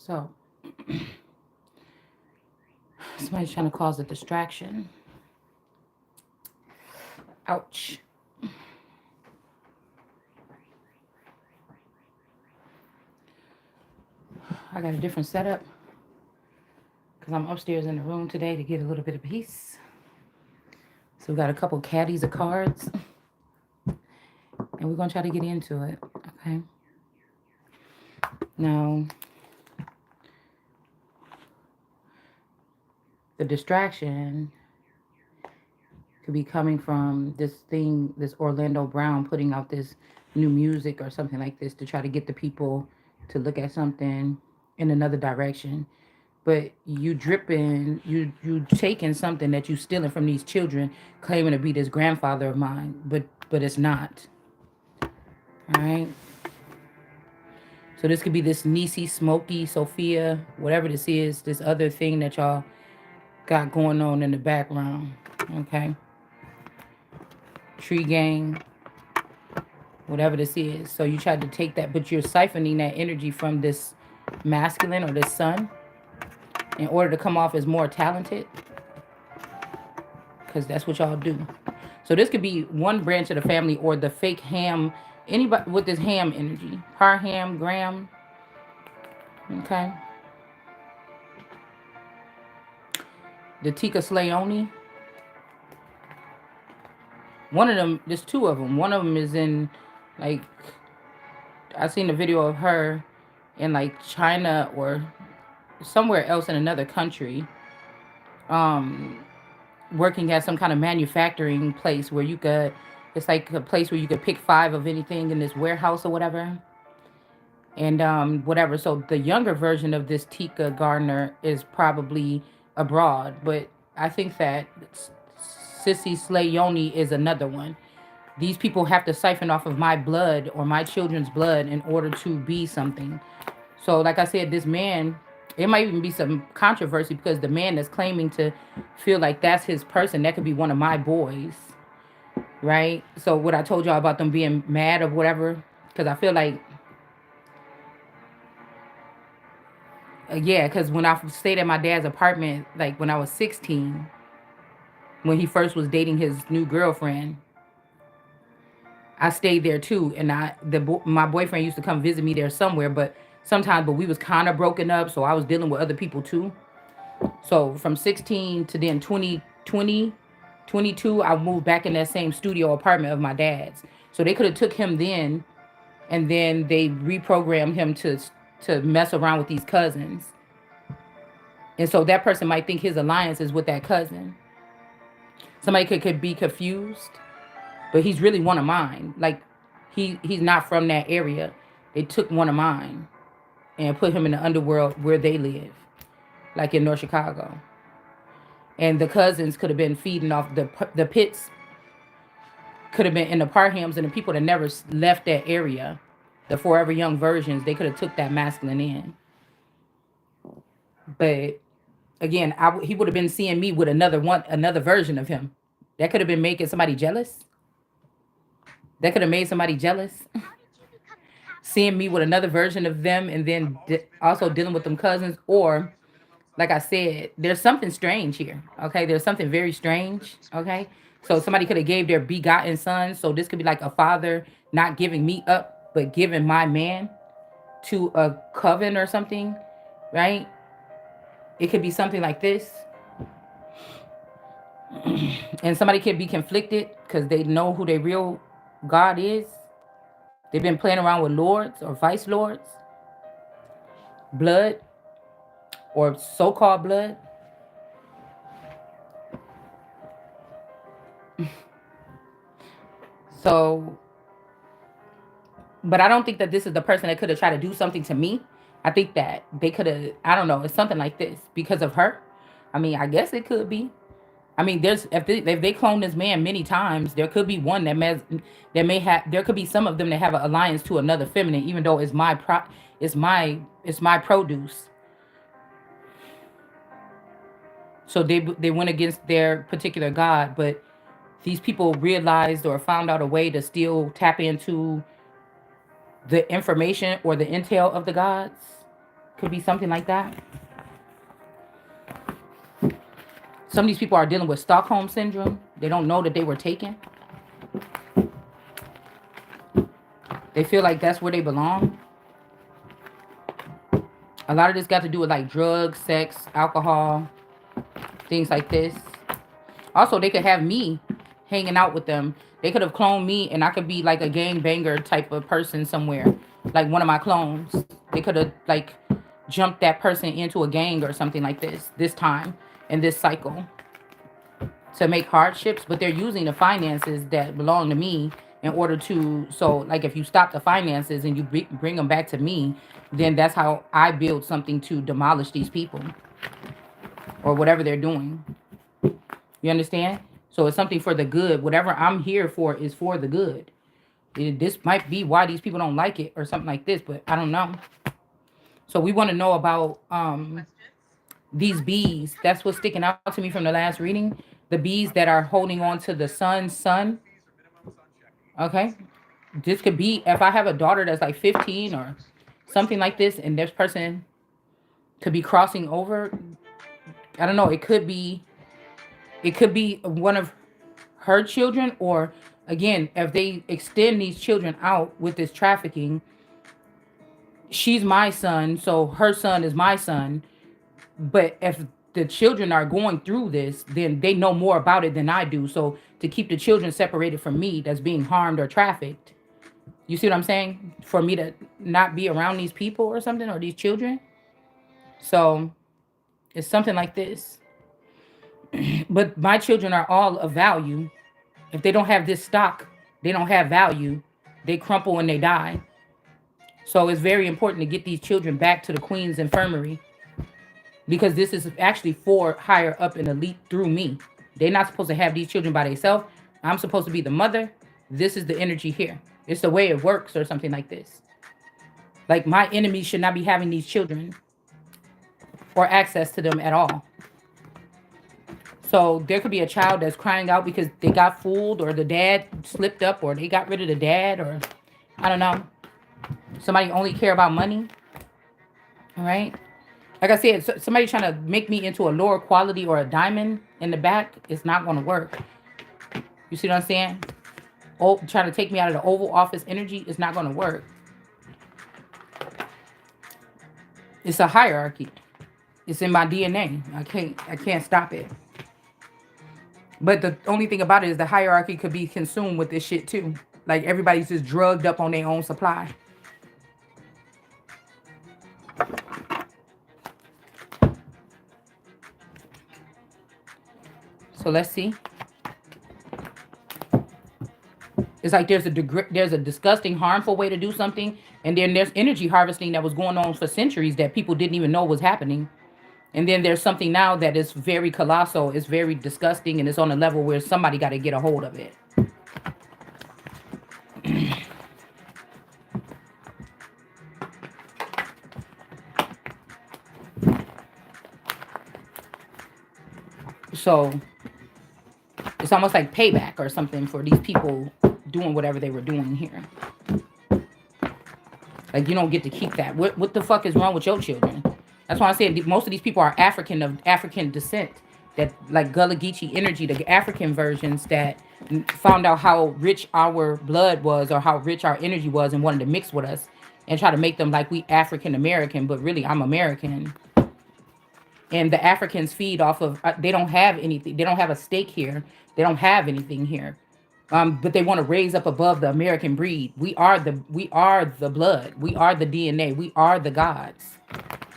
So, somebody's trying to cause a distraction. Ouch. I got a different setup because I'm upstairs in the room today to get a little bit of peace. So we got a couple caddies of cards, and we're gonna try to get into it. Okay. Now, the distraction could be coming from this thing, this Orlando Brown putting out this new music or something like this to try to get the people to look at something in another direction. But you dripping, you taking something that you stealing from these children, claiming to be this grandfather of mine, but it's not. All right. So this could be this Nisi, Smokey, Sophia, whatever this is, this other thing that y'all got going on in the background. Okay. Tree gang, whatever this is. So you tried to take that, but you're siphoning that energy from this masculine or this son in order to come off as more talented, because that's what y'all do. So this could be one branch of the family or the fake ham, anybody with this ham energy. Parham, Graham, okay. The Tika Slayoni. One of them, there's two of them. One of them is in, like, I seen a video of her in like China or somewhere else in another country, um, working at some kind of manufacturing place where you could, it's like a place where you could pick five of anything in this warehouse or whatever. And whatever. So the younger version of this Tika Gardner is probably abroad, but I think that Sissy Slayoni is another one. These people have to siphon off of my blood or my children's blood in order to be something. So, like I said, this man, it might even be some controversy because the man that's claiming to feel like that's his person, that could be one of my boys, right? So, what I told y'all about them being mad or whatever, because I feel like, yeah, because when I stayed at my dad's apartment, like when I was 16, when he first was dating his new girlfriend, I stayed there too, and my boyfriend used to come visit me there somewhere, but sometimes, but we was kind of broken up, so I was dealing with other people too. So from 16 to then 22, I moved back in that same studio apartment of my dad's. So they could have took him then, and then they reprogrammed him to mess around with these cousins, and so that person might think his alliance is with that cousin. Somebody could be confused, but he's really one of mine. Like he's not from that area. They took one of mine and put him in the underworld where they live, like in North Chicago. And the cousins could have been feeding off the pits. Could have been in the Parhams and the people that never left that area. The Forever Young versions, they could have took that masculine in. But again, he would have been seeing me with another version of him. That could have been making somebody jealous. That could have made somebody jealous. Seeing me with another version of them and then also dealing with them cousins. Or, like I said, there's something strange here. Okay, there's something very strange. Okay, so somebody could have gave their begotten son. So this could be like a father not giving me up, but giving my man to a coven or something, right? It could be something like this. And somebody could be conflicted because they know who their real God is. They've been playing around with lords or vice lords, blood or so-called blood. So, but I don't think that this is the person that could have tried to do something to me. I think that they could have, I don't know, it's something like this because of her. I mean, I guess it could be. I mean, there's if they clone this man many times, there could be one that may have. There could be some of them that have an alliance to another feminine, even though it's my produce. So they went against their particular god, but these people realized or found out a way to still tap into the information or the intel of the gods. Could be something like that. Some of these people are dealing with Stockholm syndrome. They don't know that they were taken. They feel like that's where they belong. A lot of this got to do with like drugs, sex, alcohol, things like this. Also, they could have me hanging out with them. They could have cloned me and I could be like a gang banger type of person somewhere. Like one of my clones. They could have like jumped that person into a gang or something like this time in this cycle to make hardships. But they're using the finances that belong to me in order to, so like if you stop the finances and you bring them back to me, then that's how I build something to demolish these people or whatever they're doing. You understand? So it's something for the good. Whatever I'm here for is for the good. This might be why these people don't like it or something like this, but I don't know. So we want to know about these bees. That's what's sticking out to me from the last reading. The bees that are holding on to the sun. Okay. This could be if I have a daughter that's like 15 or something like this, and this person could be crossing over. I don't know. It could be one of her children, or again, if they extend these children out with this trafficking, she's my son, so her son is my son. But if the children are going through this, then they know more about it than I do. So to keep the children separated from me that's being harmed or trafficked, you see what I'm saying? For me to not be around these people or something, or these children. So it's something like this. But my children are all of value. If they don't have this stock, they don't have value. They crumple and they die. So it's very important to get these children back to the Queen's Infirmary, because this is actually for higher up and elite through me. They're not supposed to have these children by themselves. I'm supposed to be the mother. This is the energy here. It's the way it works or something like this. Like my enemies should not be having these children or access to them at all. So there could be a child that's crying out because they got fooled, or the dad slipped up, or they got rid of the dad, or I don't know. Somebody only care about money. All right. Like I said, somebody trying to make me into a lower quality or a diamond in the back, it's not going to work. You see what I'm saying? Oh, trying to take me out of the Oval Office energy is not going to work. It's a hierarchy. It's in my DNA. I can't stop it. But the only thing about it is the hierarchy could be consumed with this shit too. Like everybody's just drugged up on their own supply. So let's see. It's like there's a disgusting, harmful way to do something, and then there's energy harvesting that was going on for centuries that people didn't even know was happening. And then there's something now that is very colossal, it's very disgusting, and it's on a level where somebody got to get a hold of it. So it's almost like payback or something for these people doing whatever they were doing here. Like you don't get to keep that. What the fuck is wrong with your children? That's why I said most of these people are of African descent. That like Gullah Geechee energy, the African versions that found out how rich our blood was or how rich our energy was and wanted to mix with us and try to make them like we African American, but really I'm American. And the Africans feed off of, they don't have anything. They don't have a stake here. They don't have anything here. But they want to raise up above the American breed. We are the blood. We are the DNA. We are the gods.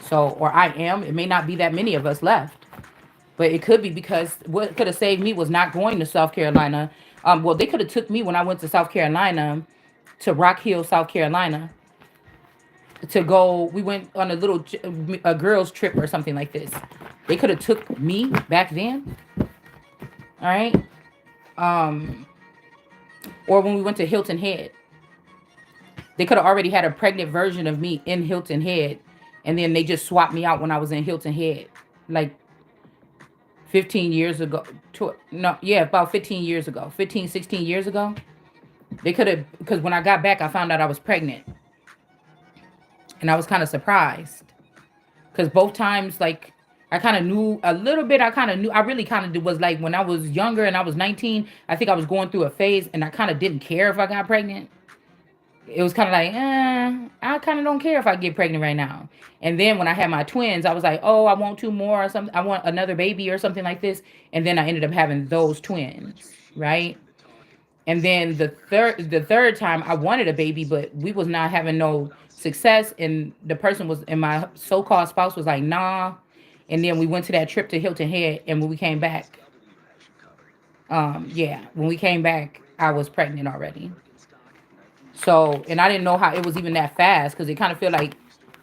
So, or I am. It may not be that many of us left, but it could be because what could have saved me was not going to South Carolina. Well, they could have took me when I went to South Carolina, to Rock Hill, South Carolina, to go. We went on a girls trip or something like this. They could have took me back then. All right. Or when we went to Hilton Head, they could have already had a pregnant version of me in Hilton Head, and then they just swapped me out when I was in Hilton Head, like 15 years ago. About 15 years ago, 15, 16 years ago. They could have, because when I got back, I found out I was pregnant, and I was kind of surprised. Because both times, like, I kind of knew a little bit. I kind of knew. I really kind of was like when I was younger and I was 19. I think I was going through a phase, and I kind of didn't care if I got pregnant. It was kind of like, I kind of don't care if I get pregnant right now. And then when I had my twins, I was like, oh, I want two more or something. I want another baby or something like this. And then I ended up having those twins, right? And then the third time I wanted a baby, but we was not having no success. And the person was, and my so-called spouse was like, nah. And then we went to that trip to Hilton Head, and when we came back, yeah, when we came back, I was pregnant already. So, and I didn't know how it was even that fast because it kind of felt like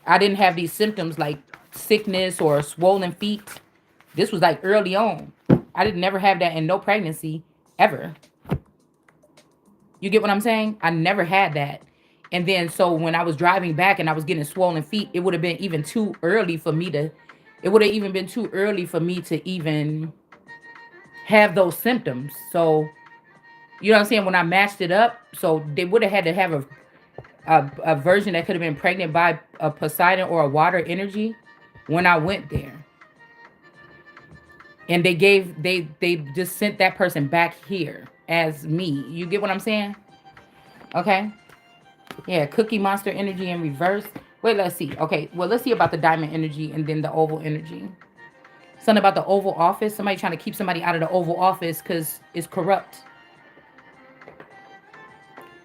I didn't have these symptoms like sickness or swollen feet. This was like early on. I didn't never have that in no pregnancy ever. You get what I'm saying? I never had that. And then so when I was driving back and I was getting swollen feet, it would have been even too early for me to it would have even been too early for me to even have those symptoms. So, you know what I'm saying? When I matched it up, so they would have had to have a version that could have been pregnant by a Poseidon or a water energy when I went there. And they just sent that person back here as me. You get what I'm saying? Okay. Yeah, Cookie Monster energy in reverse. Wait, let's see. Okay, well, let's see about the diamond energy and then the oval energy. Something about the Oval Office. Somebody trying to keep somebody out of the Oval Office because it's corrupt.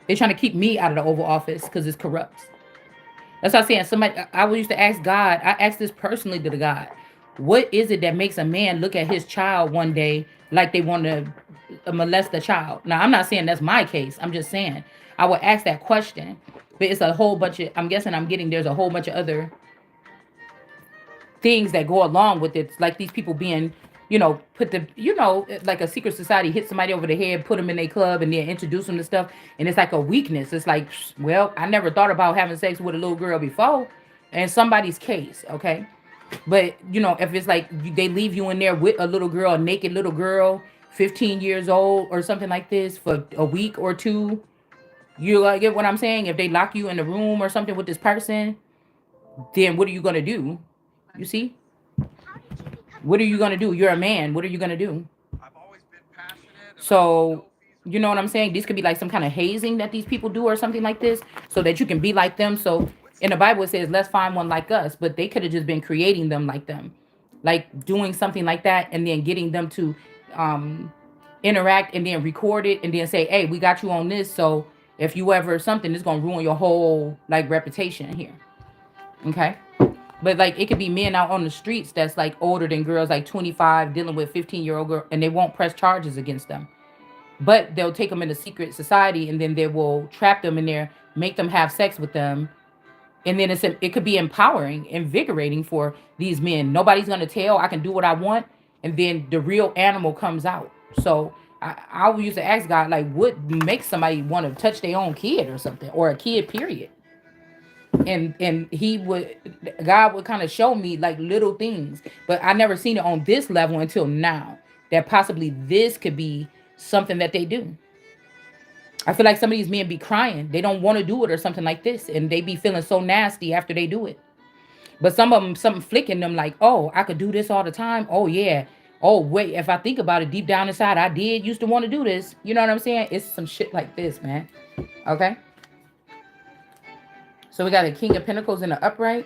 They're trying to keep me out of the Oval Office because it's corrupt. That's what I'm saying. Somebody, I used to ask God. I asked this personally to the God. What is it that makes a man look at his child one day like they want to molest the child? Now, I'm not saying that's my case. I'm just saying I would ask that question. But it's a whole bunch of, I'm guessing I'm getting, there's a whole bunch of other things that go along with it. Like these people being, put the, like a secret society hit somebody over the head, put them in a club, and then introduce them to stuff. And it's like a weakness. It's like, well, I never thought about having sex with a little girl before. In somebody's case, okay? But, if it's like they leave you in there with a little girl, a naked little girl, 15 years old or something like this for a week or two, you get what I'm saying? If they lock you in the room or something with this person, then what are you going to do? You see? What are you going to do? You're a man. What are you going to do? So, you know what I'm saying? This could be like some kind of hazing that these people do or something like this so that you can be like them. So, in the Bible, it says, let's find one like us. But they could have just been creating them like them, like doing something like that and then getting them to um, interact and then record it and then say, hey, we got you on this. So, if you ever something, it's going to ruin your whole like reputation here. Okay. But like it could be men out on the streets that's like older than girls like 25 dealing with 15-year-old girl and they won't press charges against them. But they'll take them in a secret society and then they will trap them in there, make them have sex with them. And then it could be empowering, invigorating for these men. Nobody's going to tell. I can do what I want. And then the real animal comes out. So I would used to ask God, like, what makes somebody want to touch their own kid or something, or a kid, period. And God would kind of show me like little things, but I never seen it on this level until now, that possibly this could be something that they do. I feel like some of these men be crying, they don't want to do it or something like this, and they be feeling so nasty after they do it. But some of them, something flicking them like, oh, I could do this all the time. Oh yeah. Oh wait, if I think about it deep down inside, I did used to want to do this. You know what I'm saying? It's some shit like this, man. Okay. So we got a King of Pentacles in the upright.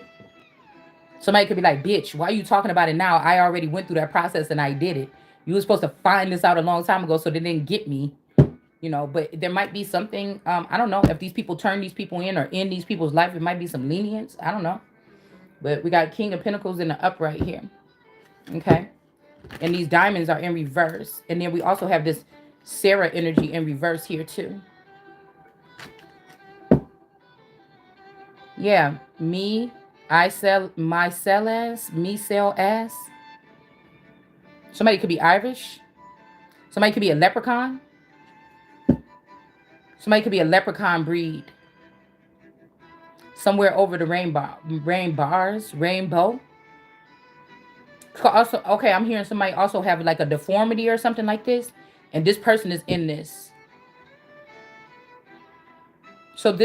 Somebody could be like, bitch, why are you talking about it now? I already went through that process and I did it. You were supposed to find this out a long time ago so they didn't get me. But there might be something, I don't know, if these people turn these people in or in these people's life, it might be some lenience. I don't know. But we got King of Pentacles in the upright here. Okay. And these diamonds are in reverse. And then we also have this Sarah energy in reverse here too. Yeah, I sell, my sell as, me sell as. Somebody could be Irish. Somebody could be a leprechaun. Somebody could be a leprechaun breed. Somewhere over the rainbow. Also, okay, I'm hearing somebody also have like a deformity or something like this. And this person is in this. So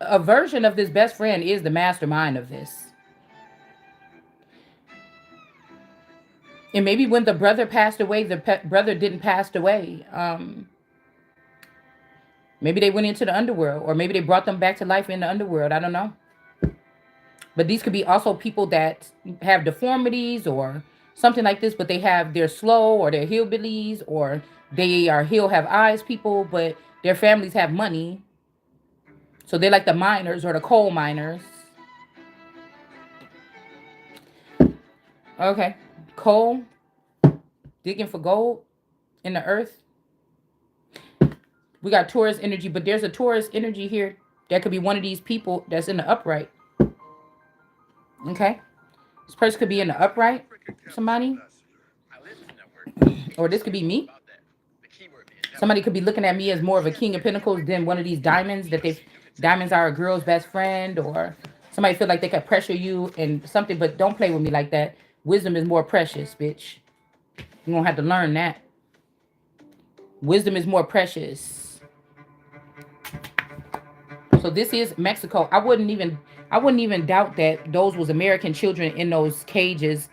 a version of this best friend is the mastermind of this. And maybe when the brother passed away, the brother didn't pass away. Maybe they went into the underworld, or maybe they brought them back to life in the underworld. I don't know. But these could be also people that have deformities or something like this, but they're slow, or they're hillbillies, or they are he'll have eyes people, but their families have money. So they're like the miners or the coal miners. Okay. Coal, digging for gold in the earth. We got Taurus energy, but there's a Taurus energy here that could be one of these people that's in the upright. Okay. This person could be in the upright, somebody. Or this could be me. Somebody could be looking at me as more of a king of pentacles than one of these diamonds that they diamonds are a girl's best friend, or somebody feel like they could pressure you and something, but don't play with me like that. Wisdom is more precious, bitch. You're gonna have to learn that. Wisdom is more precious. So this is Mexico. I wouldn't even doubt that those was American children in those cages,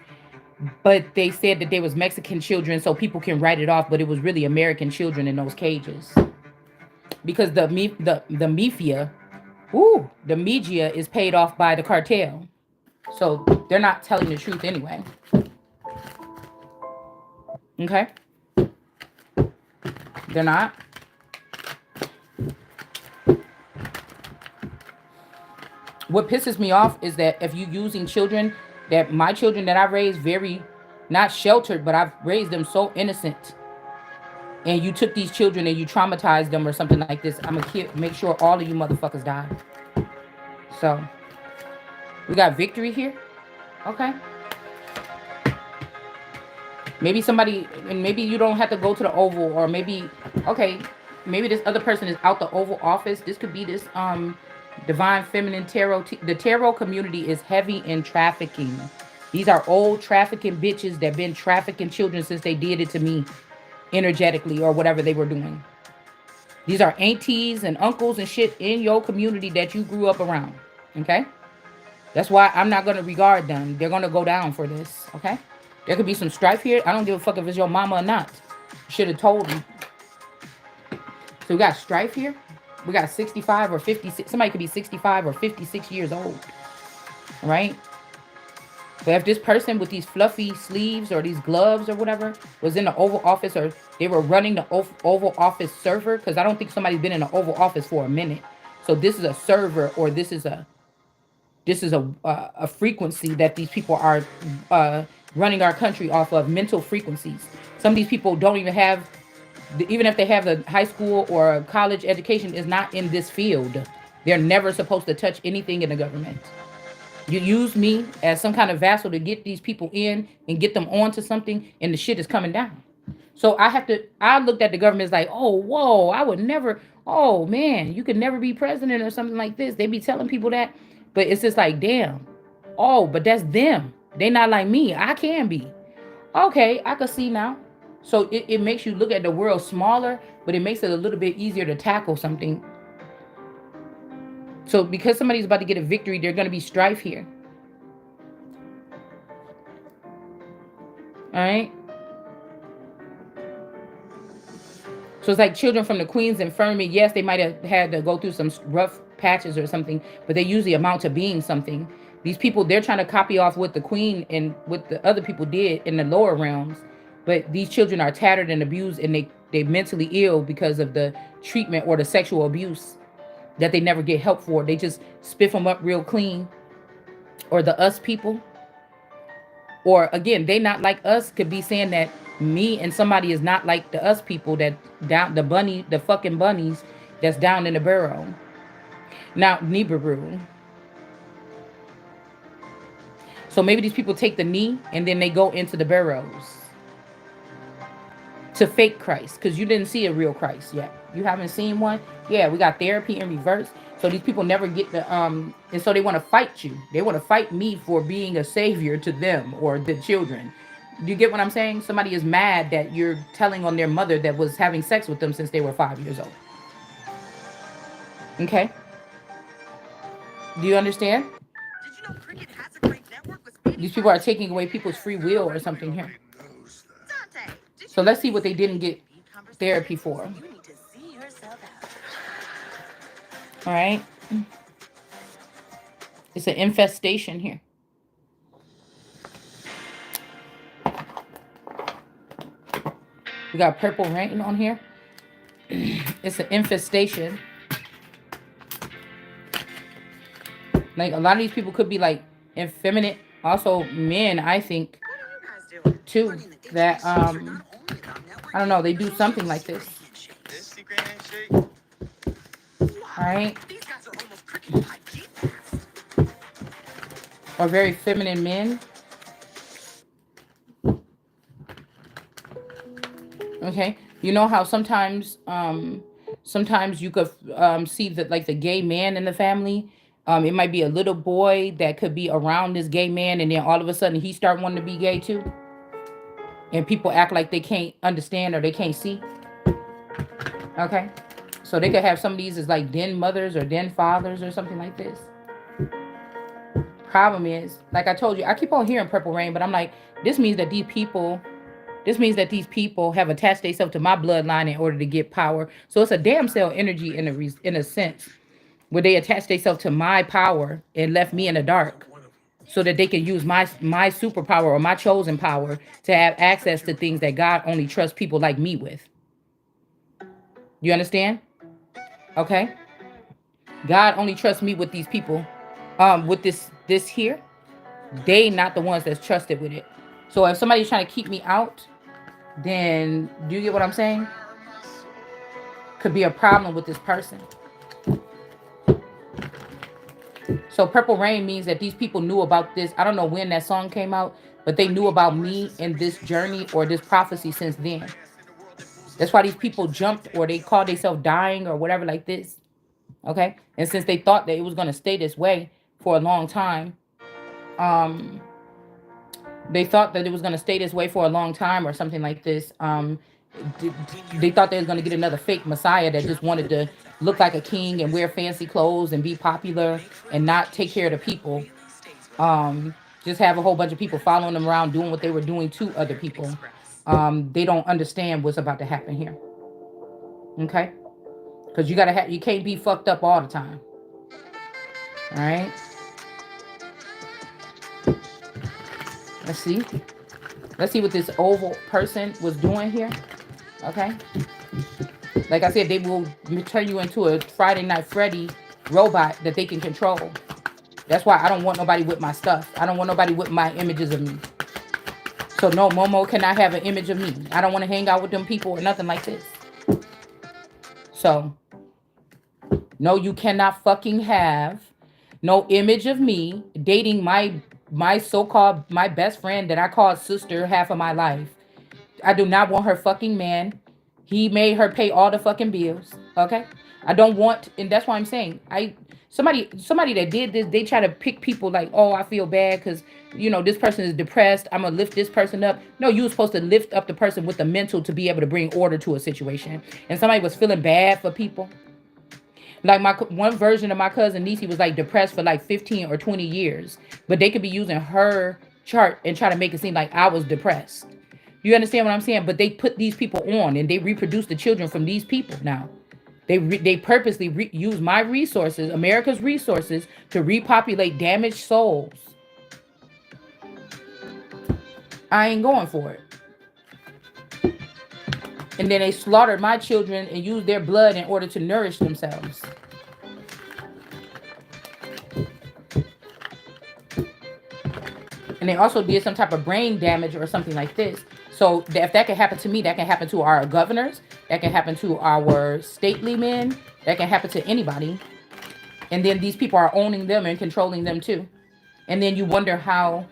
but they said that they was Mexican children so people can write it off, but it was really American children in those cages. Because the mafia, the media is paid off by the cartel. So they're not telling the truth anyway. Okay? They're not. What pisses me off is that if you using children, that my children that I raised very not sheltered, but I've raised them so innocent, and you took these children and you traumatized them or something like this, I'm gonna make sure all of you motherfuckers die. So we got victory here. Okay. Maybe somebody, and maybe you don't have to go to the Oval, or maybe, okay, maybe this other person is out the Oval Office. This could be this divine feminine tarot. The tarot community is heavy in trafficking. These are old trafficking bitches that been trafficking children since they did it to me energetically or whatever they were doing. These are aunties and uncles and shit in your community that you grew up around. Okay? That's why I'm not going to regard them. They're going to go down for this. Okay? There could be some strife here. I don't give a fuck if it's your mama or not. Should have told me. So we got strife here. We got 65 or 56. Somebody could be 65 or 56 years old. Right? But if this person with these fluffy sleeves or these gloves or whatever was in the Oval Office, or they were running the Oval Office server, because I don't think somebody's been in the Oval Office for a minute. So this is a server, or this is a frequency that these people are running our country off of, mental frequencies. Some of these people don't even have, even if they have a high school or a college education, is not in this field. They're never supposed to touch anything in the government. You use me as some kind of vassal to get these people in and get them onto something, and the shit is coming down. So I looked at the government as like, oh, whoa, I would never, oh man, you could never be president or something like this. They be telling people that, but it's just like, damn. Oh, but that's them. They not like me. I can be. Okay, I can see now. So it makes you look at the world smaller, but it makes it a little bit easier to tackle something. So because somebody's about to get a victory, there's going to be strife here. All right. So it's like children from the Queen's Infirmary. Yes, they might have had to go through some rough patches or something, but they usually amount to being something. These people, they're trying to copy off what the Queen and what the other people did in the lower realms. But these children are tattered and abused, and they mentally ill because of the treatment or the sexual abuse that they never get help for. They just spiff them up real clean. Or the us people. Or again, they not like us could be saying that me and somebody is not like the us people that down the fucking bunnies that's down in the burrow. Now, Nibiru. So maybe these people take the knee and then they go into the burrows to fake Christ, because you didn't see a real Christ yet. You haven't seen one? Yeah, we got therapy in reverse. So these people never get the and so they want to fight you. They want to fight me for being a savior to them or the children. Do you get what I'm saying? Somebody is mad that you're telling on their mother that was having sex with them since they were 5 years old. Okay? Do you understand? Did you know cricket has a great network with these people are taking away people's free will or something here. So let's see what they didn't get therapy for. All right. It's an infestation here. We got purple rain on here. It's an infestation. Like a lot of these people could be like effeminate. Also men, I think, too. That I don't know, they do something like this. Alright? Or very feminine men. Okay? You know how sometimes you could see that like the gay man in the family. It might be a little boy that could be around this gay man, and then all of a sudden he start wanting to be gay too. And people act like they can't understand or they can't see. Okay? So they could have some of these as like den mothers or den fathers or something like this. Problem is, like I told you, I keep on hearing purple rain, but I'm like, this means that these people have attached themselves to my bloodline in order to get power. So it's a damn cell energy in a sense, where they attach themselves to my power and left me in the dark, so that they can use my superpower or my chosen power to have access to things that God only trusts people like me with. You understand? Okay? God only trusts me with these people. With this here, they not the ones that's trusted with it. So if somebody's trying to keep me out, then do you get what I'm saying? Could be a problem with this person. So purple rain means that these people knew about this. I don't know when that song came out, but they knew about me and this journey or this prophecy since then. That's why these people jumped or they called themselves dying or whatever like this. Okay? And since they thought that it was going to stay this way for a long time, um they thought that it was going to stay this way for a long time or something like this. They thought they was going to get another fake messiah that just wanted to look like a king and wear fancy clothes and be popular and not take care of the people. Just have a whole bunch of people following them around doing what they were doing to other people. They don't understand what's about to happen here. Okay? Because you can't be fucked up all the time. All right? Let's see. Let's see what this oval person was doing here. Okay? Like I said, they will turn you into a Friday Night Freddy robot that they can control. That's why I don't want nobody with my stuff. I don't want nobody with my images of me. So no, Momo cannot have an image of me. I don't want to hang out with them people or nothing like this. So, no, you cannot fucking have no image of me dating my so-called my best friend that I called sister half of my life. I do not want her fucking man. He made her pay all the fucking bills. Okay? I don't want, and that's why I'm saying somebody that did this, they try to pick people like, oh, I feel bad because this person is depressed. I'm gonna lift this person up. No, you were supposed to lift up the person with the mental to be able to bring order to a situation. And somebody was feeling bad for people. Like my one version of my cousin Niecy was like depressed for like 15 or 20 years, but they could be using her chart and try to make it seem like I was depressed. You understand what I'm saying? But they put these people on and they reproduce the children from these people now. They purposely use my resources, America's resources, to repopulate damaged souls. I ain't going for it. And then they slaughtered my children and used their blood in order to nourish themselves. And they also did some type of brain damage or something like this. So if that can happen to me, that can happen to our governors. That can happen to our stately men. That can happen to anybody. And then these people are owning them and controlling them too. And then you wonder how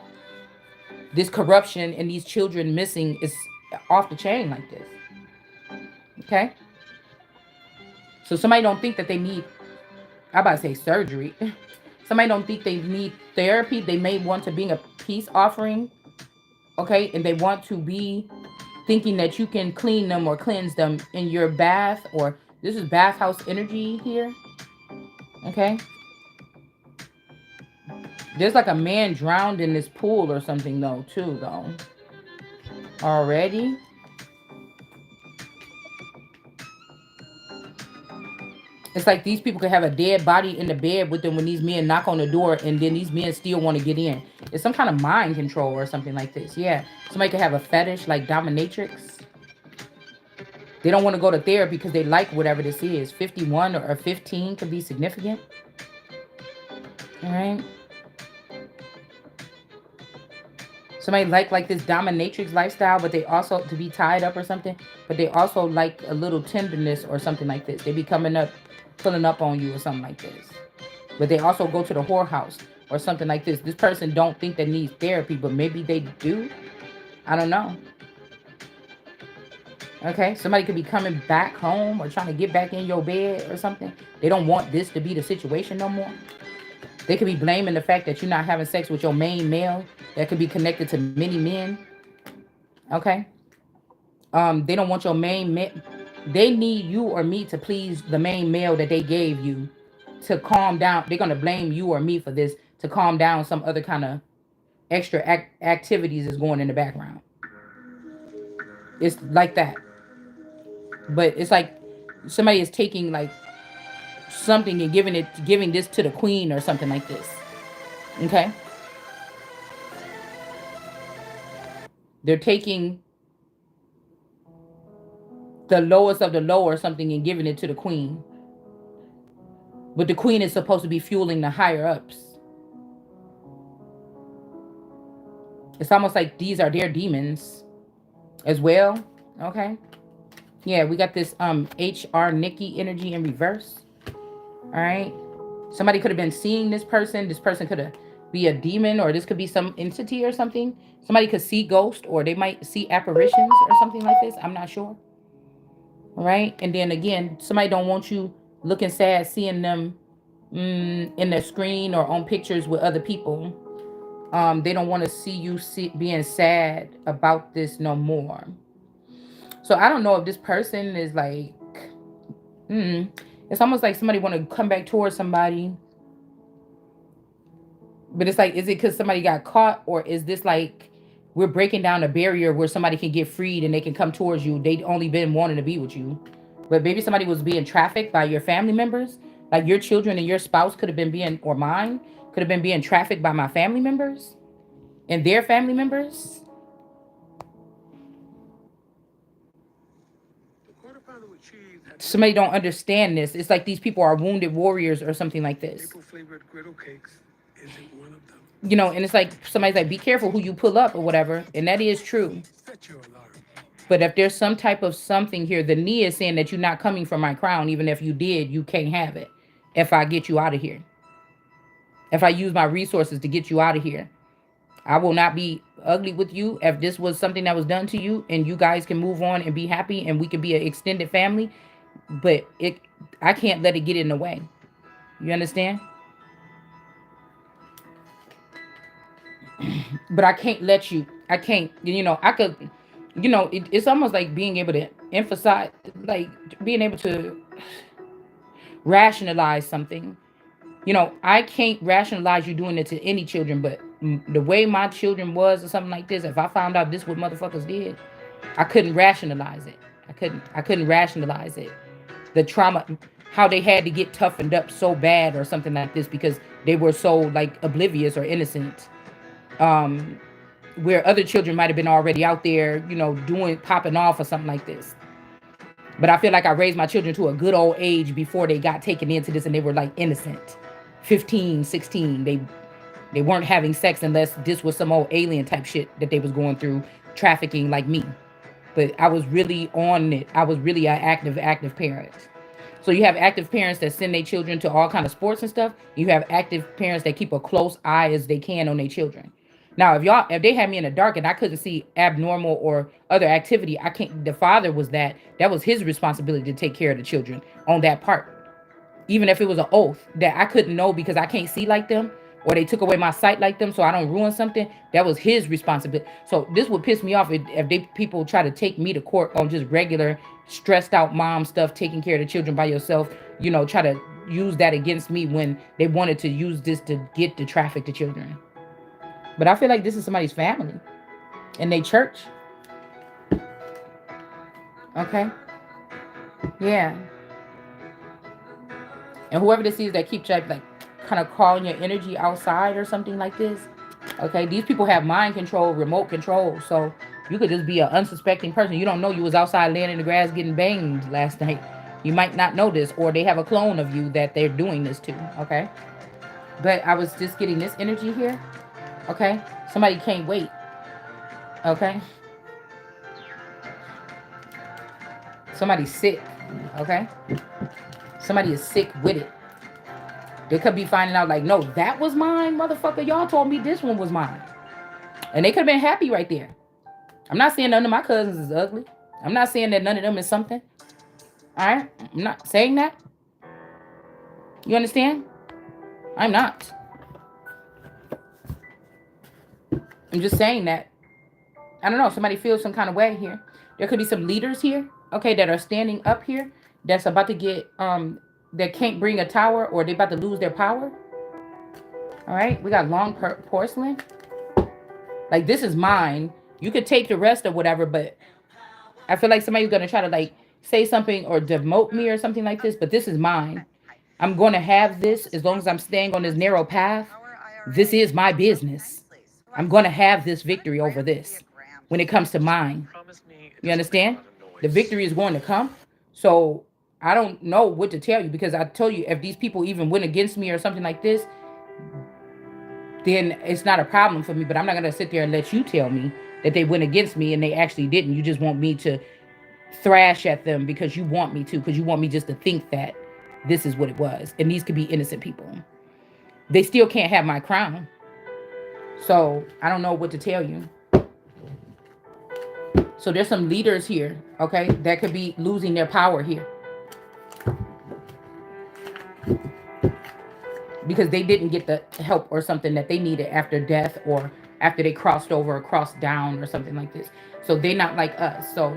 this corruption and these children missing is off the chain like this. Okay? So somebody don't think that they need, I'm about to say surgery. Somebody don't think they need therapy. They may want to bring a peace offering. Okay? And they want to be thinking that you can clean them or cleanse them in your bath, or this is bathhouse energy here. Okay? There's like a man drowned in this pool or something though, too, though. Already? It's like these people could have a dead body in the bed with them when these men knock on the door, and then these men still want to get in. It's some kind of mind control or something like this. Yeah. Somebody could have a fetish like dominatrix. They don't want to go to therapy because they like whatever this is. 51 or 15 could be significant. All right. Somebody like this dominatrix lifestyle, but they also to be tied up or something, but they also like a little tenderness or something like this. They be coming up, pulling up on you or something like this. But they also go to the whorehouse or something like this. This person don't think they need therapy, but maybe they do. I don't know. Okay, somebody could be coming back home or trying to get back in your bed or something. They don't want this to be the situation no more. They could be blaming the fact that you're not having sex with your main male that could be connected to many men. Okay. They don't want your main man. They need you or me to please the main male that they gave you to calm down. They're gonna blame you or me for this to calm down some other kind of extra activities is going in the background. It's like that. But it's like somebody is taking like something and giving this to the queen or something like this. Okay? They're taking the lowest of the low or something and giving it to the queen. But the queen is supposed to be fueling the higher ups. It's almost like these are their demons as well. Okay. Yeah, we got this HR Nikki energy in reverse. All right. Somebody could have been seeing this person. This person could have be a demon, or this could be some entity or something. Somebody could see ghosts, or they might see apparitions or something like this. I'm not sure. All right. And then again, somebody don't want you looking sad, seeing them in their screen or on pictures with other people. They don't want to see you being sad about this no more. So I don't know if this person is like, it's almost like somebody want to come back towards somebody, but it's like, is it because somebody got caught, or is this like we're breaking down a barrier where somebody can get freed and they can come towards you? They only been wanting to be with you, but maybe somebody was being trafficked by your family members, like your children and your spouse could have been being, or mine could have been being trafficked by my family members and their family members. Somebody don't understand this. It's like these people are wounded warriors or something like this. And it's like somebody's like, be careful who you pull up or whatever, and that is true. But if there's some type of something here, the knee is saying that you're not coming for my crown. Even if you did, you can't have it. If I get you out of here, if I use my resources to get you out of here, I will not be ugly with you. If this was something that was done to you, and you guys can move on and be happy, and we can be an extended family, but I can't let it get in the way. You understand? But I can't let you. I can't. I could. It's almost like being able to emphasize, like being able to rationalize something. I can't rationalize you doing it to any children, but the way my children was or something like this, if I found out this what motherfuckers did, I couldn't rationalize it. I couldn't rationalize it. The trauma, how they had to get toughened up so bad or something like this because they were so like oblivious or innocent. Um, where other children might have been already out there, doing popping off or something like this. But I feel like I raised my children to a good old age before they got taken into this and they were like innocent. 15, 16. They weren't having sex unless this was some old alien type shit that they was going through, trafficking like me. But I was really on it. I was really an active parent. So you have active parents that send their children to all kind of sports and stuff. You have active parents that keep a close eye as they can on their children. Now, if they had me in the dark and I couldn't see abnormal or other activity, I can't. The father was that was his responsibility to take care of the children on that part. Even if it was an oath that I couldn't know because I can't see like them, or they took away my sight like them so I don't ruin something, that was his responsibility. So this would piss me off if they people try to take me to court on just regular stressed out mom stuff, taking care of the children by yourself, try to use that against me when they wanted to use this to get to traffic the children. But I feel like this is somebody's family and they church. Okay. Yeah. And whoever this is that keeps like kind of calling your energy outside or something like this, okay, these people have mind control, remote control. So you could just be an unsuspecting person. You don't know you was outside laying in the grass getting banged last night. You might not know this, or they have a clone of you that they're doing this to, okay? But I was just getting this energy here, okay? Somebody can't wait, okay? Somebody's sick, okay? Somebody is sick with it. They could be finding out like, no, that was mine, motherfucker. Y'all told me this one was mine. And they could have been happy right there. I'm not saying none of my cousins is ugly. I'm not saying that none of them is something. All right? I'm not saying that. You understand? I'm not. I'm just saying that. I don't know. Somebody feels some kind of way here. There could be some leaders here, okay, that are standing up here that's about to get, that can't bring a tower, or they about to lose their power. All right? We got long porcelain. Like, this is mine. You could take the rest or whatever, but I feel like somebody's going to try to, like, say something or demote me or something like this, but this is mine. I'm going to have this as long as I'm staying on this narrow path. This is my business. I'm going to have this victory over this when it comes to mine. You understand? The victory is going to come. So I don't know what to tell you, because I told you, if these people even went against me or something like this, then it's not a problem for me. But I'm not going to sit there and let you tell me that they went against me and they actually didn't. You just want me to thrash at them because you want me to, because you want me just to think that this is what it was. And these could be innocent people. They still can't have my crown. So I don't know what to tell you. So there's some leaders here, okay, that could be losing their power here, because they didn't get the help or something that they needed after death, or after they crossed over or crossed down or something like this. So they're not like us. So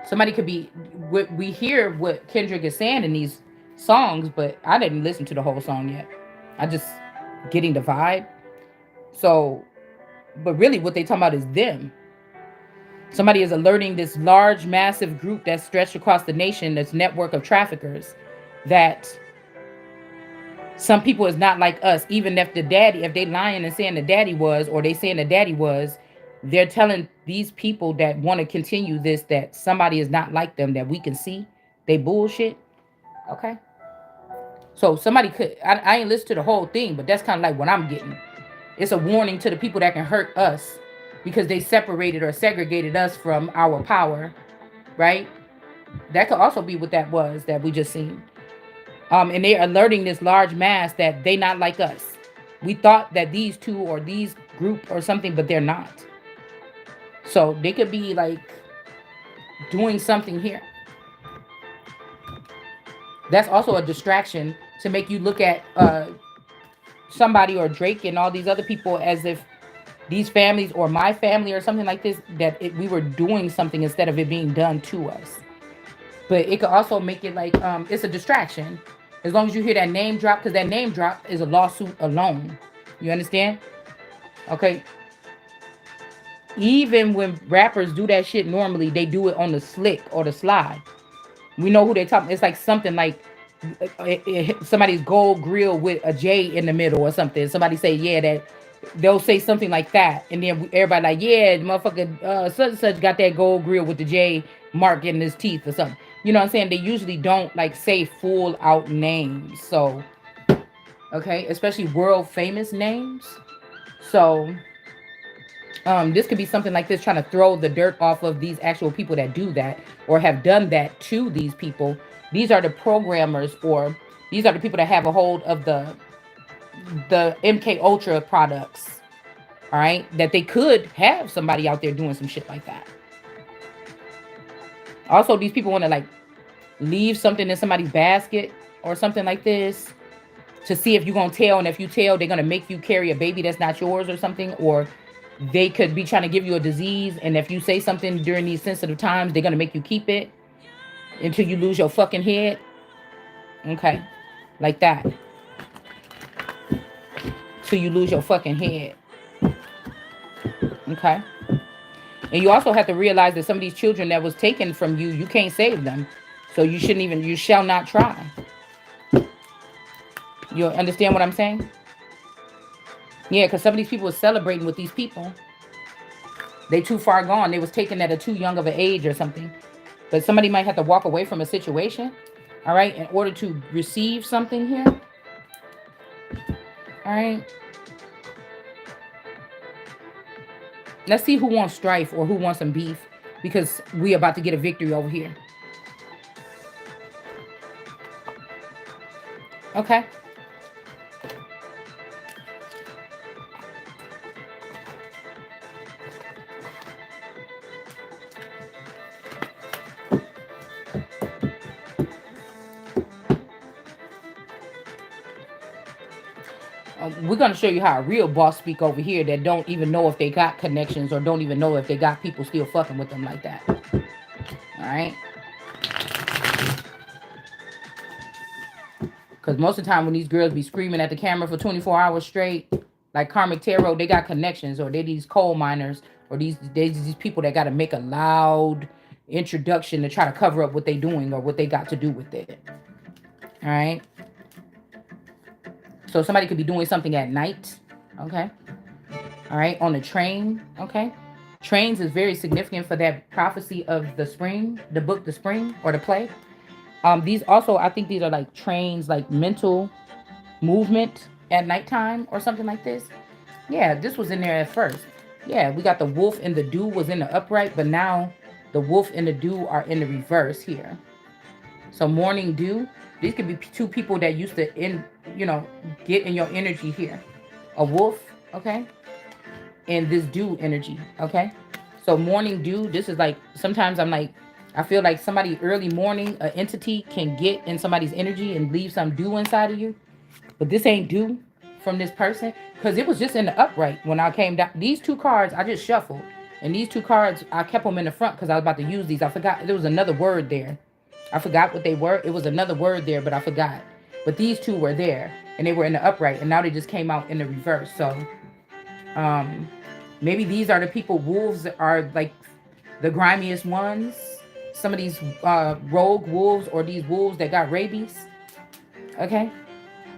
somebody could be, we hear what Kendrick is saying in these songs, but I didn't listen to the whole song yet. I just getting the vibe. So, but really what they talking about is them. Somebody is alerting this large, massive group that's stretched across the nation, this network of traffickers, that some people is not like us. Even if the daddy, if they lying and saying the daddy was, or they saying the daddy was, they're telling these people that want to continue this, that somebody is not like them, that we can see. They bullshit. Okay. So somebody could, I ain't listen to the whole thing, but that's kind of like what I'm getting. It's a warning to the people that can hurt us because they separated or segregated us from our power, right? That could also be what that was that we just seen. And they're alerting this large mass that they not like us. We thought that these two or these group or something, but they're not. So they could be like doing something here. That's also a distraction to make you look at somebody or Drake and all these other people as if these families or my family or something like this, that we were doing something instead of it being done to us. But it could also make it like it's a distraction. As long as you hear that name drop, because that name drop is a lawsuit alone. You understand? Okay. Even when rappers do that shit normally, they do it on the slick or the slide. We know who they're talking. It's like something like somebody's gold grill with a J in the middle or something. Somebody say, yeah, that they'll say something like that. And then everybody like, yeah, the motherfucker such and such got that gold grill with the J mark in his teeth or something. You know what I'm saying? They usually don't like say full out names. So, okay, especially world famous names. So, this could be something like this, trying to throw the dirt off of these actual people that do that or have done that to these people. These are the programmers, or these are the people that have a hold of the MK Ultra products. All right, that they could have somebody out there doing some shit like that. Also, these people want to like leave something in somebody's basket or something like this to see if you're gonna tell, and if you tell, they're gonna make you carry a baby that's not yours or something, or they could be trying to give you a disease, and if you say something during these sensitive times, they're gonna make you keep it until you lose your fucking head. Okay, like that. Till you lose your fucking head. Okay. And you also have to realize that some of these children that was taken from you, you can't save them. So you shouldn't even, you shall not try. You understand what I'm saying? Yeah, because some of these people are celebrating with these people. They too far gone. They was taken at a too young of an age or something. But somebody might have to walk away from a situation, all right, in order to receive something here. All right. Let's see who wants strife or who wants some beef because we about to get a victory over here. Okay. We're going to show you how a real boss speak over here that don't even know if they got connections or don't even know if they got people still fucking with them like that. All right. Because most of the time when these girls be screaming at the camera for 24 hours straight, like Karmic Tarot, they got connections or they these coal miners or these people that got to make a loud introduction to try to cover up what they doing or what they got to do with it. All right. So somebody could be doing something at night. Okay. All right. On the train. Okay. Trains is very significant for that prophecy of the spring, the book, the spring, or the play. These also, I think these are like trains, like mental movement at nighttime or something like this. Yeah, this was in there at first. Yeah, we got the wolf and the dew was in the upright, but now the wolf and the dew are in the reverse here. So morning dew, these could be two people that used to get in your energy here. A wolf, okay, and this dew energy, okay. So morning dew, this is like sometimes I feel like somebody early morning, an entity can get in somebody's energy and leave some dew inside of you. But this ain't dew from this person because it was just in the upright when I came down. These two cards I just shuffled, and these two cards I kept them in the front because I was about to use these. I forgot there was another word there. I forgot what they were. It was another word there, but I forgot. But these two were there, and they were in the upright, and now they just came out in the reverse. So, um, maybe these are the people. Wolves are like the grimiest ones. Some of these rogue wolves or these wolves that got rabies. Okay.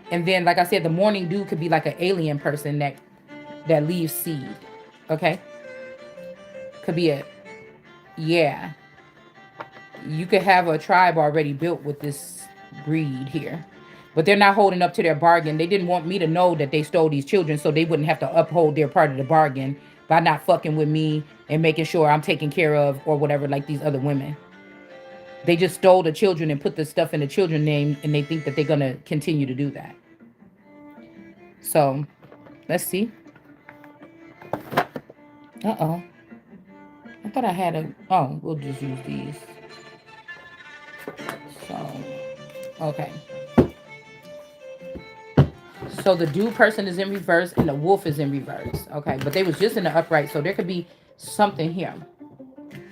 And then, like I said, the morning dew could be like an alien person that leaves seed. Okay, could be a yeah. You could have a tribe already built with this breed here, but they're not holding up to their bargain. They didn't want me to know that they stole these children, so they wouldn't have to uphold their part of the bargain by not fucking with me and making sure I'm taken care of or whatever, like these other women. They just stole the children and put the stuff in the children's name, and they think that they're gonna continue to do that. So, let's see. Uh-oh. I thought I had a... Oh, we'll just use these. So, okay. So the dew person is in reverse and the wolf is in reverse. Okay, but they was just in the upright. So there could be something here.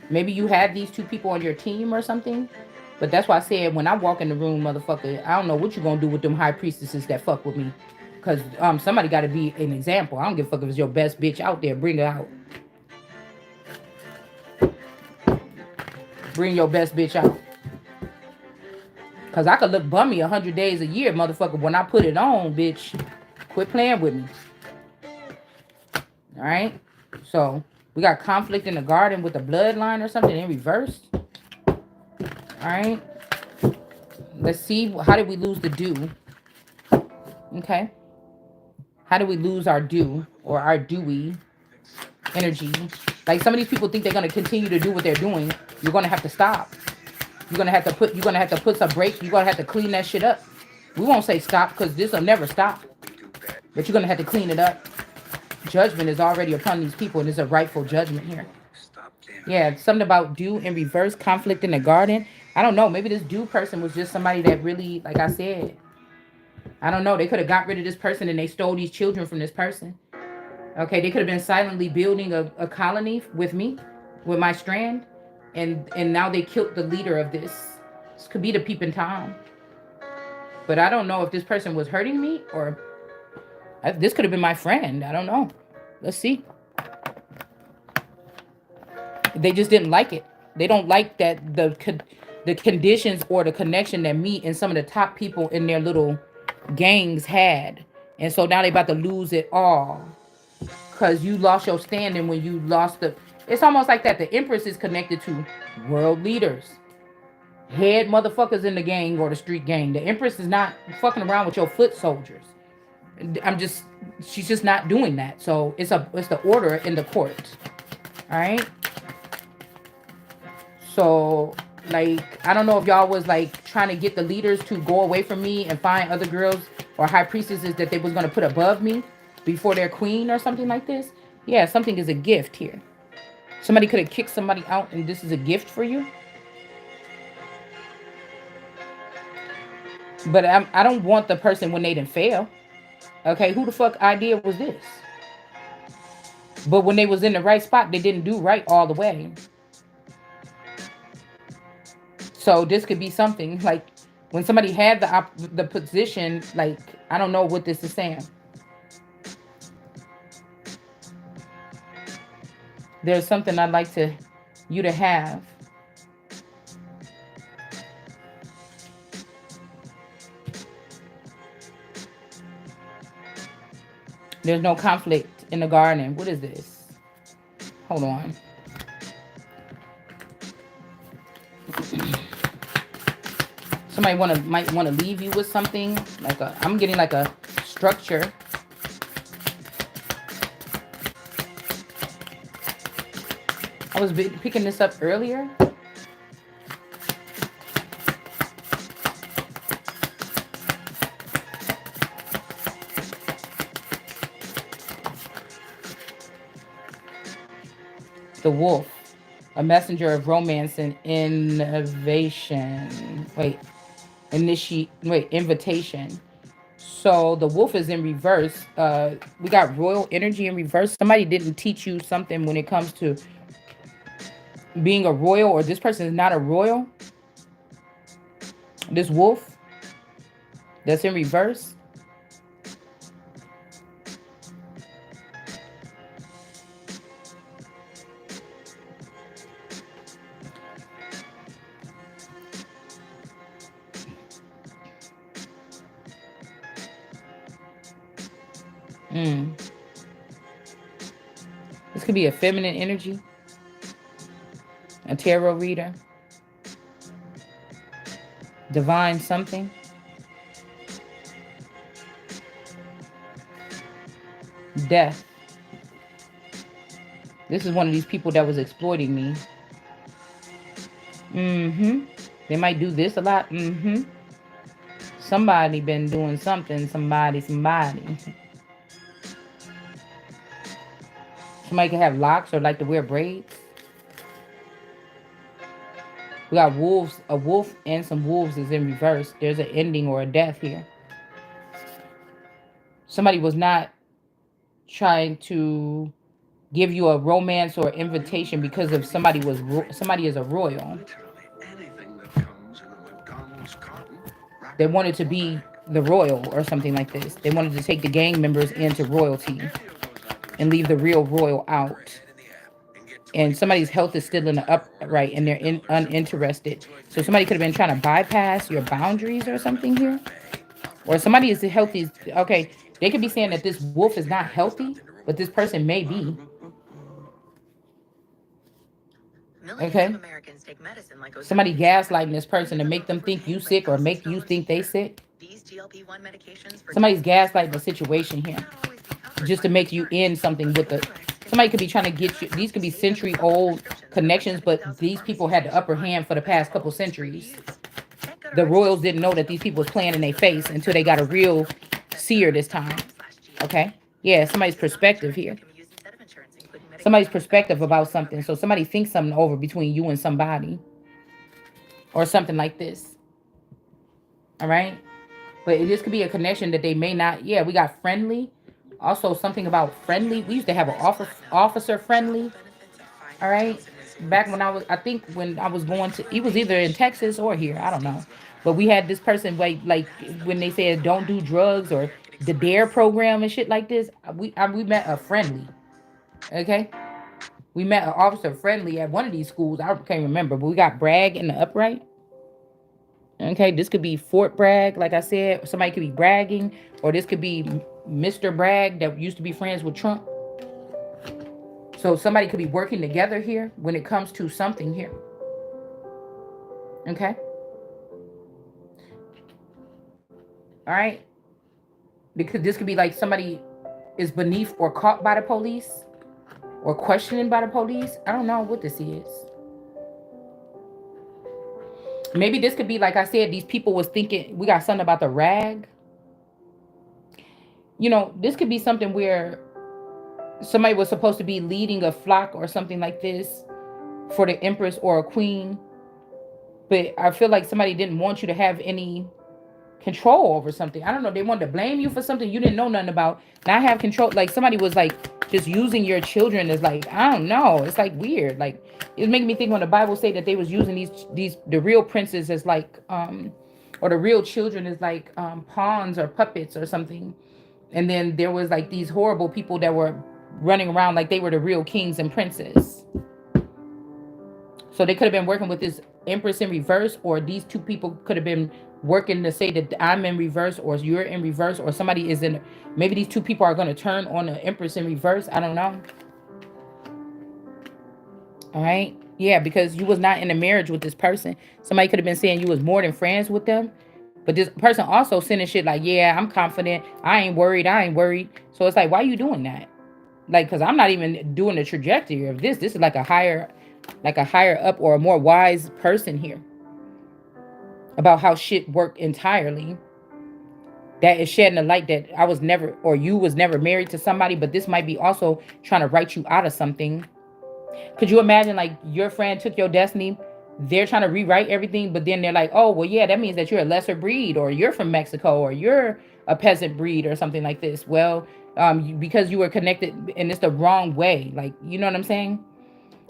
Maybe you had these two people on your team or something. But that's why I said when I walk in the room, motherfucker, I don't know what you gonna do with them high priestesses that fuck with me. Because somebody got to be an example. I don't give a fuck if it's your best bitch out there. Bring her out. Bring your best bitch out. Because I could look bummy 100 days a year, motherfucker. When I put it on, bitch, quit playing with me. All right? So, we got conflict in the garden with the bloodline or something in reverse. All right? Let's see. How did we lose the dew? Okay. How do we lose our dew or our dewy energy? Like some of these people think they're going to continue to do what they're doing. You're going to have to stop. You're gonna have to put some break. You're gonna have to clean that shit up. We won't say stop because this will never stop. But you're gonna have to clean it up. Judgment is already upon these people, and there's a rightful judgment here. Yeah, something about dew in reverse, conflict in the garden. I don't know. Maybe this dew person was just somebody that really, like I said, I don't know. They could have got rid of this person and they stole these children from this person. Okay, they could have been silently building a colony with me, with my strand. And now they killed the leader of this. This could be the peeping Tom. But I don't know if this person was hurting me or this could have been my friend. I don't know. Let's see. They just didn't like it. They don't like that the conditions or the connection that me and some of the top people in their little gangs had. And so now they about to lose it all. Because you lost your standing when you lost the. It's almost like that. The Empress is connected to world leaders, head motherfuckers in the gang or the street gang. The Empress is not fucking around with your foot soldiers. I'm just, she's just not doing that. So it's the order in the court. All right. So like I don't know if y'all was like trying to get the leaders to go away from me and find other girls or high priestesses that they was gonna put above me before their queen or something like this. Yeah, something is a gift here. Somebody could have kicked somebody out and this is a gift for you. But I don't want the person when they didn't fail. Okay, who the fuck idea was this? But when they was in the right spot, they didn't do right all the way. So this could be something like when somebody had the position. Like I don't know what this is saying. There's something I'd like to you to have. There's no conflict in the garden. What is this? Hold on. Somebody might want to leave you with something like a. I'm getting like a structure. I was picking this up earlier. The wolf, a messenger of romance and innovation. Invitation. So the wolf is in reverse. We got royal energy in reverse. Somebody didn't teach you something when it comes to being a royal, or this person is not a royal. This wolf that's in reverse. Mm. This could be a feminine energy, a tarot reader, divine something. Death. This is one of these people that was exploiting me. Mm-hmm. They might do this a lot. Mm-hmm. Somebody been doing something. Somebody. Somebody can have locks or like to wear braids. We got wolves. A wolf and some wolves is in reverse. There's an ending or a death here. Somebody was not trying to give you a romance or invitation because of somebody is a royal. They wanted to be the royal or something like this. They wanted to take the gang members into royalty and leave the real royal out. And somebody's health is still in the upright and they're uninterested. So somebody could have been trying to bypass your boundaries or something here. Or somebody is healthy. Okay, they could be saying that this wolf is not healthy, but this person may be. Okay. Somebody gaslighting this person to make them think you sick or make you think they sick. Somebody's gaslighting the situation here just to make you in something with the. Somebody could be trying to get you. These could be century old connections, but these people had the upper hand for the past couple centuries. The royals didn't know that these people was playing in their face until they got a real seer this time. Okay? Yeah, somebody's perspective here. Somebody's perspective about something. So somebody thinks something over between you and somebody. Or something like this. All right? But this could be a connection that they may not. Yeah, we got friendly. Also, something about friendly. We used to have an officer friendly. All right. Back when I think when I was going to, he was either in Texas or here. I don't know. But we had this person like when they said don't do drugs or the Dare program and shit like this. We met a friendly. Okay. We met an officer friendly at one of these schools. I can't remember, but we got Bragg in the upright. Okay, this could be Fort Bragg, like I said. Somebody could be bragging, or this could be Mr. Bragg that used to be friends with Trump. So somebody could be working together here when it comes to something here. Okay, all right. Because this could be like somebody is beneath or caught by the police or questioned by the police. I don't know what this is. Maybe this could be like I said. These people was thinking we got something about the rag. This could be something where somebody was supposed to be leading a flock or something like this for the empress or a queen, but I feel like somebody didn't want you to have any control over something. I don't know. They wanted to blame you for something you didn't know nothing about. Not have control. Like somebody was like just using your children as like, I don't know. It's like weird. Like it's making me think when the Bible say that they was using these the real princes as like or the real children as like pawns or puppets or something. And then there was like these horrible people that were running around like they were the real kings and princes. So they could have been working with this empress in reverse, or these two people could have been working to say that I'm in reverse or you're in reverse, or somebody is in. Maybe these two people are going to turn on the empress in reverse. I don't know. All right. Yeah, because you was not in a marriage with this person. Somebody could have been saying you was more than friends with them. But this person also sending shit like, yeah, I'm confident. I ain't worried. I ain't worried. So it's like, why are you doing that? Like, because I'm not even doing the trajectory of this. This is like a higher up or a more wise person here about how shit worked entirely. That is shedding a light that I was never, or you was never married to somebody, but this might be also trying to write you out of something. Could you imagine like your friend took your destiny? They're trying to rewrite everything, but then they're like, oh, well, yeah, that means that you're a lesser breed, or you're from Mexico, or you're a peasant breed, or something like this. Well, because you were connected, and it's the wrong way. Like, you know what I'm saying?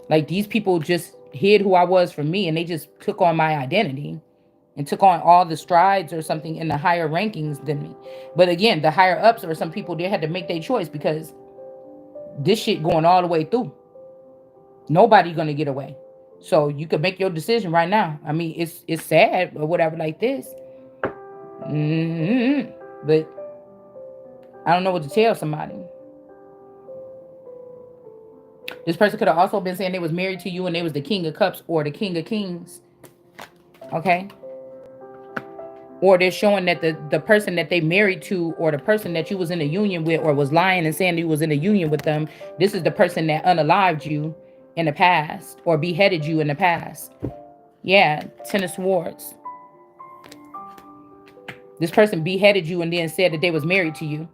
Like these people just hid who I was from me, and they just took on my identity and took on all the strides or something in the higher rankings than me. But again, the higher ups or some people, they had to make their choice because this shit going all the way through. Nobody gonna get away. So you could make your decision right now. I mean, it's sad or whatever like this. But I don't know what to tell somebody. This person could have also been saying they was married to you and they was the king of cups or the king of kings. Okay. Or they're showing that the person that they married to, or the person that you was in a union with, or was lying and saying you was in a union with them, this is the person that unalived you in the past or beheaded you in the past. Yeah, Ten of Swords. This person beheaded you and then said that they was married to you.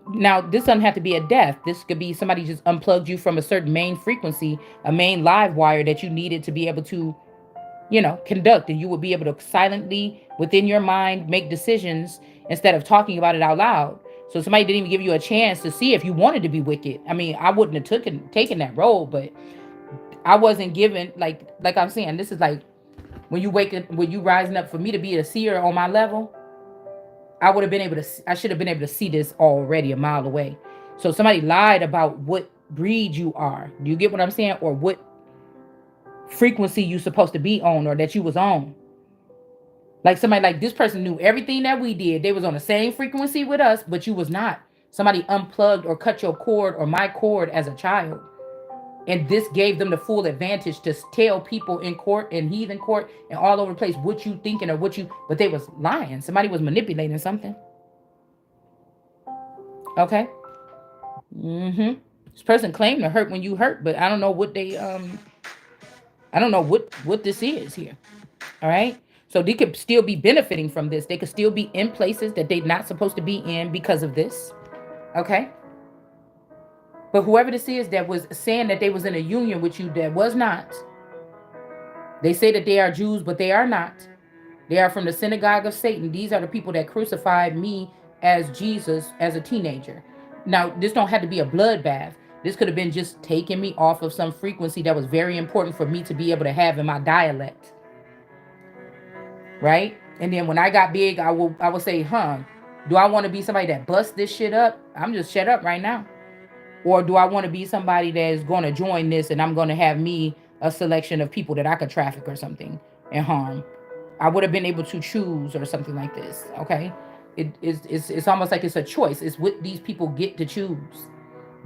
Now, this doesn't have to be a death. This could be somebody just unplugged you from a certain main frequency, a main live wire that you needed to be able to, conduct. And you would be able to silently, within your mind, make decisions instead of talking about it out loud. So somebody didn't even give you a chance to see if you wanted to be wicked. I mean, I wouldn't have taken that role, but I wasn't given, like I'm saying, this is like when you wake up, when you rising up, for me to be a seer on my level, I should have been able to see this already a mile away. So somebody lied about what breed you are. Do you get what I'm saying? Or what frequency you supposed to be on, or that you was on. Like somebody, like this person knew everything that we did. They was on the same frequency with us, but you was not. Somebody unplugged or cut your cord or my cord as a child. And this gave them the full advantage to tell people in court and heathen court and all over the place what you thinking or but they was lying. Somebody was manipulating something. Okay. This person claimed to hurt when you hurt, but I don't know what I don't know what this is here. All right. So they could still be benefiting from this. They could still be in places that they're not supposed to be in because of this. Okay. But whoever this is that was saying that they was in a union with you, that was not. They say that they are Jews, but they are not. They are from the synagogue of Satan. These are the people that crucified me as Jesus as a teenager. Now, this don't have to be a bloodbath. This could have been just taking me off of some frequency that was very important for me to be able to have in my dialect. Right? And then when I got big, I will say, do I want to be somebody that busts this shit up? I'm just shut up right now. Or do I want to be somebody that is going to join this and I'm going to have me a selection of people that I could traffic or something and harm? I would have been able to choose or something like this. Okay, it's almost like it's a choice. It's what these people get to choose.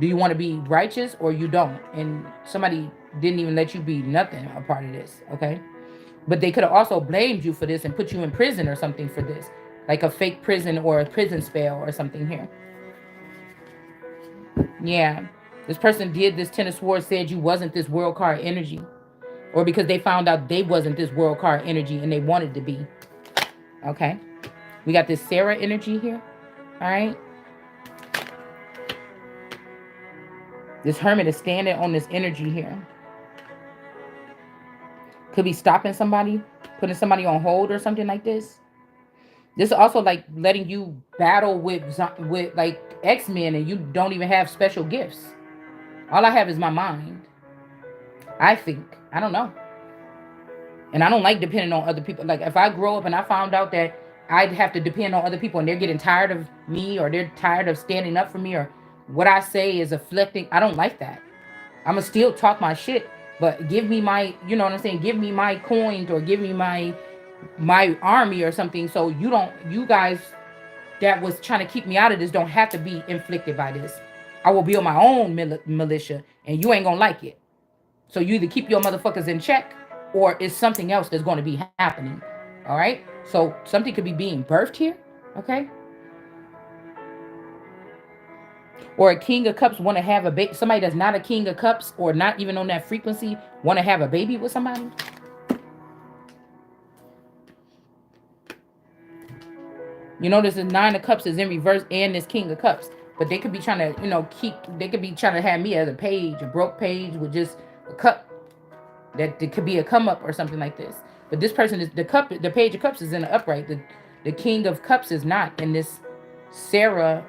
Do you want to be righteous or you don't? And somebody didn't even let you be nothing a part of this. Okay, but they could have also blamed you for this and put you in prison or something for this, like a fake prison or a prison spell or something here. Yeah, this person did this. Ten of Swords said you wasn't this world card energy, or because they found out they wasn't this world card energy and they wanted to be. Okay, we got this Sarah energy here. All right, this Hermit is standing on this energy here. Could be stopping somebody, putting somebody on hold or something like this. This is also like letting you battle with like X-Men and you don't even have special gifts. All I have is my mind. I think. I don't know. And I don't like depending on other people. Like if I grow up and I found out that I'd have to depend on other people and they're getting tired of me or they're tired of standing up for me or what I say is afflicting, I don't like that. I'ma still talk my shit, but give me my, you know what I'm saying? Give me my coins or give me my army or something so you guys that was trying to keep me out of this don't have to be inflicted by this. I will build my own militia and you ain't gonna like it. So you either keep your motherfuckers in check or it's something else that's going to be happening. All right? So something could be being birthed here. Okay? Or a King of Cups want to have a baby. Somebody that's not a King of Cups or not even on that frequency want to have a baby with somebody. You notice the Nine of Cups is in reverse and this King of Cups. But they could be trying to, they could be trying to have me as a page, a broke page with just a cup. That it could be a come up or something like this. But this person is the Page of Cups is in the upright. The King of Cups is not in this Sarah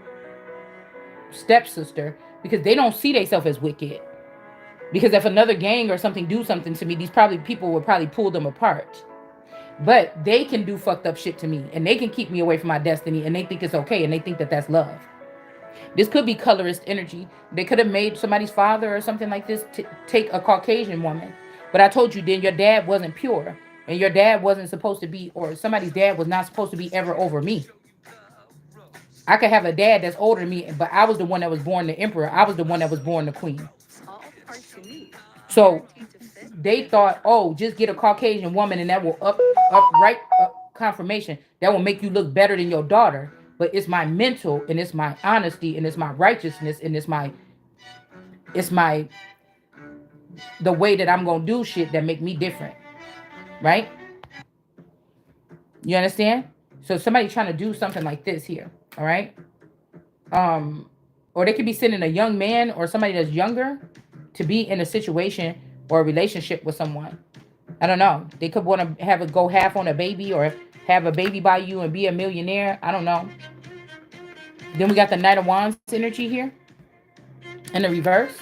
stepsister because they don't see themselves as wicked. Because if another gang or something do something to me, these probably people will probably pull them apart. But they can do fucked up shit to me and they can keep me away from my destiny and they think it's okay and they think that that's love. This could be colorist energy. They could have made somebody's father or something like this take a Caucasian woman. But I told you then your dad wasn't pure. And your dad wasn't supposed to be, or somebody's dad was not supposed to be ever over me. I could have a dad that's older than me, but I was the one that was born the emperor. I was the one that was born the queen. So they thought, oh, just get a Caucasian woman and that will up confirmation. That will make you look better than your daughter. But it's my mental and it's my honesty and it's my righteousness and it's my the way that I'm gonna do shit that make me different. Right? You understand? So somebody trying to do something like this here. All right. Or they could be sending a young man or somebody that's younger to be in a situation or a relationship with someone. I don't know. They could want to have it go half on a baby or have a baby by you and be a millionaire. I don't know. Then we got the Knight of Wands energy here in the reverse.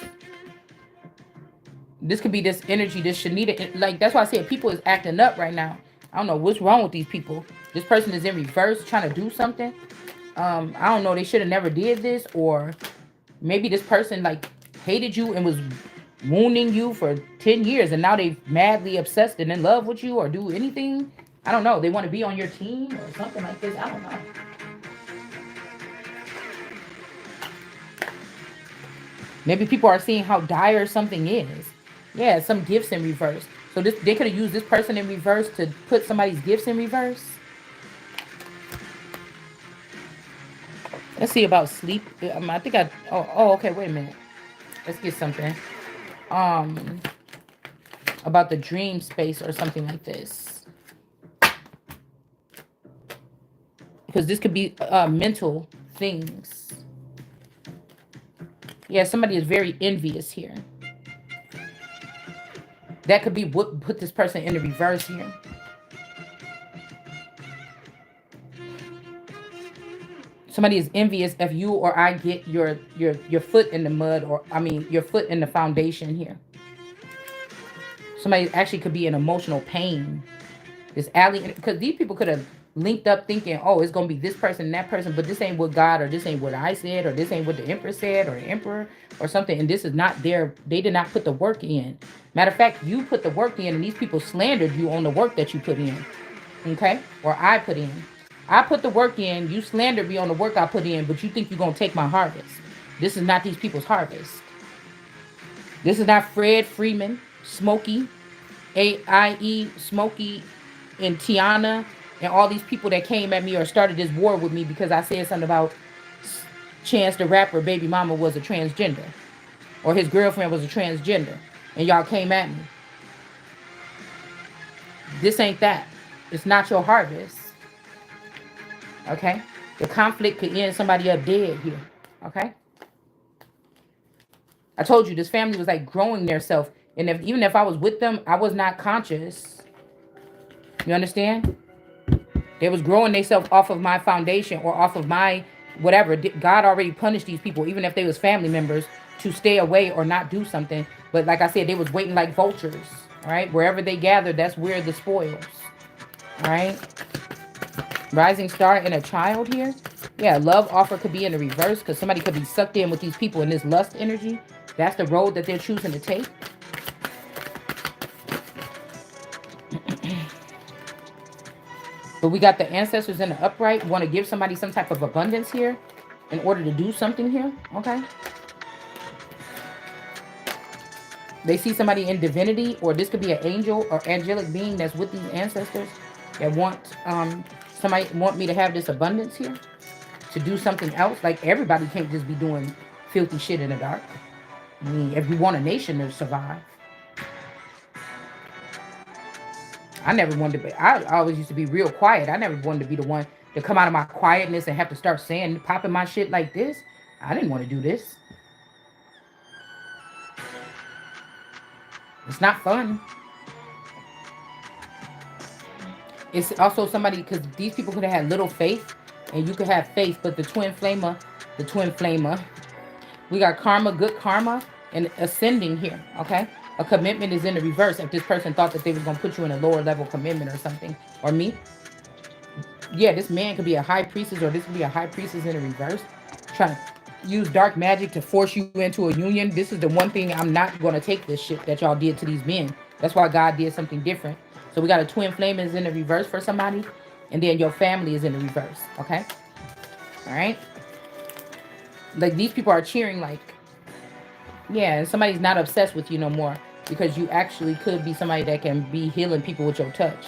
This could be this energy, this Shanita. Like, that's why I said people is acting up right now. I don't know what's wrong with these people. This person is in reverse trying to do something. I don't know. They should have never did this. Or maybe this person, like, hated you and was wounding you for 10 years. And now they madly obsessed and in love with you or do anything. I don't know. They want to be on your team or something like this. I don't know. Maybe people are seeing how dire something is. Yeah, some gifts in reverse. So this they could have used this person in reverse to put somebody's gifts in reverse. Let's see about sleep. I think I. Oh, okay. Wait a minute. Let's get something. About the dream space or something like this. Because this could be mental things. Yeah, somebody is very envious here. That could be what put this person in the reverse here. Somebody is envious if you or I get your foot in the mud, or I mean your foot in the foundation here. Somebody actually could be in emotional pain. This alley, because these people could have linked up thinking, oh, it's gonna be this person and that person, but this ain't what God, or this ain't what I said, or this ain't what the Empress said, or the Emperor, or something. And this is not their. They did not put the work in. Matter of fact, you put the work in, and these people slandered you on the work that you put in. Okay? Or I put in. I put the work in. You slander me on the work I put in, but you think you're going to take my harvest. This is not these people's harvest. This is not Fred Freeman, Smokey, AIE, Smokey, and Tiana, and all these people that came at me or started this war with me because I said something about Chance the Rapper, baby mama was a transgender, or his girlfriend was a transgender, and y'all came at me. This ain't that. It's not your harvest. Okay? The conflict could end somebody up dead here. Okay? I told you this family was like growing their self. And if even if I was with them, I was not conscious. You understand? They was growing themselves off of my foundation or off of my whatever. God already punished these people, even if they was family members, to stay away or not do something. But like I said, they was waiting like vultures. All right? Wherever they gathered, that's where the spoils. All right? Rising star and a child here. Yeah, love offer could be in the reverse because somebody could be sucked in with these people in this lust energy. That's the road that they're choosing to take. But we got the ancestors in the upright. Want to give somebody some type of abundance here in order to do something here. Okay. They see somebody in divinity, or this could be an angel or angelic being that's with these ancestors that want somebody want me to have this abundance here to do something else. Like everybody can't just be doing filthy shit in the dark. I mean, if we want a nation to survive. I never wanted to be, I always used to be real quiet. I never wanted to be the one to come out of my quietness and have to start saying, popping my shit like this. I didn't want to do this. It's not fun. It's also somebody, because these people could have had little faith, and you could have faith, but the twin flamer, we got karma, good karma, and ascending here, okay? A commitment is in the reverse. If this person thought that they was going to put you in a lower level commitment or something, or me, yeah, this man could be a high priestess, or this could be a high priestess in the reverse, trying to use dark magic to force you into a union. This is the one thing I'm not going to take this shit that y'all did to these men. That's why God did something different. So we got a twin flame is in the reverse for somebody, and then your family is in the reverse, okay? All right? Like these people are cheering like, yeah, and somebody's not obsessed with you no more because you actually could be somebody that can be healing people with your touch.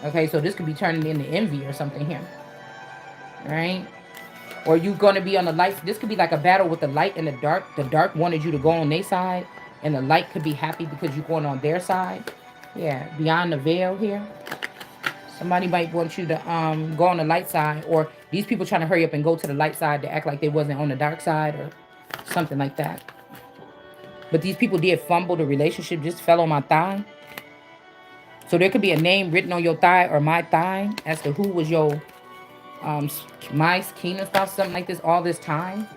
Okay, so this could be turning into envy or something here. All right? Or you going to be on the light. This could be like a battle with the light and the dark. The dark wanted you to go on their side, and the light could be happy because you're going on their side. Yeah, beyond the veil here. Somebody might want you to go on the light side, or these people trying to hurry up and go to the light side to act like they wasn't on the dark side or something like that. But these people did fumble. The relationship just fell on my thigh. So there could be a name written on your thigh or my thigh as to who was your my kingdom spouse, something like this all this time.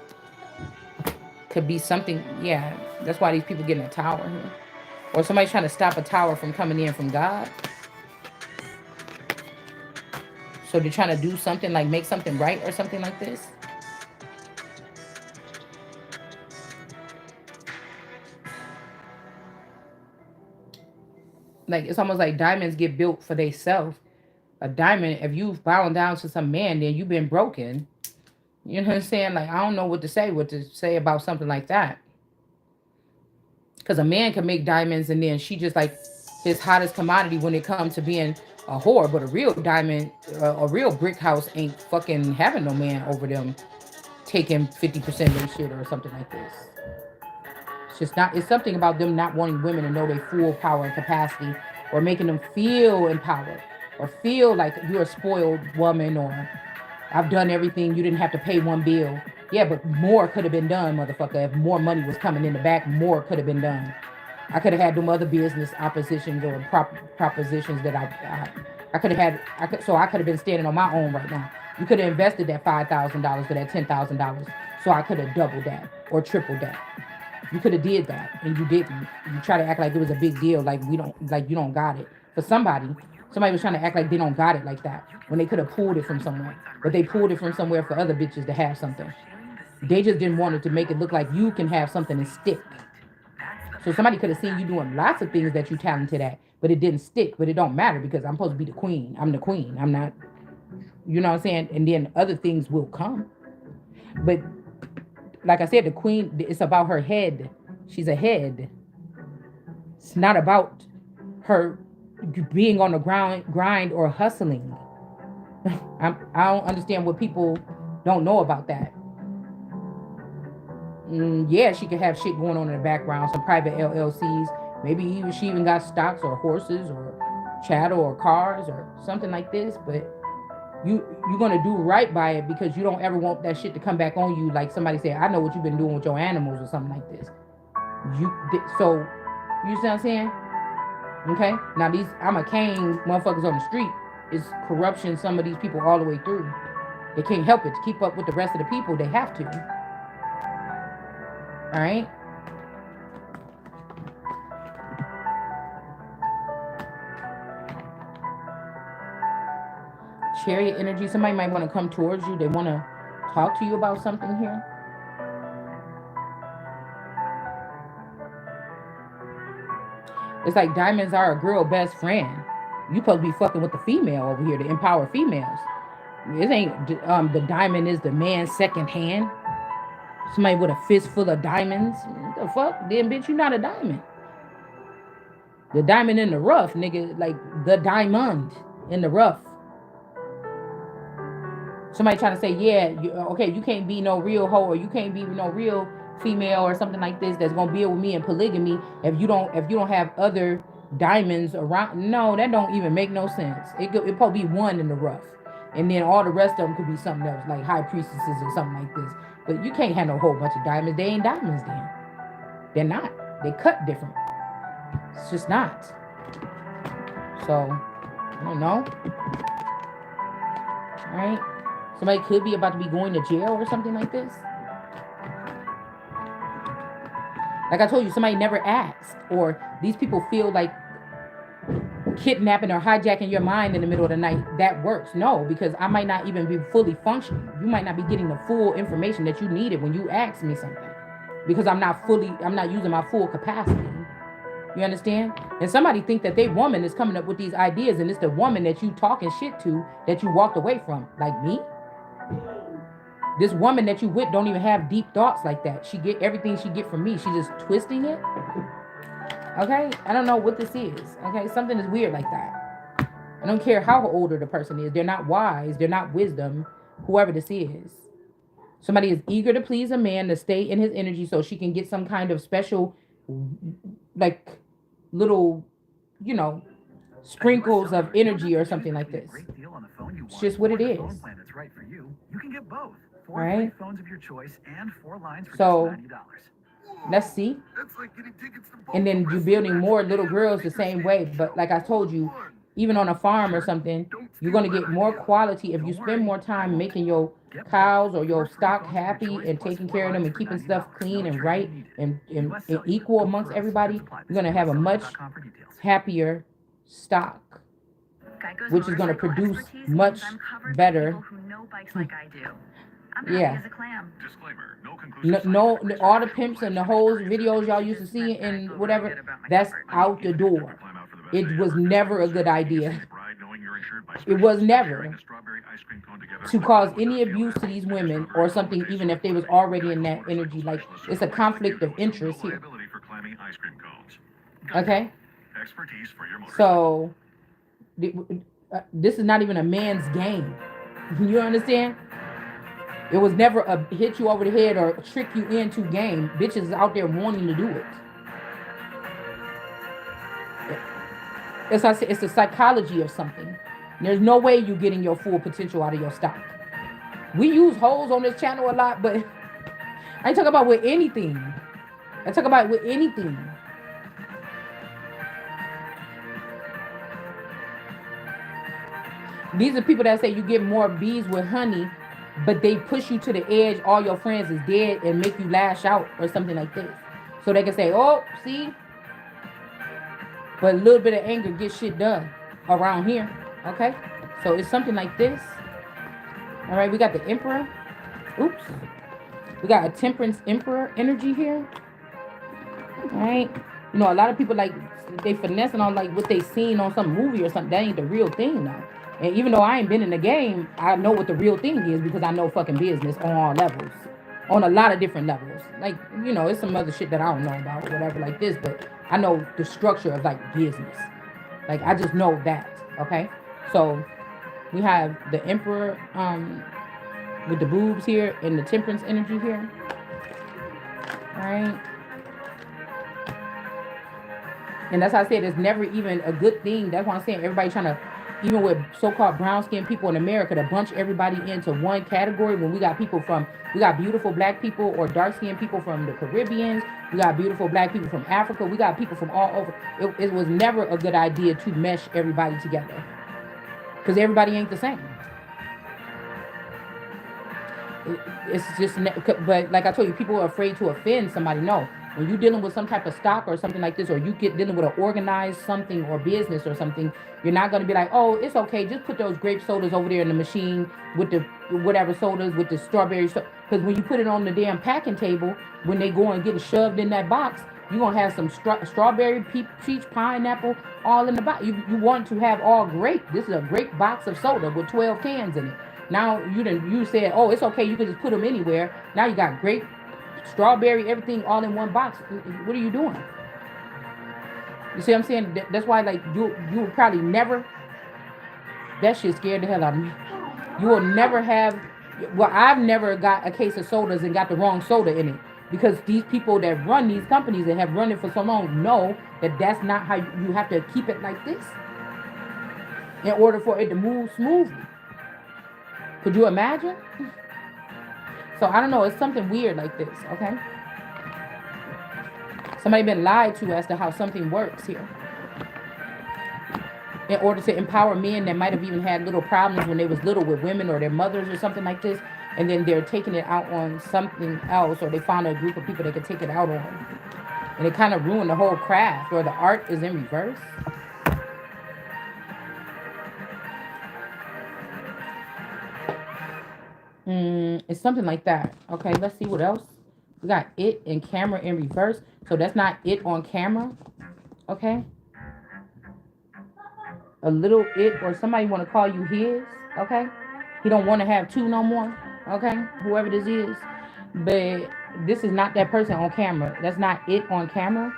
Could be something, yeah. That's why these people get in a tower here. Or somebody trying to stop a tower from coming in from God. So they're trying to do something like make something right or something like this. Like it's almost like diamonds get built for themselves. A diamond, if you've bound down to some man, then you've been broken. You know what I'm saying? Like I don't know what to say about something like that. Because a man can make diamonds and then she just like his hottest commodity when it comes to being a whore. But a real diamond, a real brick house ain't fucking having no man over them taking 50% of their shit or something like this. It's just not, it's something about them not wanting women to know their full power and capacity, or making them feel empowered or feel like you're a spoiled woman, or I've done everything, you didn't have to pay one bill. Yeah, but more could have been done, motherfucker. If more money was coming in the back, more could have been done. I could have had them other business oppositions or propositions that I could have had. I could have been standing on my own right now. You could have invested that $5,000 for that $10,000, so I could have doubled that or tripled that. You could have did that, and you didn't. You try to act like it was a big deal, like we don't, like you don't got it. For somebody was trying to act like they don't got it like that when they could have pulled it from somewhere, but they pulled it from somewhere for other bitches to have something. They just didn't want it to make it look like you can have something and stick. So somebody could have seen you doing lots of things that you talented at, but it didn't stick. But it don't matter because I'm supposed to be the queen. I'm the queen. I'm not, you know what I'm saying? And then other things will come. But like I said, the queen, it's about her head. She's a head. It's not about her being on the grind or hustling. I don't understand what people don't know about that. Yeah, she could have shit going on in the background, some private LLCs. Maybe she even got stocks or horses or chattel or cars or something like this. But you're gonna do right by it because you don't ever want that shit to come back on you. Like somebody said, I know what you've been doing with your animals or something like this. So you see what I'm saying? Okay. Now these I'm a cane motherfuckers on the street is corruption. Some of these people all the way through. They can't help it to keep up with the rest of the people. They have to. All right. Chariot energy. Somebody might want to come towards you. They want to talk to you about something here. It's like diamonds are a girl best friend. You supposed to be fucking with the female over here to empower females. It ain't the diamond is the man's second hand. Somebody with a fist full of diamonds. What the fuck? Then bitch, you not a diamond. The diamond in the rough, nigga. Like the diamond in the rough. Somebody trying to say, yeah, okay, you can't be no real hoe or you can't be no real female or something like this that's gonna be with me in polygamy if you don't have other diamonds around. No, that don't even make no sense. It probably be one in the rough, and then all the rest of them could be something else like high priestesses or something like this. But you can't have no whole bunch of diamonds. They ain't diamonds then. They're not. They cut different. It's just not. So I don't know. All right. Somebody could be about to be going to jail or something like this. Like I told you, somebody never asked. Or these people feel like kidnapping or hijacking your mind in the middle of the night. That works. No, because I might not even be fully functioning. You might not be getting the full information that you needed when you asked me something. Because I'm not using my full capacity. You understand? And somebody think that they woman is coming up with these ideas and it's the woman that you talking shit to that you walked away from. Like me? This woman that you with don't even have deep thoughts like that. She get everything she get from me. She just twisting it. Okay? I don't know what this is. Okay? Something is weird like that. I don't care how older the person is. They're not wise. They're not wisdom. Whoever this is. Somebody is eager to please a man to stay in his energy so she can get some kind of special, like, little, sprinkles of energy or something like this. It's just what it is. You can get both. 4 right? Phones of your choice and 4 lines for so, just $90. Let's see. And then you're building more little girls the same way. But like I told you, even on a farm or something, you're going to get more quality if you spend more time making your cows or your stock happy and taking care of them and keeping stuff clean and right and equal amongst everybody. You're going to have a much happier stock, which is going to produce much better. Yeah. No, all the pimps and the hoes videos y'all used to see and whatever, that's out the door. It was never a good idea. It was never to cause any abuse to these women or something, even if they was already in that energy. Like, it's a conflict of interest here. Okay? So, this is not even a man's game. You understand? It was never a hit you over the head or trick you into game. Bitches out there wanting to do it. It's the psychology of something. There's no way you're getting your full potential out of your stock. We use hoes on this channel a lot, but I ain't talking about with anything. I talk about with anything. These are people that say you get more bees with honey, but they push you to the edge. All your friends is dead and make you lash out or something like this. So they can say, oh, see? But a little bit of anger gets shit done around here. Okay? So it's something like this. All right, we got the Emperor. Oops. We got a Temperance Emperor energy here. All right. You know, a lot of people like they finessing on like what they seen on some movie or something. That ain't the real thing though. And even though I ain't been in the game, I know what the real thing is because I know fucking business on all levels, on a lot of different levels. Like you know, it's some other shit that I don't know about or whatever like this, but I know the structure of like business. Like I just know that. Okay, so we have the Emperor with the boobs here and the Temperance energy here. All right. And that's how I said it's never even a good thing. That's why I'm saying everybody trying to, even with so-called brown-skinned people in America, to bunch everybody into one category when we got people from, we got beautiful black people or dark-skinned people from the Caribbeans. We got beautiful black people from Africa. We got people from all over. It was never a good idea to mesh everybody together because everybody ain't the same. It's just, but like I told you, people are afraid to offend somebody. No, when you're dealing with some type of stock or something like this, or you get dealing with an organized something or business or something, you're not going to be like, oh, it's okay, just put those grape sodas over there in the machine with the whatever sodas with the strawberry. Because when you put it on the damn packing table, when they go and get shoved in that box, you're going to have some strawberry, peach, pineapple, all in the box. You want to have all grape. This is a grape box of soda with 12 cans in it. Now you said, oh, it's okay, you can just put them anywhere. Now you got grape, strawberry, everything all in one box. What are you doing? You see what I'm saying? That's why like you will probably never. That shit scared the hell out of me. You will never have. Well, I've never got a case of sodas and got the wrong soda in it because these people that run these companies and have run it for so long know that that's not how you have to keep it like this in order for it to move smoothly. Could you imagine? So I don't know. It's something weird like this. Okay. Somebody been lied to as to how something works here. In order to empower men that might have even had little problems when they was little with women or their mothers or something like this, and then they're taking it out on something else, or they found a group of people they could take it out on, and it kind of ruined the whole craft, or the art is in reverse. It's something like that. Okay, let's see what else. We got it and camera in reverse. So that's not it on camera. Okay. A little it or somebody want to call you his. Okay. He don't want to have two no more. Okay. Whoever this is. But this is not that person on camera. That's not it on camera.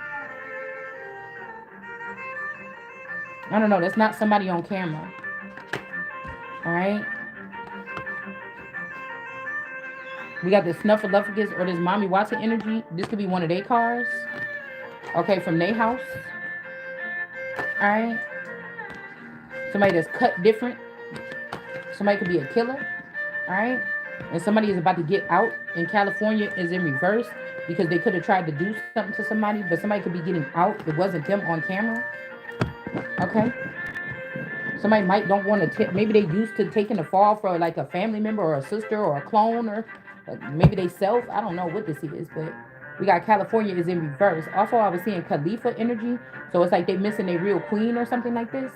I don't know. That's not somebody on camera. All right. We got the Snuffleupagus or this Mommy Watson energy. This could be one of their cars. Okay, from their house. All right. Somebody that's cut different. Somebody could be a killer. All right. And somebody is about to get out. In California is in reverse because they could have tried to do something to somebody, but somebody could be getting out. It wasn't them on camera. Okay. Somebody might don't want to take. Maybe they used to taking a fall for like a family member or a sister or a clone or maybe they self. I don't know what this is, but we got California is in reverse. Also, I was seeing Khalifa energy, so it's like they missing a real queen or something like this.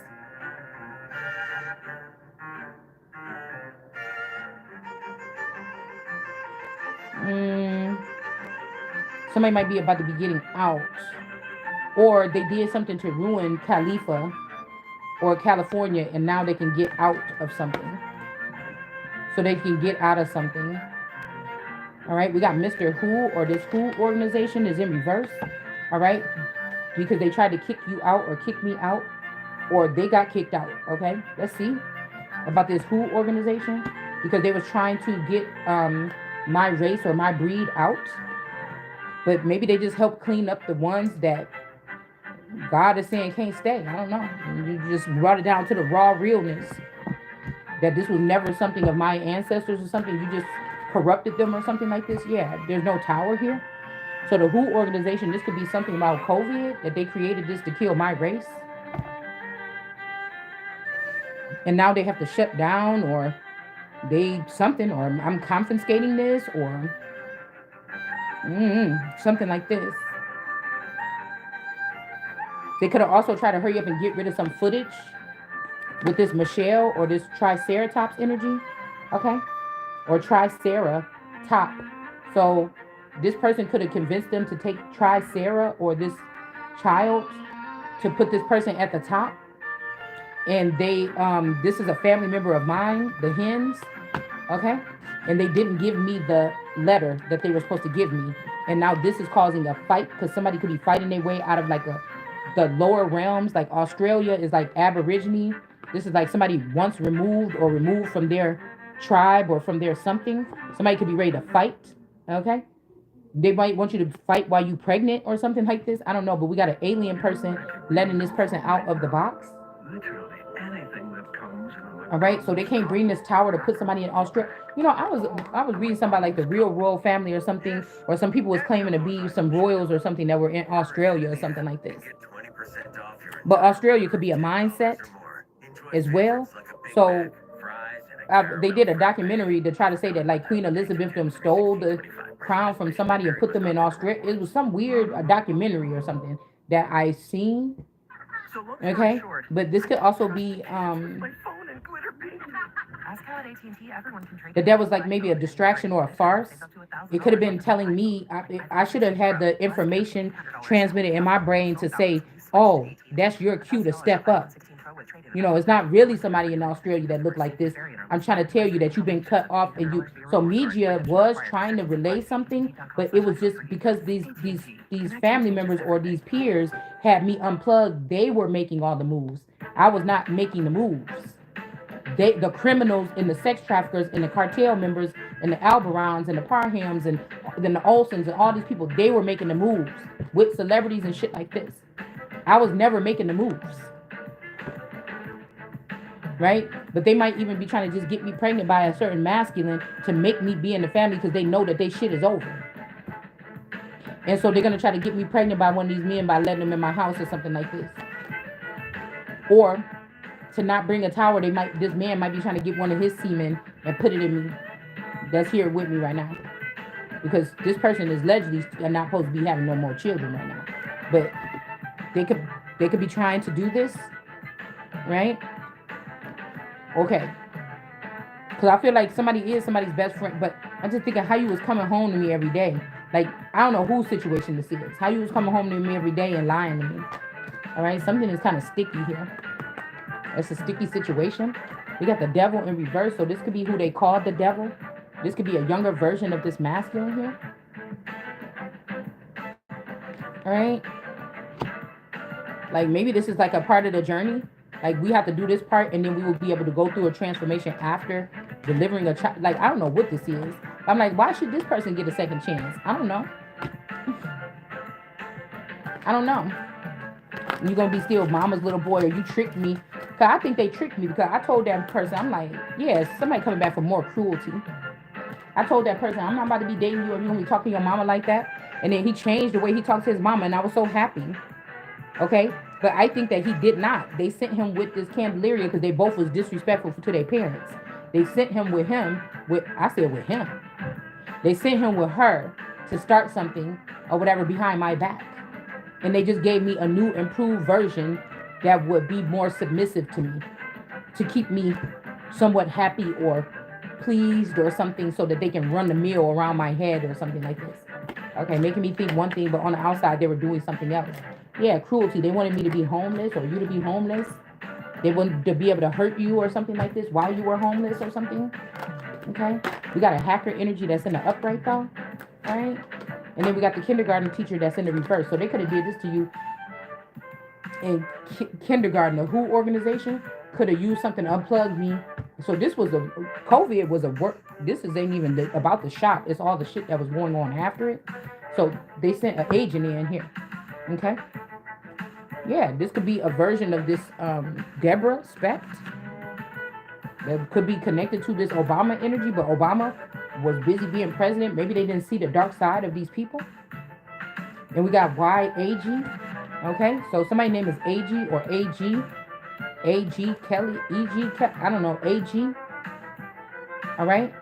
Mm, somebody might be about to be getting out, or they did something to ruin Khalifa or California, and now they can get out of something. So they can get out of something. All right, we got Mr. Who or this Who organization is in reverse. All right, because they tried to kick you out or kick me out, or they got kicked out. Okay, let's see about this Who organization because they was trying to get my race or my breed out, but maybe they just helped clean up the ones that God is saying can't stay. I don't know. You just brought it down to the raw realness that this was never something of my ancestors or something. You just corrupted them or something like this. Yeah, there's no tower here. So the WHO organization, this could be something about COVID that they created this to kill my race. And now they have to shut down or they something or I'm confiscating this or something like this. They could have also tried to hurry up and get rid of some footage with this Michelle or this Triceratops energy, okay? Or Tricera top. So this person could have convinced them to take Tricera or this child to put this person at the top, and they this is a family member of mine, the hens, okay, and they didn't give me the letter that they were supposed to give me, and now this is causing a fight because somebody could be fighting their way out of like a the lower realms. Like Australia is like Aborigine. This is like somebody once removed or removed from their tribe or from their something. Somebody could be ready to fight, okay. They might want you to fight while you pregnant or something like this. I don't know, but we got an alien person letting this person out of the box. Literally anything that comes from. All right, so they can't bring this tower to put somebody in Australia. You know, I was reading somebody like the real royal family or something, or some people was claiming to be some royals or something that were in Australia or something like this. But Australia could be a mindset as well. So they did a documentary to try to say that like Queen Elizabeth them stole the crown from somebody and put them in Australia. It was some weird documentary or something that I seen. Okay, but this could also be that was like maybe a distraction or a farce. It could have been telling me I should have had the information transmitted in my brain to say, oh, that's your cue to step up. You know, it's not really somebody in Australia that looked like this. I'm trying to tell you that you've been cut off, and you. So media was trying to relay something, but it was just because these family members or these peers had me unplugged. They were making all the moves. I was not making the moves. The criminals and the sex traffickers and the cartel members and the Albarons and the Parhams and then the Olsons and all these people, they were making the moves with celebrities and shit like this. I was never making the moves. Right? But they might even be trying to just get me pregnant by a certain masculine to make me be in the family because they know that they shit is over. And so they're going to try to get me pregnant by one of these men by letting them in my house or something like this. Or to not bring a tower, this man might be trying to get one of his semen and put it in me that's here with me right now. Because this person is allegedly not supposed to be having no more children right now. But they could be trying to do this, right? Okay. Because I feel like somebody is somebody's best friend, but I'm just thinking how you was coming home to me every day. Like, I don't know whose situation this is. How you was coming home to me every day and lying to me. All right? Something is kind of sticky here. It's a sticky situation. We got the devil in reverse, so this could be who they called the devil. This could be a younger version of this masculine here. All right? Like, maybe this is like a part of the journey. Like, we have to do this part, and then we will be able to go through a transformation after delivering a child. Like, I don't know what this is. I'm like, why should this person get a second chance? I don't know. I don't know. You're going to be still mama's little boy, or you tricked me. Because I think they tricked me, because I told that person, I'm like, yeah, somebody coming back for more cruelty. I told that person, I'm not about to be dating you, or you're going to be talking to your mama like that. And then he changed the way he talks to his mama, and I was so happy. Okay? But I think that he did not. They sent him with this Candelaria because they both was disrespectful to their parents. They sent him with I said with him. They sent him with her to start something or whatever behind my back. And they just gave me a new, improved version that would be more submissive to me, to keep me somewhat happy or pleased or something, so that they can run the mill around my head or something like this. Okay, making me think one thing, but on the outside they were doing something else. Yeah, cruelty. They wanted me to be homeless, or you to be homeless. They wanted to be able to hurt you or something like this while you were homeless or something. Okay? We got a hacker energy that's in the upright though. All right? And then we got the kindergarten teacher that's in the reverse. So they could have did this to you in kindergarten. The WHO organization could have used something to unplug me. So this was COVID was a work. This ain't even about the shot. It's all the shit that was going on after it. So they sent an agent in here. Okay? Yeah, this could be a version of this Deborah Specht that could be connected to this Obama energy, but Obama was busy being president. Maybe they didn't see the dark side of these people. And we got YAG. Okay, so somebody's name is AG or AG. AG Kelly, EG Kelly, I don't know, AG. All right.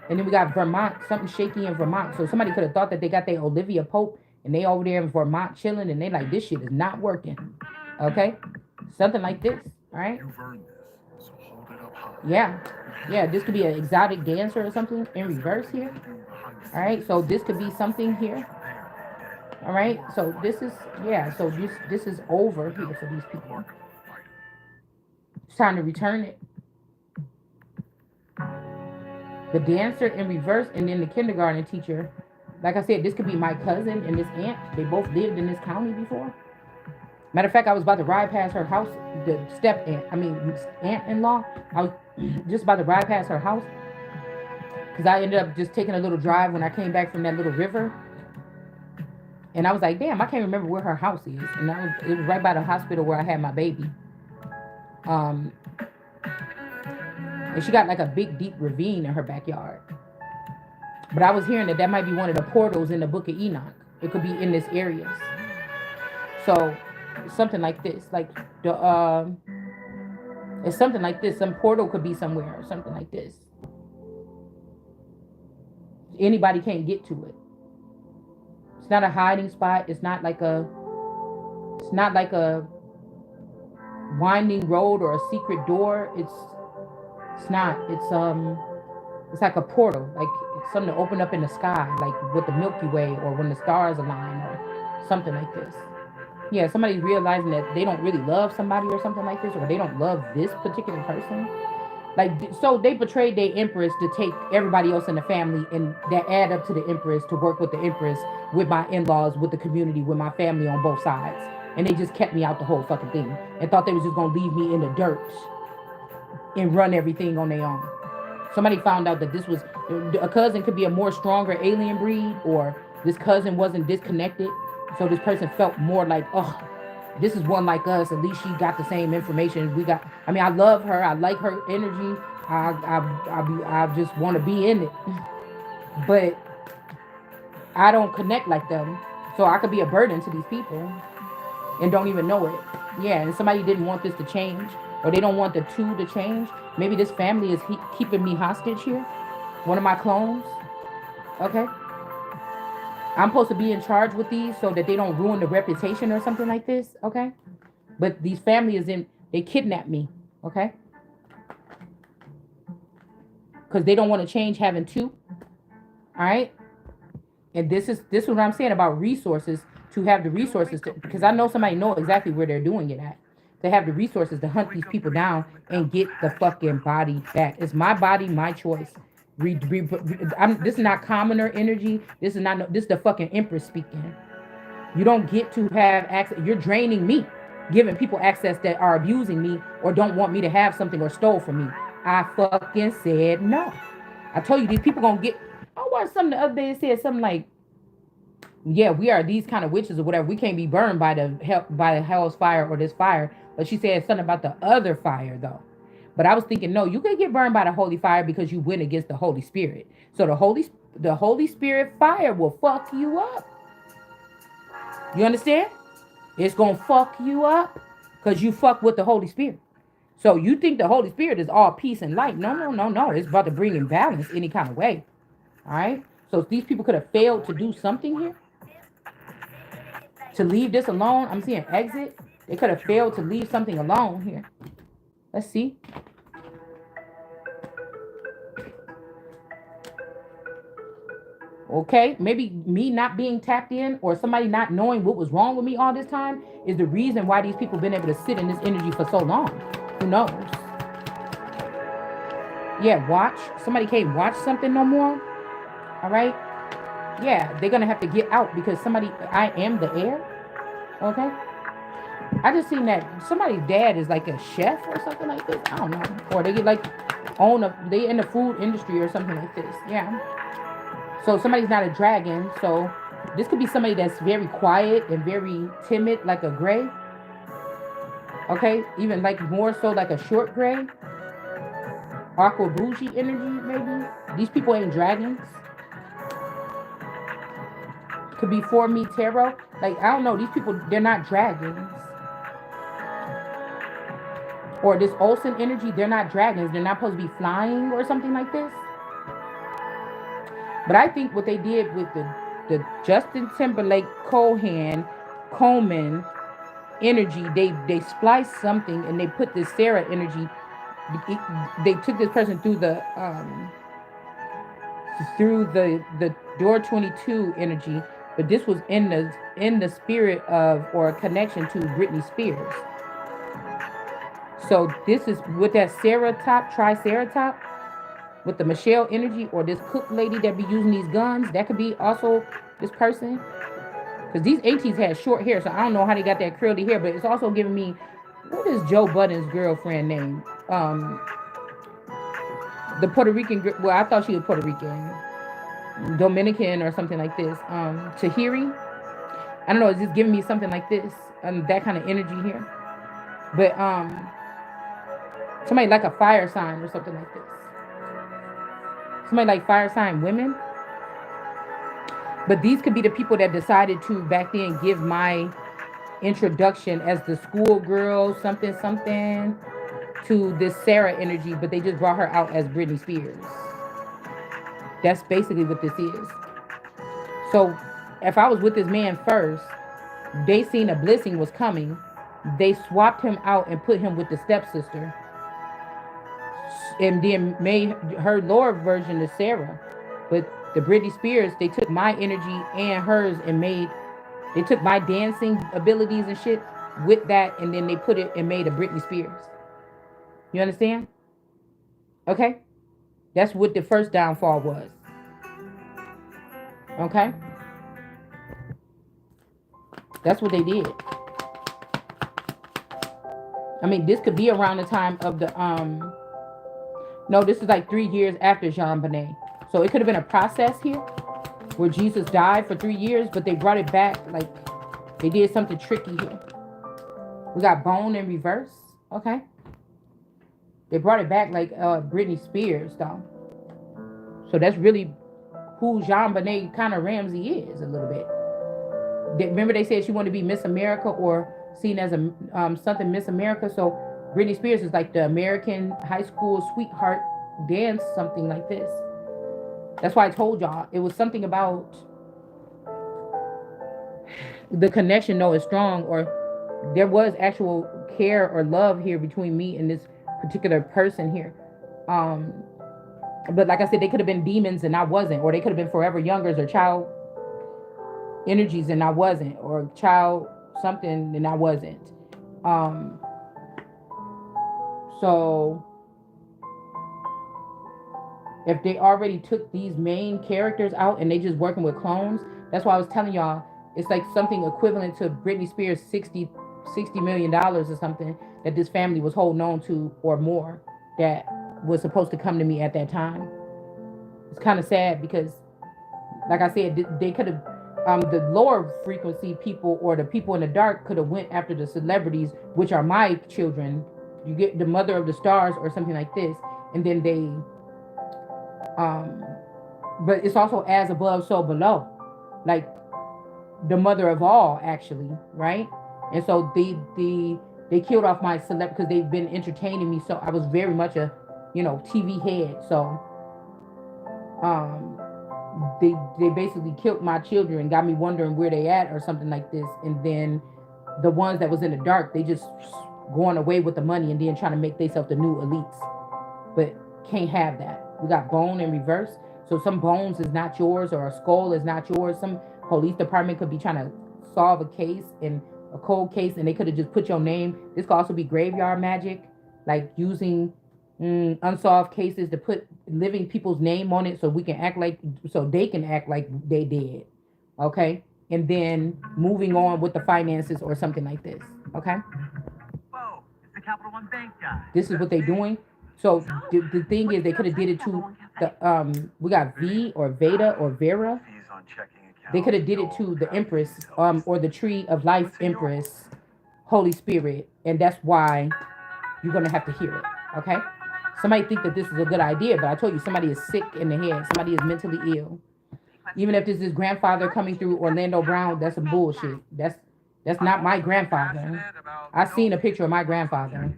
And then we got Vermont, something shaky in Vermont. So somebody could have thought that they got their Olivia Pope and they over there in Vermont chilling, and they like, this shit is not working. Okay? Something like this. All right? Yeah. Yeah, this could be an exotic dancer or something in reverse here. All right? So this could be something here. All right. So this is, yeah. So this is over here for these people. It's time to return it. The dancer in reverse, and then the kindergarten teacher. Like I said, this could be my cousin and this aunt. They both lived in this county before. Matter of fact, I was about to ride past her house, the step aunt, I mean, aunt in law. I was just about to ride past her house because I ended up just taking a little drive when I came back from that little river. And I was like, damn, I can't remember where her house is. And it was right by the hospital where I had my baby. Um, and she got like a big, deep ravine in her backyard. But I was hearing that that might be one of the portals in the Book of Enoch. It could be in this area. So something like this, like the it's something like this. Some portal could be somewhere or something like this. Anybody can't get to it. It's not a hiding spot. It's not like a. It's not like a winding road or a secret door. It's not. It's like a portal, like something to open up in the sky, like with the Milky Way or when the stars align or something like this. Yeah, somebody's realizing that they don't really love somebody or something like this, or they don't love this particular person. Like, so they betrayed their empress to take everybody else in the family and that add up to the empress to work with the empress, with my in-laws, with the community, with my family on both sides. And they just kept me out the whole fucking thing and thought they was just gonna leave me in the dirt and run everything on their own. Somebody found out that this was a cousin could be a more stronger alien breed, or this cousin wasn't disconnected. So this person felt more like, oh, this is one like us. At least she got the same information we got. I mean, I love her. I like her energy. I just want to be in it. But I don't connect like them. So I could be a burden to these people and don't even know it. Yeah, and somebody didn't want this to change, or they don't want the two to change. Maybe this family is keeping me hostage here. One of my clones. Okay. I'm supposed to be in charge with these so that they don't ruin the reputation or something like this. Okay. But these families they kidnap me. Okay. Because they don't want to change having two. All right. And this is what I'm saying about resources, to have the resources to, because I know somebody know exactly where they're doing it at. To have the resources to hunt these people down and get the fucking body back. It's my body, my choice. This is not commoner energy. This is not. This is the fucking empress speaking. You don't get to have access. You're draining me, giving people access that are abusing me or don't want me to have something or stole from me. I fucking said no. I told you these people gonna get. I watched something the other day that said something like, yeah, we are these kind of witches or whatever. We can't be burned by the hell's fire or this fire. But she said something about the other fire though. But I was thinking, no, you could get burned by the holy fire because you went against the Holy Spirit. So the Holy Spirit fire will fuck you up. You understand? It's gonna fuck you up because you fuck with the Holy Spirit. So you think the Holy Spirit is all peace and light? No, no, no, no. It's about to bring in balance any kind of way. All right. So these people could have failed to do something here, to leave this alone. I'm seeing exit. They could have failed to leave something alone here. Let's see. Okay, maybe me not being tapped in or somebody not knowing what was wrong with me all this time is the reason why these people been able to sit in this energy for so long. Who knows? Yeah, watch. Somebody can't watch something no more. All right. Yeah, they're gonna have to get out because I am the heir. Okay. I just seen that somebody's dad is like a chef or something like this. I don't know. Or they get like they in the food industry or something like this. Yeah. So somebody's not a dragon. So this could be somebody that's very quiet and very timid, like a gray. Okay, even like more so like a short gray. Aqua bougie energy, maybe. These people ain't dragons. Could be for me tarot. Like, I don't know. These people, they're not dragons. Or this Olsen energy, they're not dragons. They're not supposed to be flying or something like this. But I think what they did with the Justin Timberlake Coleman energy, they spliced something and they put this Sarah energy. They took this person through the door 22 energy but this was in the spirit of or connection to Britney Spears. So this is with that triceratops with the Michelle energy or this cook lady that be using these guns. That could be also this person. Because these ATs had short hair, so I don't know how they got that curly hair, but it's also giving me, what is Joe Budden's girlfriend name? The Puerto Rican, well, I thought she was Puerto Rican, Dominican or something like this. Tahiri. I don't know, it's just giving me something like this, that kind of energy here. But somebody like a fire sign or something like this. Somebody like fire sign women. But these could be the people that decided to back then give my introduction as the schoolgirl, something, something, to this Sarah energy, but they just brought her out as Britney Spears. That's basically what this is. So if I was with this man first, they seen a blessing was coming. They swapped him out and put him with the stepsister. And then made her lower version of Sarah. But the Britney Spears, they took my energy and hers and they took my dancing abilities and shit with that, and then they put it and made a Britney Spears. You understand? Okay? That's what the first downfall was. Okay? That's what they did. I mean, this could be around the time of the no, this is like 3 years after Jean Bonnet. So it could have been a process here where Jesus died for 3 years, but they brought it back like they did something tricky here. We got bone in reverse. Okay. They brought it back like Britney Spears, though. So that's really who Jean Bonnet kind of Ramsey is a little bit. Remember they said she wanted to be Miss America or seen as a something Miss America. So Britney Spears is like the American high school sweetheart dance, something like this. That's why I told y'all it was something about the connection, though, is strong, or there was actual care or love here between me and this particular person here. But like I said, they could have been demons and I wasn't, or they could have been forever youngers or child energies and I wasn't, or child something and I wasn't. So if they already took these main characters out and they just working with clones, that's why I was telling y'all it's like something equivalent to Britney Spears' $60 million or something that this family was holding on to or more that was supposed to come to me at that time. It's kind of sad because, like I said, they could have the lower frequency people or the people in the dark could have went after the celebrities, which are my children. You get the mother of the stars or something like this, and then they but it's also as above so below, like the mother of all actually, right? And so they killed off my celeb because they've been entertaining me, so I was very much a TV head. So they basically killed my children and got me wondering where they at or something like this. And then the ones that was in the dark, they just going away with the money and then trying to make themselves the new elites. But can't have that. We got bone in reverse. So some bones is not yours or a skull is not yours. Some police department could be trying to solve a case and a cold case and they could have just put your name. This could also be graveyard magic, like using unsolved cases to put living people's name on it so we can act like, so they can act like they did. Okay? And then moving on with the finances or something like this. Okay? Whoa, it's the Capital One Bank guy. This is what they're doing. So the thing is, they could have did it to the we got V or Veda or Vera. They could have did it to the Empress or the Tree of Life Empress, Holy Spirit, and that's why you're gonna have to hear it. Okay? Somebody think that this is a good idea, but I told you somebody is sick in the head. Somebody is mentally ill. Even if this is grandfather coming through Orlando Brown, that's some bullshit. That's not my grandfather. I seen a picture of my grandfather.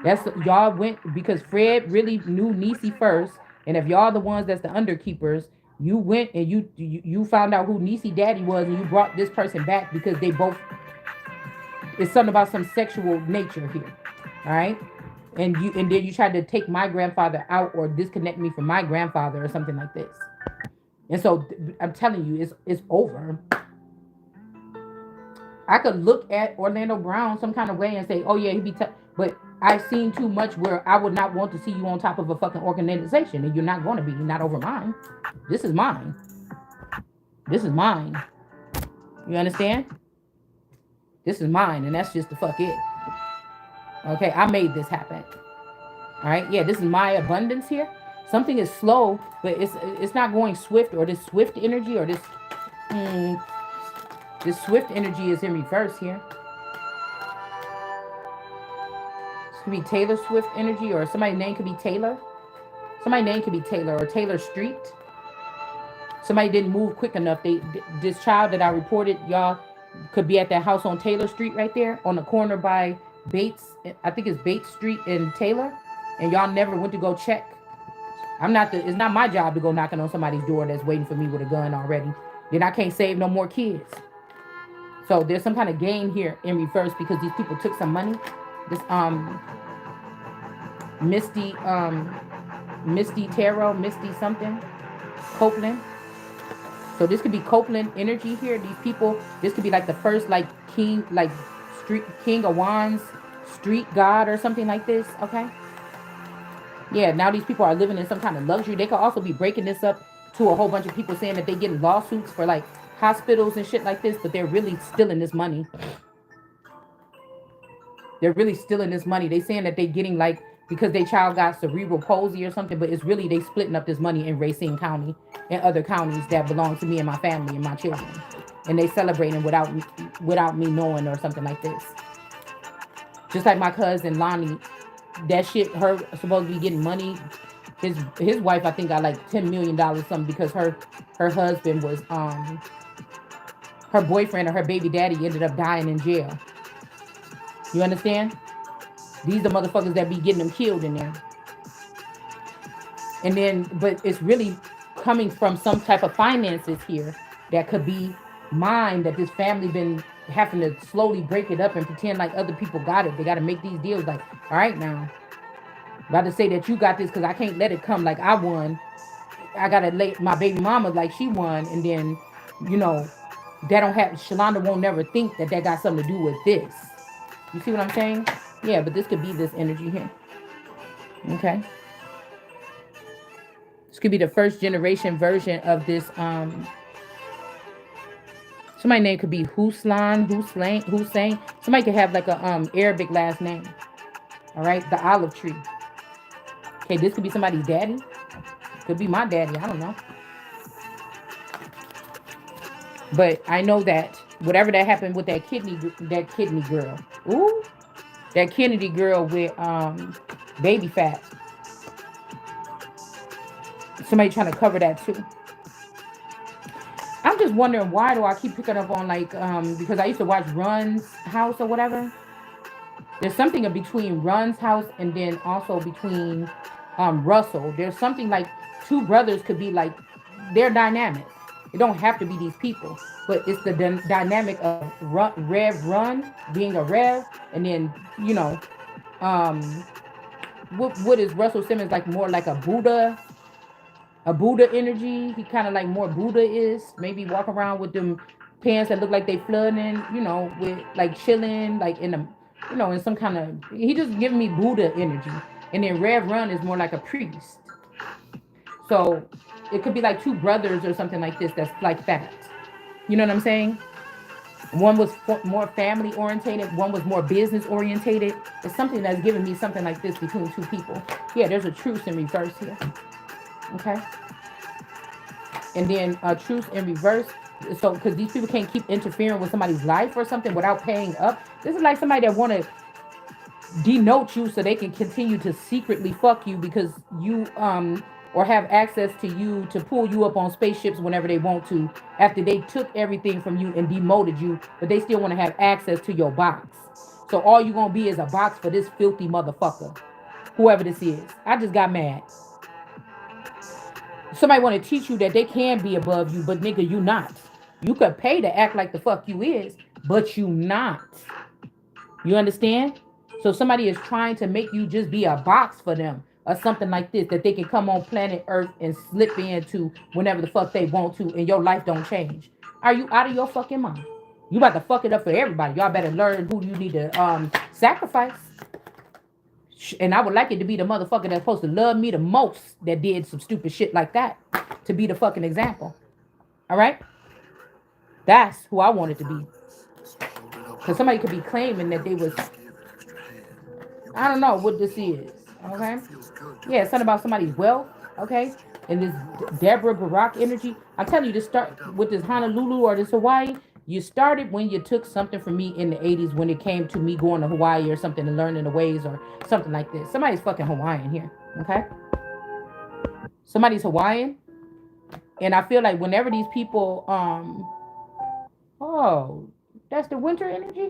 That's y'all went because Fred really knew Niecy first, and if y'all the ones that's the underkeepers, you went and you found out who Niecy daddy was, and you brought this person back because they both. It's something about some sexual nature here, all right? And then you tried to take my grandfather out or disconnect me from my grandfather or something like this. And so I'm telling you, it's over. I could look at Orlando Brown some kind of way and say, oh yeah, but I've seen too much where I would not want to see you on top of a fucking organization, and you're not going to be. You're not over mine. This is mine. This is mine. You understand? This is mine, and that's just the fuck it. Okay, I made this happen. All right, yeah, this is my abundance here. Something is slow, but it's not going swift, or this swift energy, or mm, this swift energy is in reverse here. This could be Taylor Swift energy, or somebody's name could be Taylor. Somebody's name could be Taylor or Taylor Street. Somebody didn't move quick enough. This child that I reported, y'all, could be at that house on Taylor Street right there on the corner by Bates. I think it's Bates Street and Taylor. And y'all never went to go check. It's not my job to go knocking on somebody's door that's waiting for me with a gun already. Then I can't save no more kids. So there's some kind of game here in reverse because these people took some money. This Misty Tarot, Misty something, Copeland. So this could be Copeland energy here. These people, this could be like the first like king, like street king of wands, street god or something like this. Okay. Yeah, now these people are living in some kind of luxury. They could also be breaking this up to a whole bunch of people saying that they get lawsuits for like hospitals and shit like this, but they're really stealing this money. They're really stealing this money. They saying that they getting like because their child got cerebral palsy or something, but it's really they splitting up this money in Racine County and other counties that belong to me and my family and my children, and they celebrating without me knowing or something like this. Just like my cousin Lonnie, that shit, her supposed to be getting money. His wife I think got like $10 million something because her husband was her boyfriend or her baby daddy ended up dying in jail. You understand? These are motherfuckers that be getting them killed in there. And then, but it's really coming from some type of finances here that could be mine that this family been having to slowly break it up and pretend like other people got it. They got to make these deals like, all right now, about to say that you got this because I can't let it come like I won. I gotta let my baby mama like she won, and then, you know, that don't have Shalonda won't never think that that got something to do with this. You see what I'm saying? Yeah, but this could be this energy here. Okay. This could be the first generation version of this. Somebody name could be Hussein. Somebody could have like a Arabic last name. All right, the olive tree. Okay, this could be somebody's daddy. Could be my daddy. I don't know. But I know that whatever that happened with that kidney girl. Ooh, that Kennedy girl with baby fat. Somebody trying to cover that too. I'm just wondering why do I keep picking up on like because I used to watch Run's house or whatever. There's something in between Run's house and then also between Russell. There's something like two brothers could be like they're dynamic. It don't have to be these people, but it's the dynamic of Rev Run being a Rev, and then you know, um, what is Russell Simmons like? More like a Buddha energy. He kind of like more Buddha is. Maybe walk around with them pants that look like they flooding. You know, with like chilling, like in a, you know, in some kind of. He just giving me Buddha energy, and then Rev Run is more like a priest. So it could be like two brothers or something like this. That's like that. You know what I'm saying? One was more family orientated. One was more business orientated. It's something that's giving me something like this between two people. Yeah, there's a truce in reverse here. Okay. And then a truce in reverse. So, because these people can't keep interfering with somebody's life or something without paying up. This is like somebody that want to denote you so they can continue to secretly fuck you because you or have access to you to pull you up on spaceships whenever they want to after they took everything from you and demoted you, but they still want to have access to your box. So all you gonna be is a box for this filthy motherfucker, whoever this is. I just got mad. Somebody want to teach you that they can be above you, but nigga, you not. You could pay to act like the fuck you is, but you not. You understand? So somebody is trying to make you just be a box for them. or something like this that they can come on planet Earth and slip into whenever the fuck they want to, and your life don't change. Are you out of your fucking mind? You about to fuck it up for everybody. Y'all better learn who you need to sacrifice. And I would like it to be the motherfucker that's supposed to love me the most that did some stupid shit like that to be the fucking example. All right? That's who I want it to be. Because somebody could be claiming that they was, I don't know what this is. Okay? Yeah, it's something about somebody's wealth. Okay? And this Deborah Barack energy. I'm telling you, to start with this Honolulu or this Hawaii. You started when you took something from me in the 80s when it came to me going to Hawaii or something and learning the ways or something like this. Somebody's fucking Hawaiian here. Okay? Somebody's Hawaiian. And I feel like whenever these people, oh, that's the winter energy?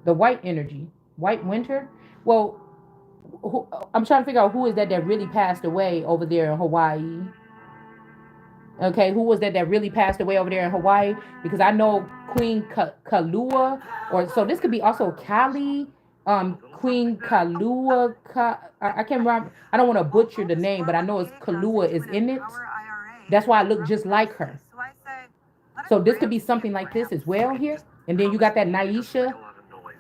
The white energy. White winter? Well, I'm trying to figure out who is that really passed away over there in Hawaii. Okay, who was that really passed away over there in Hawaii? Because I know Queen Kalua, or so this could be also Kali, Queen Kalua. I can't remember. I don't want to butcher the name, but I know it's Kalua is in it. That's why I look just like her. So this could be something like this as well here. And then you got that Naisha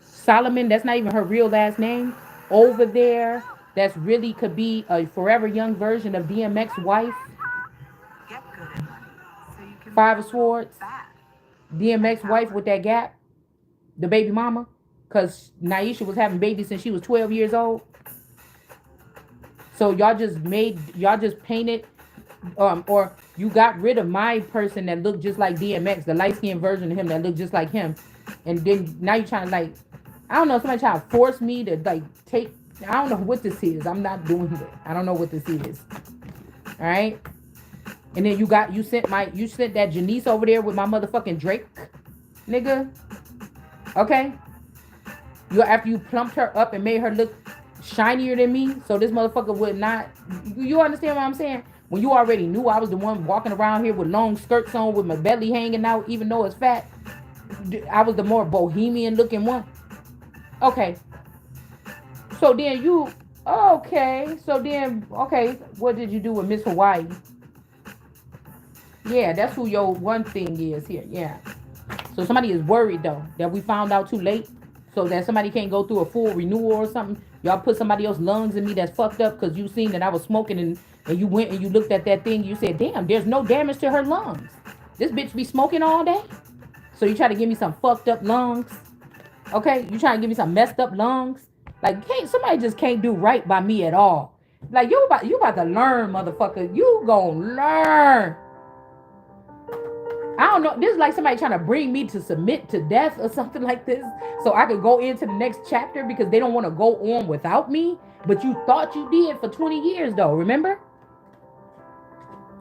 Solomon. That's not even her real last name over there. That's really could be a forever young version of DMX wife. Five of Swords. DMX wife with that gap. The baby mama. Because Naisha was having babies since she was 12 years old. So y'all just painted, or you got rid of my person that looked just like DMX, the light skinned version of him that looked just like him. And then now you're trying to like, I don't know, somebody trying to force me to like take, I don't know what this is. I'm not doing it. I don't know what this is. All right. And then you sent that Janice over there with my motherfucking Drake, nigga. Okay. After you plumped her up and made her look shinier than me, so this motherfucker would not. You understand what I'm saying? When you already knew I was the one walking around here with long skirts on, with my belly hanging out, even though it's fat, I was the more bohemian looking one. Okay. So then what did you do with Miss Hawaii? Yeah, that's who your one thing is here. Yeah. So somebody is worried though that we found out too late, so that somebody can't go through a full renewal or something. Y'all put somebody else's lungs in me that's fucked up because you seen that I was smoking, and you went and you looked at that thing. You said, "Damn, there's no damage to her lungs. This bitch be smoking all day." So you try to give me some fucked up lungs. Okay, you trying to give me some messed up lungs? Like, somebody just can't do right by me at all. Like you about to learn, motherfucker. You gonna learn. I don't know. This is like somebody trying to bring me to submit to death or something like this, so I could go into the next chapter because they don't want to go on without me. But you thought you did for 20 years, though. Remember?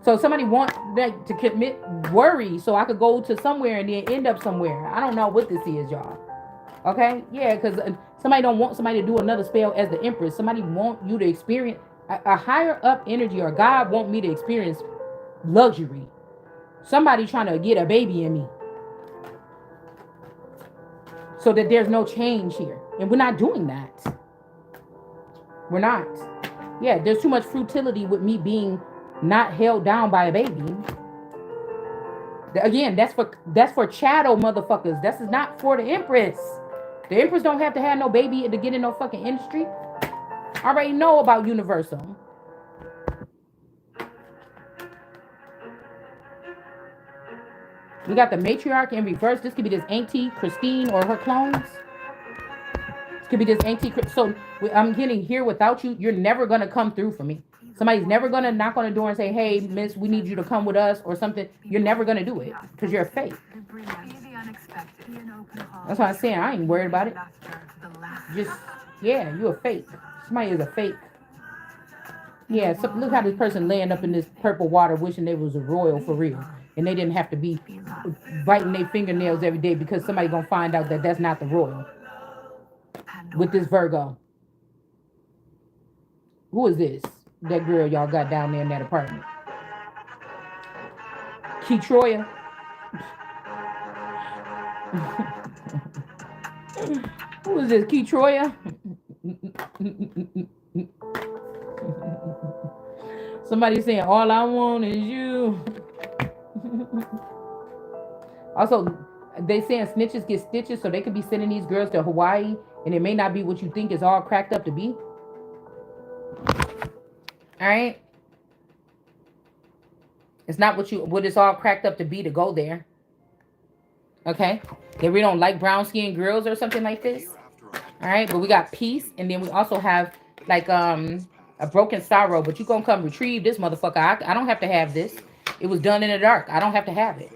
So somebody want like to commit worry, so I could go to somewhere and then end up somewhere. I don't know what this is, y'all. Okay? Yeah, because somebody don't want somebody to do another spell as the Empress. Somebody want you to experience a higher up energy, or God want me to experience luxury. Somebody trying to get a baby in me, so that there's no change here. And we're not doing that. We're not. Yeah, there's too much futility with me being not held down by a baby. Again, that's for chattel motherfuckers. This is not for the Empress. The Empress don't have to have no baby to get in no fucking industry. I already know about Universal. We got the matriarch in reverse. This could be this Auntie Christine or her clones. This could be this Auntie. So I'm getting here without you. You're never gonna come through for me. Somebody's never gonna knock on the door and say, "Hey, Miss, we need you to come with us" or something. You're never gonna do it because you're a fake. That's what I'm saying. I ain't worried about it. Just yeah, you a fake. Somebody is a fake. Yeah, so look how this person laying up in this purple water wishing they was a royal for real. And they didn't have to be biting their fingernails every day because somebody gonna find out that that's not the royal. With this Virgo. Who is this? That girl y'all got down there in that apartment. Ketroya. Who is this? Ketroya? Somebody saying all I want is you. Also, they saying snitches get stitches, so they could be sending these girls to Hawaii, and it may not be what you think it's all cracked up to be. All right, it's not what it's all cracked up to be to go there. Okay, that we don't like brown skinned girls or something like this. All right, but we got peace, and then we also have like a broken sorrow. But you gonna come retrieve this motherfucker? I don't have to have this. It was done in the dark. I don't have to have it.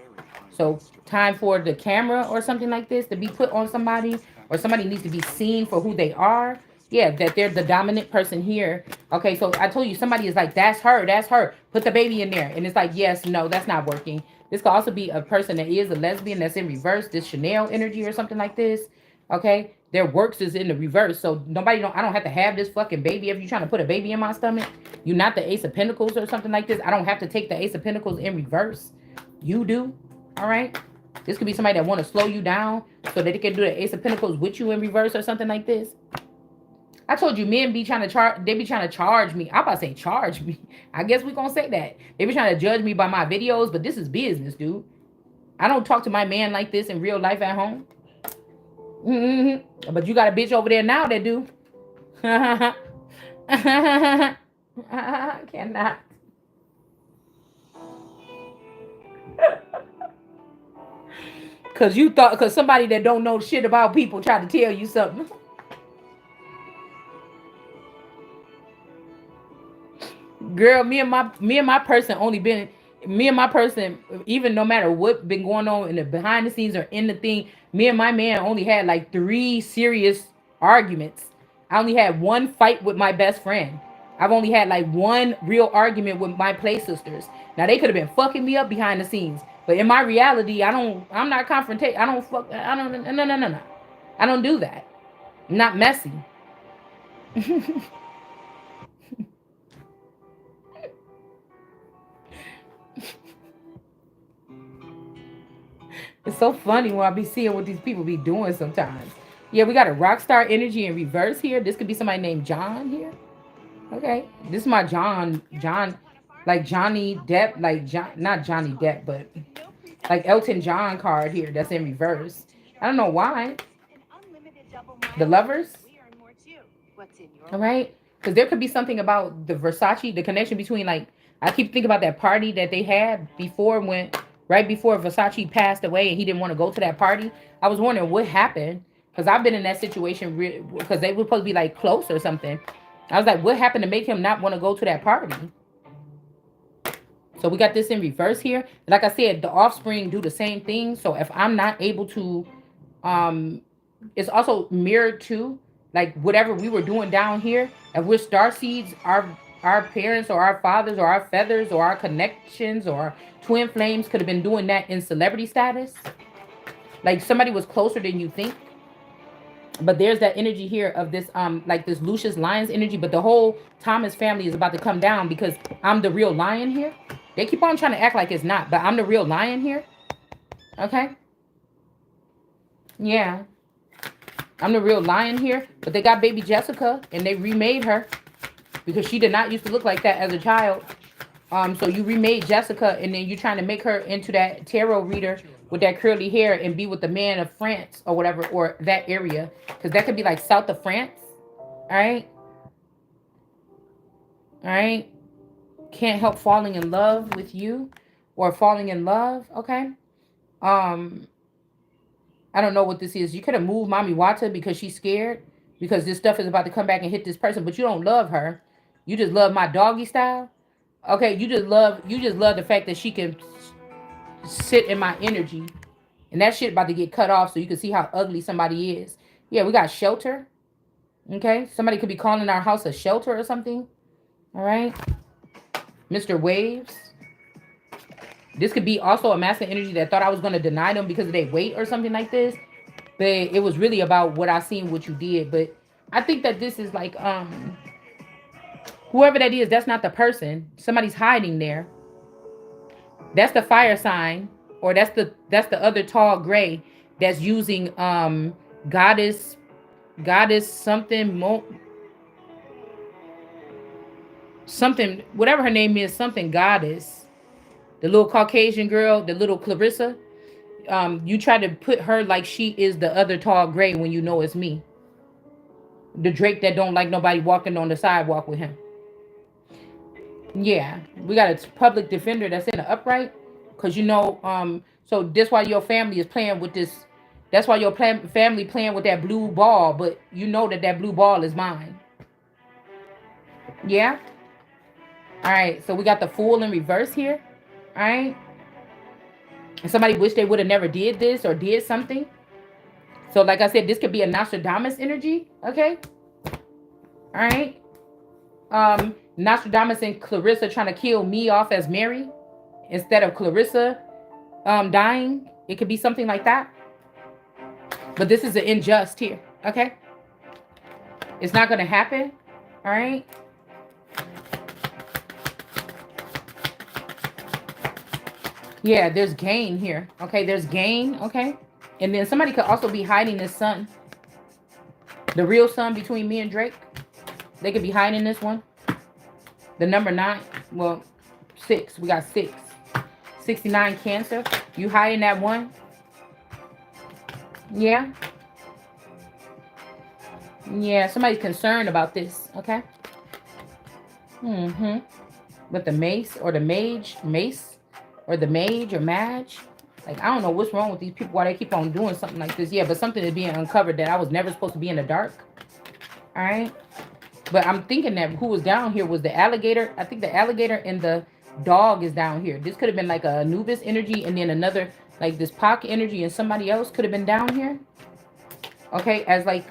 So time for the camera or something like this to be put on somebody, or somebody needs to be seen for who they are. Yeah, that they're the dominant person here. Okay, so I told you somebody is like, that's her, that's her. Put the baby in there. And it's like, yes, no, that's not working. This could also be a person that is a lesbian that's in reverse, this Chanel energy or something like this. Okay, their works is in the reverse. So I don't have to have this fucking baby. If you're trying to put a baby in my stomach, you're not the Ace of Pentacles or something like this. I don't have to take the Ace of Pentacles in reverse. You do. All right. This could be somebody that want to slow you down so that they can do the Ace of Pentacles with you in reverse or something like this. I told you men be trying to charge. They be trying to charge me. I'm about to say charge me. I guess we gonna say that. They be trying to judge me by my videos, but this is business, dude. I don't talk to my man like this in real life at home. But you got a bitch over there now that do. I cannot. Cause somebody that don't know shit about people tried to tell you something. Girl, me and my person, even no matter what been going on in the behind the scenes or in the thing, me and my man only had like 3 serious arguments. I only had one fight with my best friend. I've only had like one real argument with my play sisters. Now they could have been fucking me up behind the scenes, but in my reality, I'm not confrontation. I don't fuck. I don't. No, no, no, no. I don't do that. I'm not messy. It's so funny when I be seeing what these people be doing sometimes. Yeah, we got a rock star energy in reverse here. This could be somebody named John here. Okay. This is my John, like Johnny Depp, like John, not Johnny Depp, but like Elton John card here that's in reverse. I don't know why. The lovers. All right. Because there could be something about the Versace, the connection between like, I keep thinking about that party that they had before when, right before Versace passed away and he didn't want to go to that party. I was wondering what happened. Because I've been in that situation because they were supposed to be like close or something. I was like, what happened to make him not want to go to that party? So we got this in reverse here. Like I said, the offspring do the same thing. So if I'm not able to, um, it's also mirrored to like whatever we were doing down here. If we're star seeds, our parents or our fathers or our feathers or our connections or twin flames could have been doing that in celebrity status. Like somebody was closer than you think. But there's that energy here of this like this Lucius Lions energy, but the whole Thomas family is about to come down because I'm the real lion here. They keep on trying to act like it's not, but I'm the real lion here. Okay? Yeah. I'm the real lion here, but they got baby Jessica and they remade her because she did not used to look like that as a child. So you remade Jessica and then you're trying to make her into that tarot reader with that curly hair and be with the man of France or whatever, or that area. Because that could be like south of France. All right. All right. Can't help falling in love with you or falling in love. Okay. Um, I don't know what this is. You could have moved Mommy Wata because she's scared because this stuff is about to come back and hit this person, but you don't love her. You just love my doggy style. Okay, you just love the fact that she can sit in my energy. And that shit about to get cut off so you can see how ugly somebody is. Yeah, we got shelter. Okay, somebody could be calling our house a shelter or something. All right, Mr. Waves. This could be also a masculine energy that thought I was going to deny them because of their weight or something like this. But it was really about what I seen, what you did. But I think that this is like, whoever that is, that's not the person. Somebody's hiding there. That's the fire sign, or that's the other tall gray that's using goddess something something, whatever her name is, something goddess. The little Caucasian girl, the little Clarissa. You try to put her like she is the other tall gray when you know it's me. The Drake that don't like nobody walking on the sidewalk with him. Yeah, we got a public defender that's in the upright, cause you know, so that's why your family is playing with this. That's why your family playing with that blue ball, but you know that that blue ball is mine. Yeah. All right. So we got the fool in reverse here. All right. And somebody wish they would have never did this or did something. So like I said, this could be a Nostradamus energy. Okay. All right. Nostradamus and Clarissa trying to kill me off as Mary instead of Clarissa dying. It could be something like that. But this is an unjust here. Okay. It's not going to happen. All right. Yeah, there's gain here. Okay, there's gain. Okay. And then somebody could also be hiding this son. The real son between me and Drake. They could be hiding this one. The number 9. Well, 6. We got 6. 69 Cancer. You hiding that one? Yeah. Yeah, somebody's concerned about this. Okay. With the mace or the mage. Mace. Or the mage or mage. Like, I don't know what's wrong with these people. Why they keep on doing something like this. Yeah, but something is being uncovered that I was never supposed to be in the dark. All right. But I'm thinking that who was down here was the alligator. I think the alligator and the dog is down here. This could have been like a Anubis energy and then another, like this Pac energy and somebody else could have been down here. Okay, as like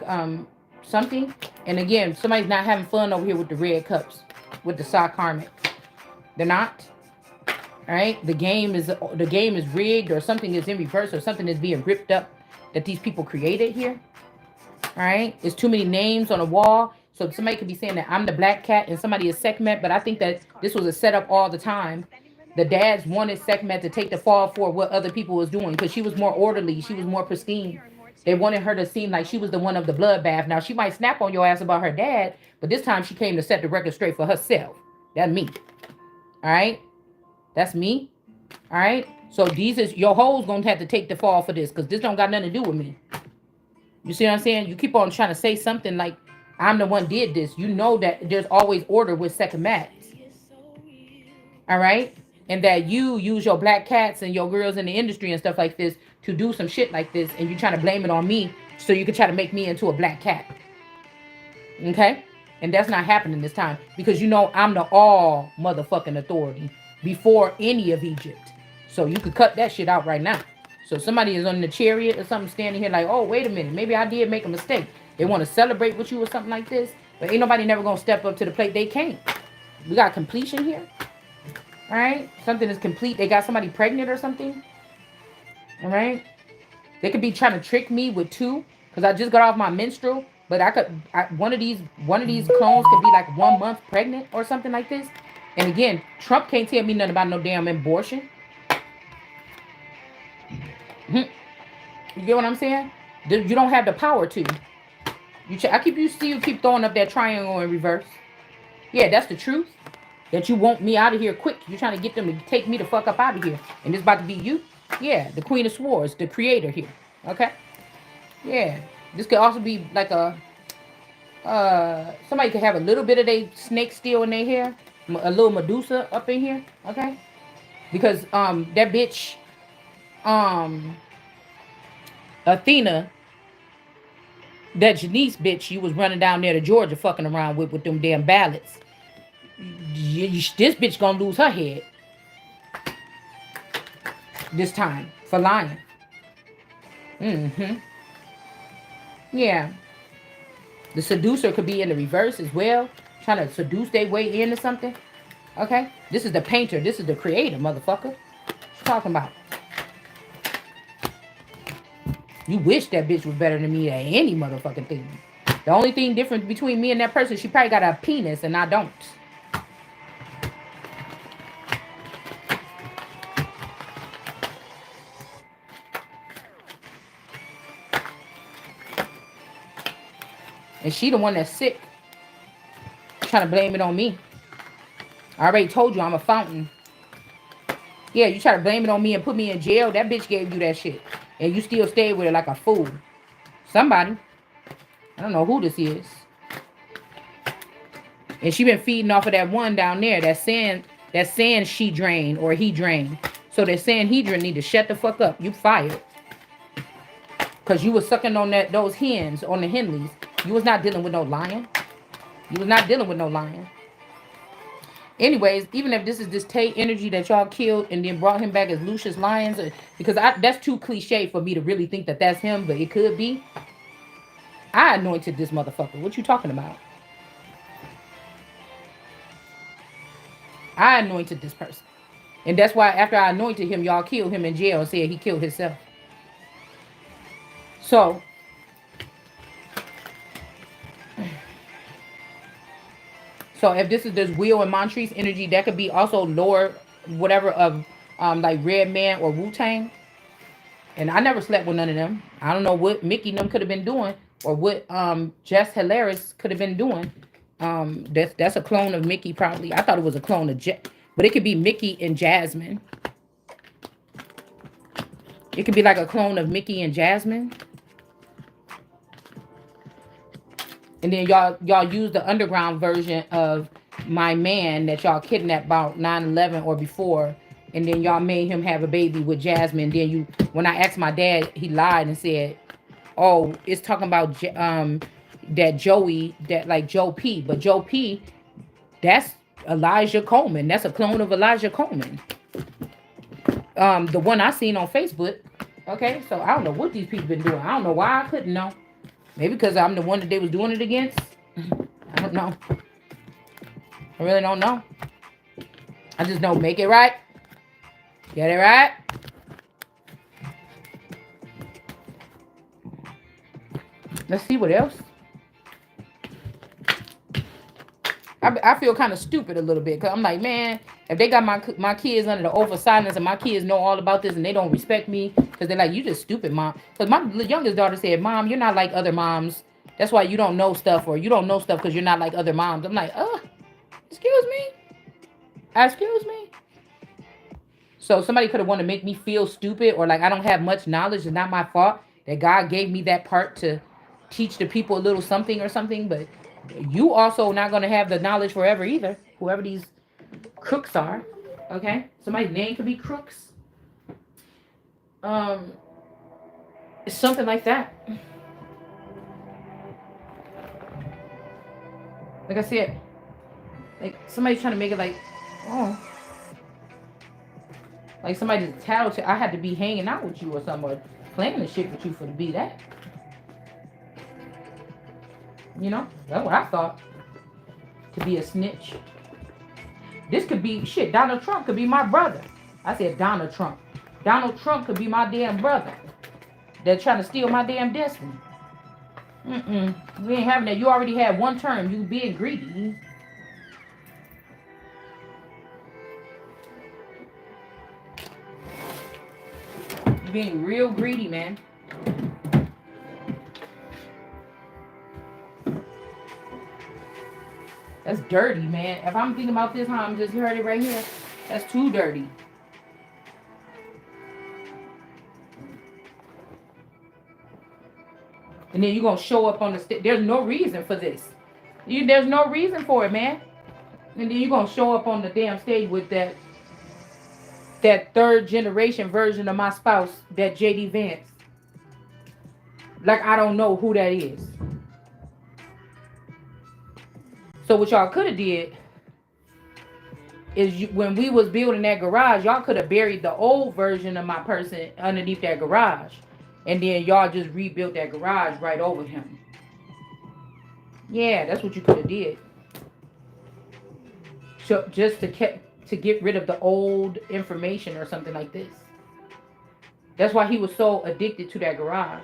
something. And again, somebody's not having fun over here with the red cups, with the sock karmic. They're not. All right, the game is rigged, or something is in reverse, or something is being ripped up that these people created here. All right, there's too many names on the wall, so somebody could be saying that I'm the black cat and somebody is Sekhmet, but I think that this was a setup all the time. The dads wanted Sekhmet to take the fall for what other people was doing because she was more orderly, she was more pristine. They wanted her to seem like she was the one of the bloodbath. Now she might snap on your ass about her dad, but this time she came to set the record straight for herself. That's me. All right. That's me. All right. So these is your hoes gonna have to take the fall for this because this don't got nothing to do with me. You see what I'm saying? You keep on trying to say something like I'm the one did this. You know that there's always order with second mats. All right. And that you use your black cats and your girls in the industry and stuff like this to do some shit like this, and you trying to blame it on me so you can try to make me into a black cat. Okay? And that's not happening this time because you know I'm the all motherfucking authority before any of Egypt. So you could cut that shit out right now. So somebody is on the chariot or something standing here like, oh, wait a minute. Maybe I did make a mistake. They want to celebrate with you or something like this. But ain't nobody never going to step up to the plate. They can't. We got completion here. All right? Something is complete. They got somebody pregnant or something. All right? They could be trying to trick me with 2 because I just got off my menstrual. But one of these clones could be like 1 month pregnant or something like this. And again, Trump can't tell me nothing about no damn abortion. You get what I'm saying? You don't have the power to. You keep throwing up that triangle in reverse. Yeah, that's the truth. That you want me out of here quick. You're trying to get them to take me the fuck up out of here. And it's about to be you. Yeah, the Queen of Swords, the creator here. Okay? Yeah. This could also be like a somebody could have a little bit of their snake steel in their hair. A little Medusa up in here. Okay? Because that bitch Athena, that Janice bitch you was running down there to Georgia fucking around with them damn ballots. This bitch gonna lose her head this time for lying. Yeah. The seducer could be in the reverse as well, trying to seduce their way into something. Okay? This is the painter. This is the creator, motherfucker. What you talking about? You wish that bitch was better than me at any motherfucking thing. The only thing different between me and that person, she probably got a penis and I don't. And she the one that's sick. Trying to blame it on me. I already told you I'm a fountain. Yeah, you try to blame it on me and put me in jail. That bitch gave you that shit. And you still stayed with it like a fool. Somebody. I don't know who this is. And she been feeding off of that one down there. That saying she drained or he drained. So that Sanhedrin need to shut the fuck up. You fired. Cause you was sucking on those hens, on the Henleys. You was not dealing with no lion. You was not dealing with no lion. Anyways, even if this is this Tay energy that y'all killed and then brought him back as Lucius Lyons, because that's too cliche for me to really think that that's him, but it could be. I anointed this motherfucker. What you talking about? I anointed this person. And that's why after I anointed him, y'all killed him in jail and said he killed himself. So, if this is this Will and Montrese energy, that could be also Lord, whatever, of like Red Man or Wu-Tang. And I never slept with none of them. I don't know what Mickey and them could have been doing or what Jess Hilarious could have been doing. That's a clone of Mickey probably. I thought it was a clone of but it could be Mickey and Jasmine. It could be like a clone of Mickey and Jasmine. And then y'all use the underground version of my man that y'all kidnapped about 9/11 or before. And then y'all made him have a baby with Jasmine. Then when I asked my dad, he lied and said, oh, it's talking about that Joey, that like Joe P. But Joe P, that's Elijah Coleman. That's a clone of Elijah Coleman. The one I seen on Facebook. Okay, so I don't know what these people been doing. I don't know why I couldn't know. Maybe because I'm the one that they was doing it against. I don't know. I really don't know. I just know make it right. Get it right. Let's see what else. I feel kind of stupid a little bit because I'm like, man, if they got my kids under the oath of silence and my kids know all about this and they don't respect me because they're like, you just stupid, mom. Because my youngest daughter said, Mom, you're not like other moms. That's why you don't know stuff, or you don't know stuff because you're not like other moms. I'm like, excuse me? Excuse me? So somebody could have wanted to make me feel stupid or like I don't have much knowledge. It's not my fault that God gave me that part to teach the people a little something or something. But you also not going to have the knowledge forever either. Whoever these crooks are. Okay? Somebody's name could be Crooks. It's something like that. Like I said, like somebody's trying to make it like, oh, like somebody's tattletale. I had to be hanging out with you or something, or playing the shit with you for to be that. You know, that's what I thought. To be a snitch. This could be shit. Donald Trump could be my brother. I said Donald Trump. Donald Trump could be my damn brother. They're trying to steal my damn destiny. We ain't having that. You already had one term. You being greedy. You being real greedy, man. That's dirty, man. If I'm thinking about this, how I'm just heard it right here. That's too dirty. And then you're going to show up on the stage. There's no reason for this. There's no reason for it, man. And then you're going to show up on the damn stage with that third generation version of my spouse, that JD Vance. Like I don't know who that is. So what y'all could have did is when we was building that garage, y'all could have buried the old version of my person underneath that garage. And then y'all just rebuilt that garage right over him. Yeah, that's what you could have did. So just to get rid of the old information or something like this. That's why he was so addicted to that garage.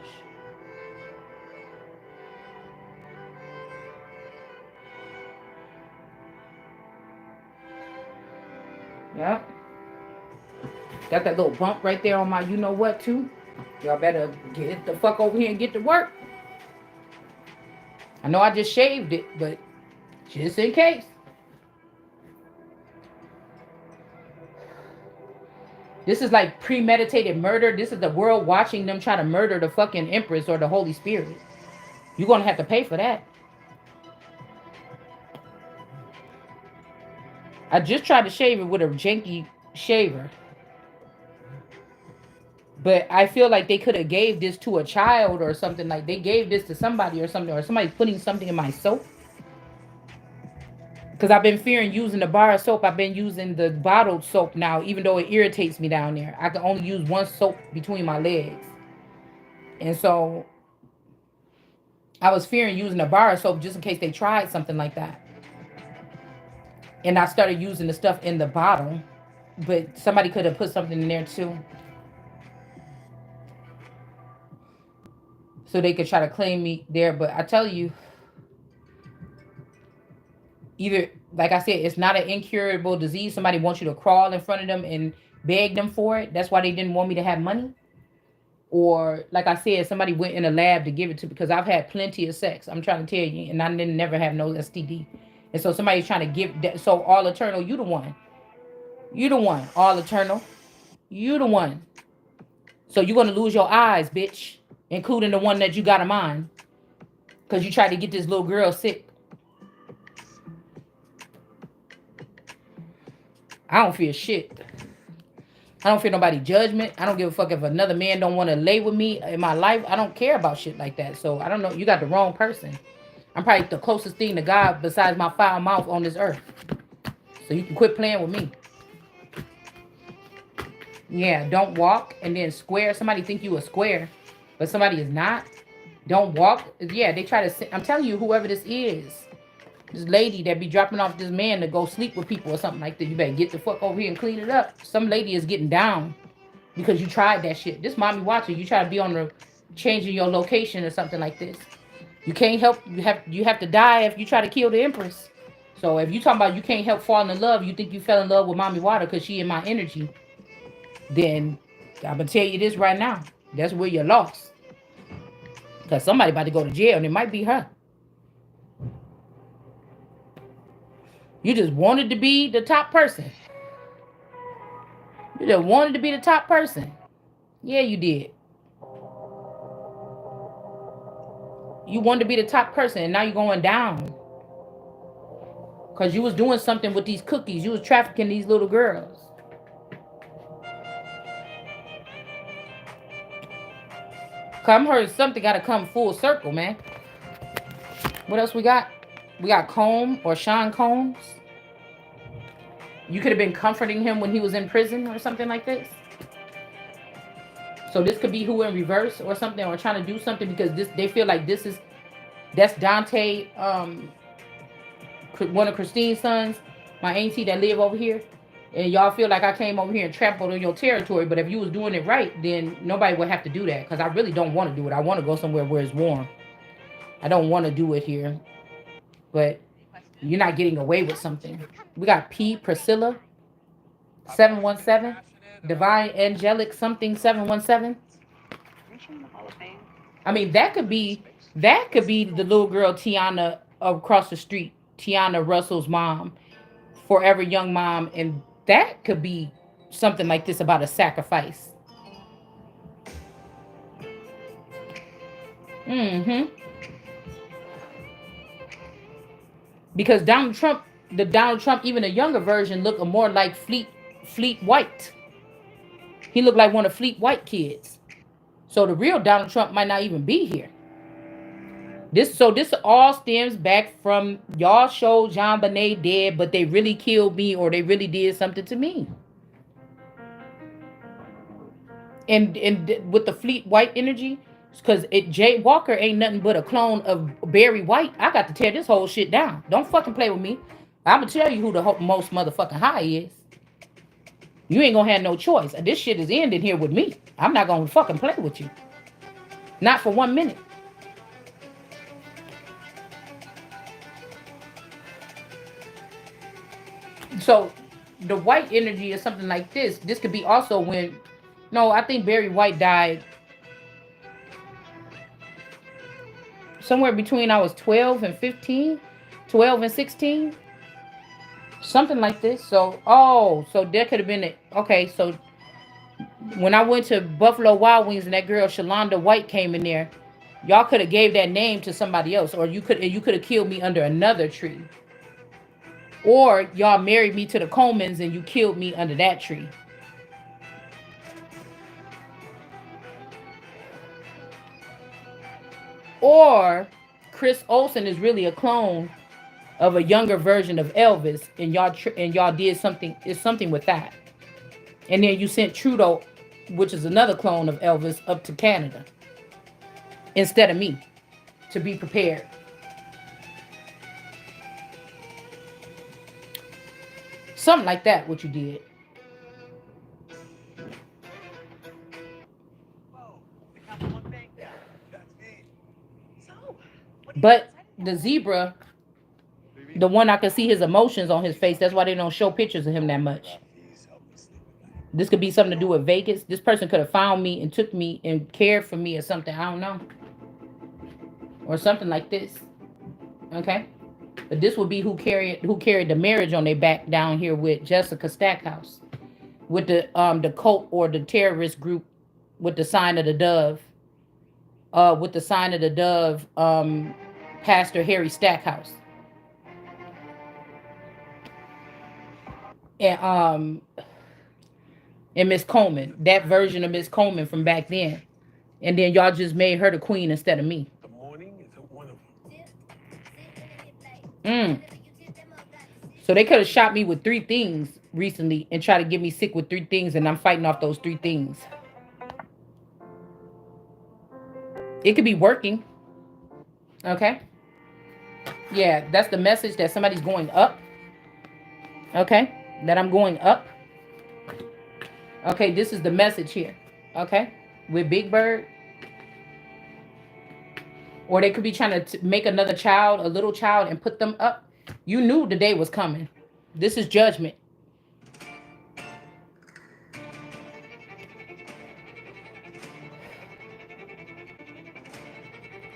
Yep. Got that little bump right there on my you know what too. Y'all better get the fuck over here and get to work. I know I just shaved it, but just in case. This is like premeditated murder. This is the world watching them try to murder the fucking Empress or the Holy Spirit. You're gonna have to pay for that. I just tried to shave it with a janky shaver. But I feel like they could have gave this to a child or something. Like they gave this to somebody or something, or somebody putting something in my soap. Because I've been fearing using the bar of soap. I've been using the bottled soap now, even though it irritates me down there. I can only use one soap between my legs. And so I was fearing using the bar of soap just in case they tried something like that. And I started using the stuff in the bottle. But somebody could have put something in there too. So they could try to claim me there. But I tell you, either, like I said, it's not an incurable disease. Somebody wants you to crawl in front of them and beg them for it. That's why they didn't want me to have money. Or like I said, somebody went in a lab to give it to, because I've had plenty of sex. I'm trying to tell you, and I didn't never have no STD. And so somebody's trying to give that. So all eternal, you the one. You the one. All eternal. You the one. So you're gonna lose your eyes, bitch, including the one that you got in mind, because you tried to get this little girl sick. I don't fear shit. I don't fear nobody judgment. I don't give a fuck if another man don't want to lay with me in my life. I don't care about shit like that. So I don't know. You got the wrong person. I'm probably the closest thing to God besides my foul mouth on this earth. So you can quit playing with me. Yeah, don't walk and then square. Somebody think you a square, but somebody is not. Don't walk. Yeah, they try to. I'm telling you, whoever this lady that be dropping off this man to go sleep with people or something like that, you better get the fuck over here and clean it up. Some lady is getting down because you tried that shit. This mommy watching. You try to be on the changing your location or something like this. You can't help. You have to die if you try to kill the Empress. So if you talking about you can't help falling in love, you think you fell in love with mommy water because she in my energy, then I'm gonna tell you this right now. That's where you're lost. Because somebody about to go to jail and it might be her. You just wanted to be the top person. You just wanted to be the top person. Yeah, you did. You wanted to be the top person and now you're going down. Because you was doing something with these cookies. You was trafficking these little girls. Cause I'm heard something gotta come full circle, man. What else we got? We got Combe or Sean Combs. You could have been comforting him when he was in prison or something like this. So this could be who in reverse or something, or trying to do something because this they feel like this is that's Dante, one of Christine's sons, my auntie that live over here, and y'all feel like I came over here and trampled on your territory. But if you was doing it right, then nobody would have to do that because I really don't want to do it. I want to go somewhere where it's warm. I don't want to do it here, but you're not getting away with something. We got P Priscilla 717, Divine Angelic something 717. I mean, that could be the little girl Tiana across the street, Tiana Russell's mom, forever young mom, and that could be something like this about a sacrifice. Mm-hmm. Because Donald Trump, even a younger version, looked more like Fleet White. He looked like one of Fleet White kids. So the real Donald Trump might not even be here. This all stems back from y'all show John Bonet dead, but they really killed me or they really did something to me. And with the Fleet White energy, because Jay Walker ain't nothing but a clone of Barry White. I got to tear this whole shit down. Don't fucking play with me. I'm gonna tell you who the most motherfucking high is. You ain't gonna have no choice. This shit is ending here with me. I'm not gonna fucking play with you. Not for 1 minute. So the white energy is something like this. This could be also when, no, I think Barry White died somewhere between I was 12 and 15, 12 and 16, something like this. So, oh, so there could have been, okay, so When I went to Buffalo Wild Wings and that girl Shalonda White came in there, y'all could have gave that name to somebody else, or you could have killed me under another tree, or y'all married me to the Colemans and you killed me under that tree, or Chris Olsen is really a clone of a younger version of Elvis, and y'all did something is something with that, and then you sent Trudeau, which is another clone of Elvis, up to Canada instead of me to be prepared. Something like that, what you did. Whoa, the Capital One bank guy. That's me. So, what are you But excited the for? zebra, the one I could see his emotions on his face, that's why they don't show pictures of him that much. This could be something to do with Vegas. This person could have found me and took me and cared for me or something. I don't know. Or something like this. Okay? But this would be who carried the marriage on their back down here with Jessica Stackhouse. With the cult or the terrorist group with the sign of the dove. With the sign of the dove, Pastor Harry Stackhouse. And Miss Coleman, that version of Miss Coleman from back then. And then y'all just made her the queen instead of me. The morning is one of them. Mm. So they could have shot me with three things recently and try to get me sick with three things, and I'm fighting off those three things. It could be working. Okay. Yeah, that's the message that somebody's going up. Okay. That I'm going up. Okay, this is the message here. Okay. With Big Bird. Or they could be trying to make another child, a little child, and put them up. You knew the day was coming. This is judgment.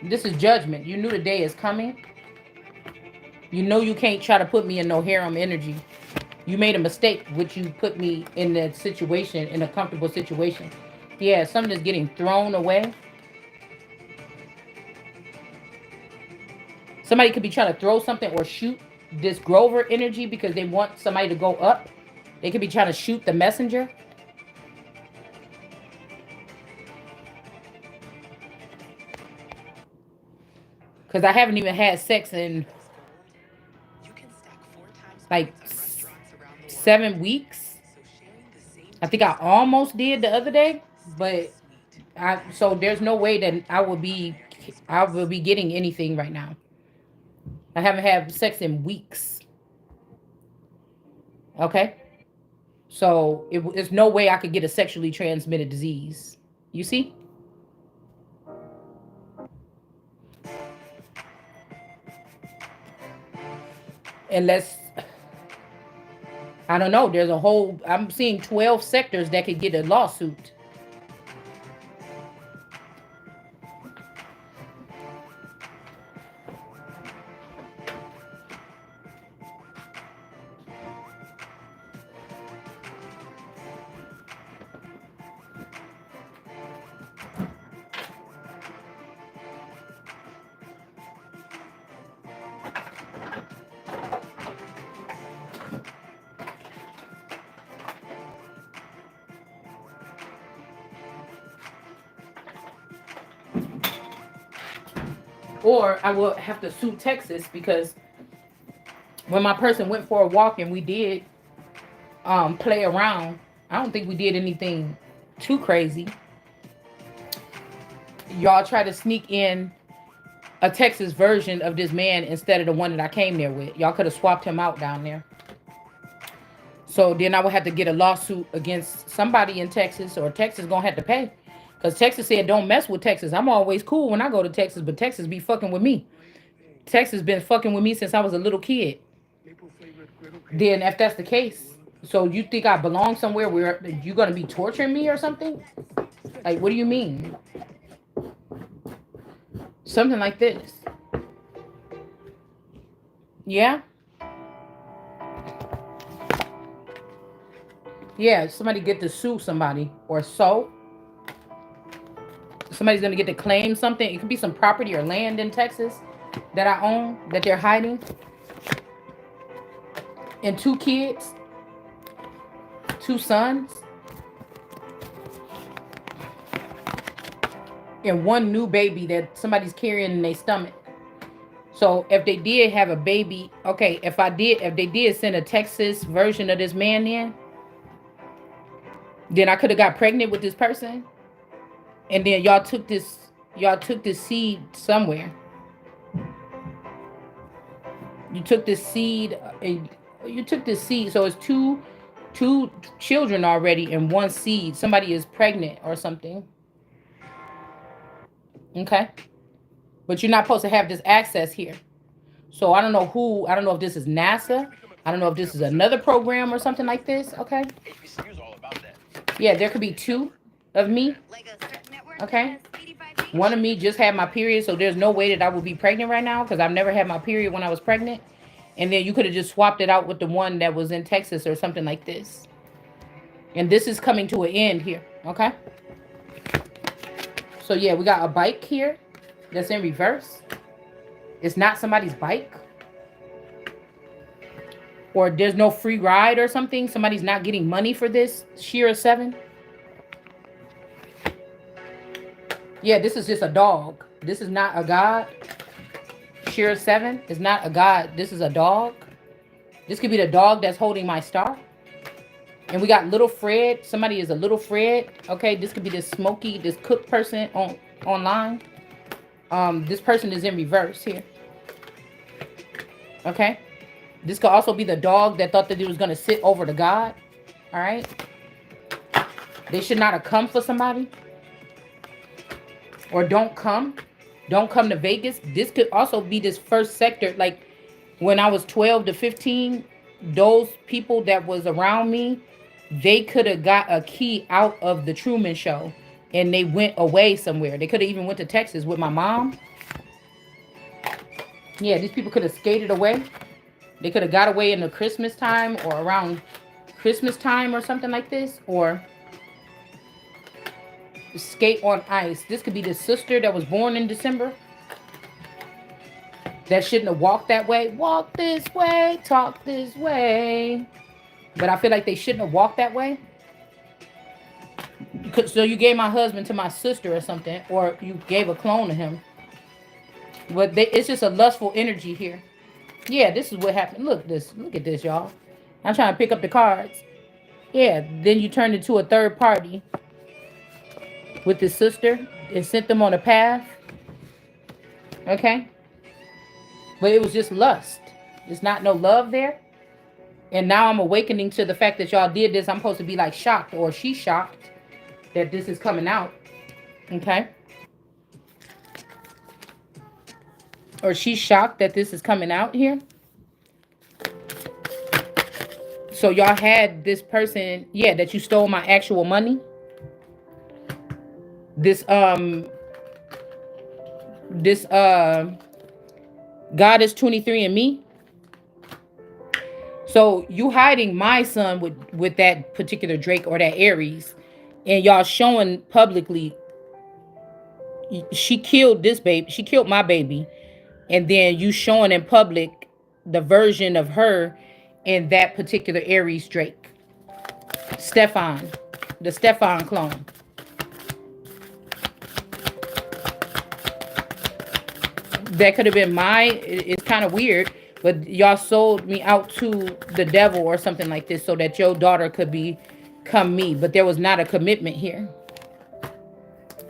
This is judgment. You knew the day is coming. You know you can't try to put me in no harem energy. You made a mistake, which you put me in that situation, in a comfortable situation. Yeah, something is getting thrown away. Somebody could be trying to throw something or shoot this Grover energy because they want somebody to go up. They could be trying to shoot the messenger. Because I haven't even had sex in like 7 weeks. I think I almost did the other day, but so there's no way that I will be getting anything right now. I haven't had sex in weeks. Okay, so there's no way I could get a sexually transmitted disease. You see, unless I don't know. There's a whole. I'm seeing 12 sectors that could get a lawsuit. Or I will have to sue Texas because when my person went for a walk and we did play around, I don't think we did anything too crazy. Y'all try to sneak in a Texas version of this man instead of the one that I came there with. Y'all could have swapped him out down there. So then I would have to get a lawsuit against somebody in Texas, or Texas gonna have to pay. Because Texas said don't mess with Texas. I'm always cool when I go to Texas, but Texas be fucking with me. Texas been fucking with me since I was a little kid. Then if that's the case, so you think I belong somewhere where you're gonna be torturing me or something? Like, what do you mean? Something like this. Yeah. Yeah, somebody get to sue somebody or so. Somebody's gonna get to claim something. It could be some property or land in Texas that I own that they're hiding. And two kids, two sons, and one new baby that somebody's carrying in their stomach. So if they did have a baby, okay, if they did send a Texas version of this man in, then I could have got pregnant with this person, and then y'all took this seed somewhere. You took this seed, and you took this seed. So it's two children already in one seed. Somebody is pregnant or something. Okay, but you're not supposed to have this access here. So I don't know who. I don't know if this is NASA. I don't know if this is another program or something like this. Okay. Yeah, there could be two of me. Okay. One of me just had my period, so there's no way that I would be pregnant right now because I've never had my period when I was pregnant. And then you could have just swapped it out with the one that was in Texas or something like this. And this is coming to an end here. Okay. So yeah, we got a bike here that's in reverse. It's not somebody's bike. Or there's no free ride or something. Somebody's not getting money for this. Shira 7. Yeah, this is just a dog. This is not a god. Shira 7 is not a god. This is a dog. This could be the dog that's holding my star. And we got little Fred. Somebody is a little Fred. Okay, this could be this smoky, this cook person online. This person is in reverse here. Okay. This could also be the dog that thought that it was going to sit over the God. All right. They should not have come for somebody. Or don't come. Don't come to Vegas. This could also be this first sector. Like when I was 12 to 15, those people that was around me, they could have got a key out of the Truman Show. And they went away somewhere. They could have even went to Texas with my mom. Yeah, these people could have skated away. They could have got away in the Christmas time or around Christmas time or something like this. Or skate on ice. This could be the sister that was born in December. That shouldn't have walked that way. Walk this way, talk this way. But I feel like they shouldn't have walked that way. So you gave my husband to my sister or something. Or you gave a clone to him. But it's just a lustful energy here. Yeah, this is what happened. Look at this, y'all. I'm trying to pick up the cards. Yeah, then you turned into a third party with his sister and sent them on a path. Okay? But it was just lust. There's not no love there. And now I'm awakening to the fact that y'all did this. I'm supposed to be like shocked, or she's shocked that this is coming out. Okay? Or she's shocked that this is coming out here. So y'all had this person, yeah, that you stole my actual money. This Goddess 23 and me. So you hiding my son with that particular Drake or that Aries, and y'all showing publicly she killed this baby. She killed my baby. And then you showing in public the version of her in that particular Aries Drake. Stefan. The Stefan clone. That could have been it's kind of weird, but y'all sold me out to the devil or something like this so that your daughter could become me. But there was not a commitment here.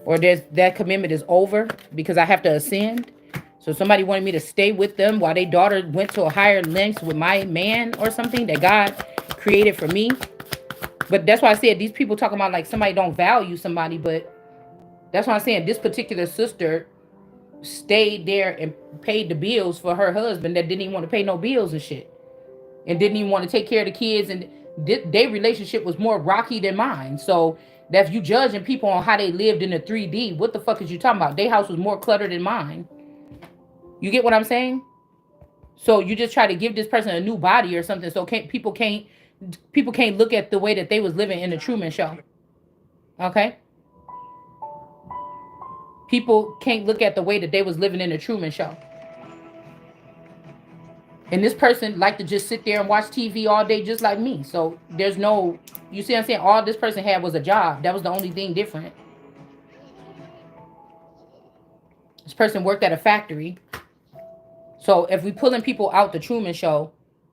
Or that commitment is over because I have to ascend. So somebody wanted me to stay with them while their daughter went to a higher lengths with my man or something that God created for me. But that's why I said these people talking about like somebody don't value somebody. But that's why I'm saying this particular sister stayed there and paid the bills for her husband that didn't even want to pay no bills and shit. And didn't even want to take care of the kids. And their relationship was more rocky than mine. So that if you judging people on how they lived in the 3D, what the fuck is you talking about? Their house was more cluttered than mine. You get what I'm saying? So you just try to give this person a new body or something so people can't People can't look at the way that they was living in the Truman Show. Okay, people can't look at the way that they was living in the Truman Show. And this person liked to just sit there and watch TV all day, just like me. So there's no, you see what I'm saying? All this person had was a job. That was the only thing different. This person worked at a factory. So if we pulling people out the Truman Show,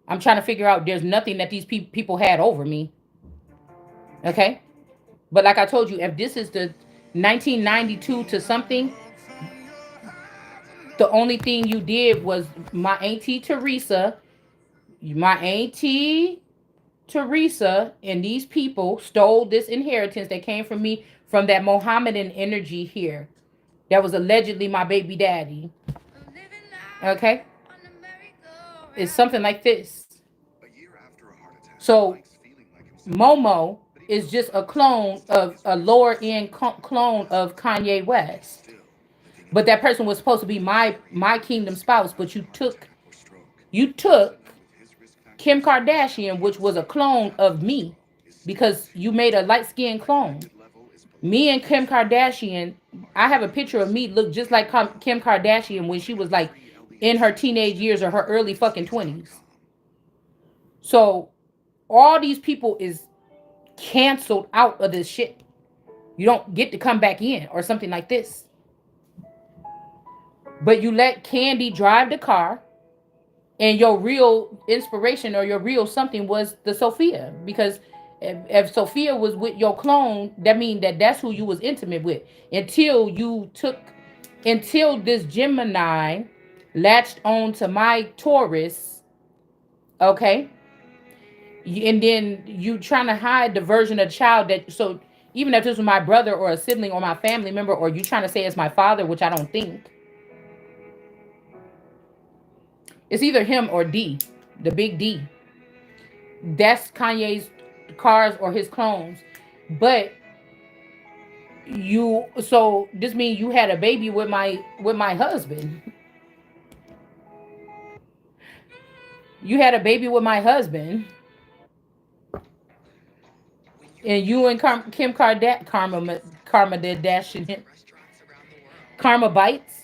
I'm trying to figure out there's nothing that these people had over me. Okay, but like I told you, if this is the 1992 to something, the only thing you did was my auntie Teresa, my auntie Teresa, and these people stole this inheritance that came from me from that Mohammedan energy here. That was allegedly my baby daddy. Okay, it's something like this. So Momo is just a clone of a lower end clone of Kanye West. But that person was supposed to be my kingdom spouse, but you took Kim Kardashian, which was a clone of me, because you made a light skinned clone. Me and Kim Kardashian, I have a picture of me look just like Kim Kardashian when she was like in her teenage years or her early fucking 20s. So all these people is canceled out of this shit. You don't get to come back in or something like this. But you let Candy drive the car, and your real inspiration or your real something was the Sophia. Because if Sophia was with your clone, that means that that's who you was intimate with until you took, until this Gemini latched on to my Taurus. Okay, and then you trying to hide the version of the child that, so even if this was my brother or a sibling or my family member, or you trying to say it's my father, which I don't think, it's either him or D, the big D. That's Kanye's cars or his clones. But you, so this means you had a baby with my husband. You had a baby with my husband, and you and Kim Kardashian, Karma did dashing it. Karma bites.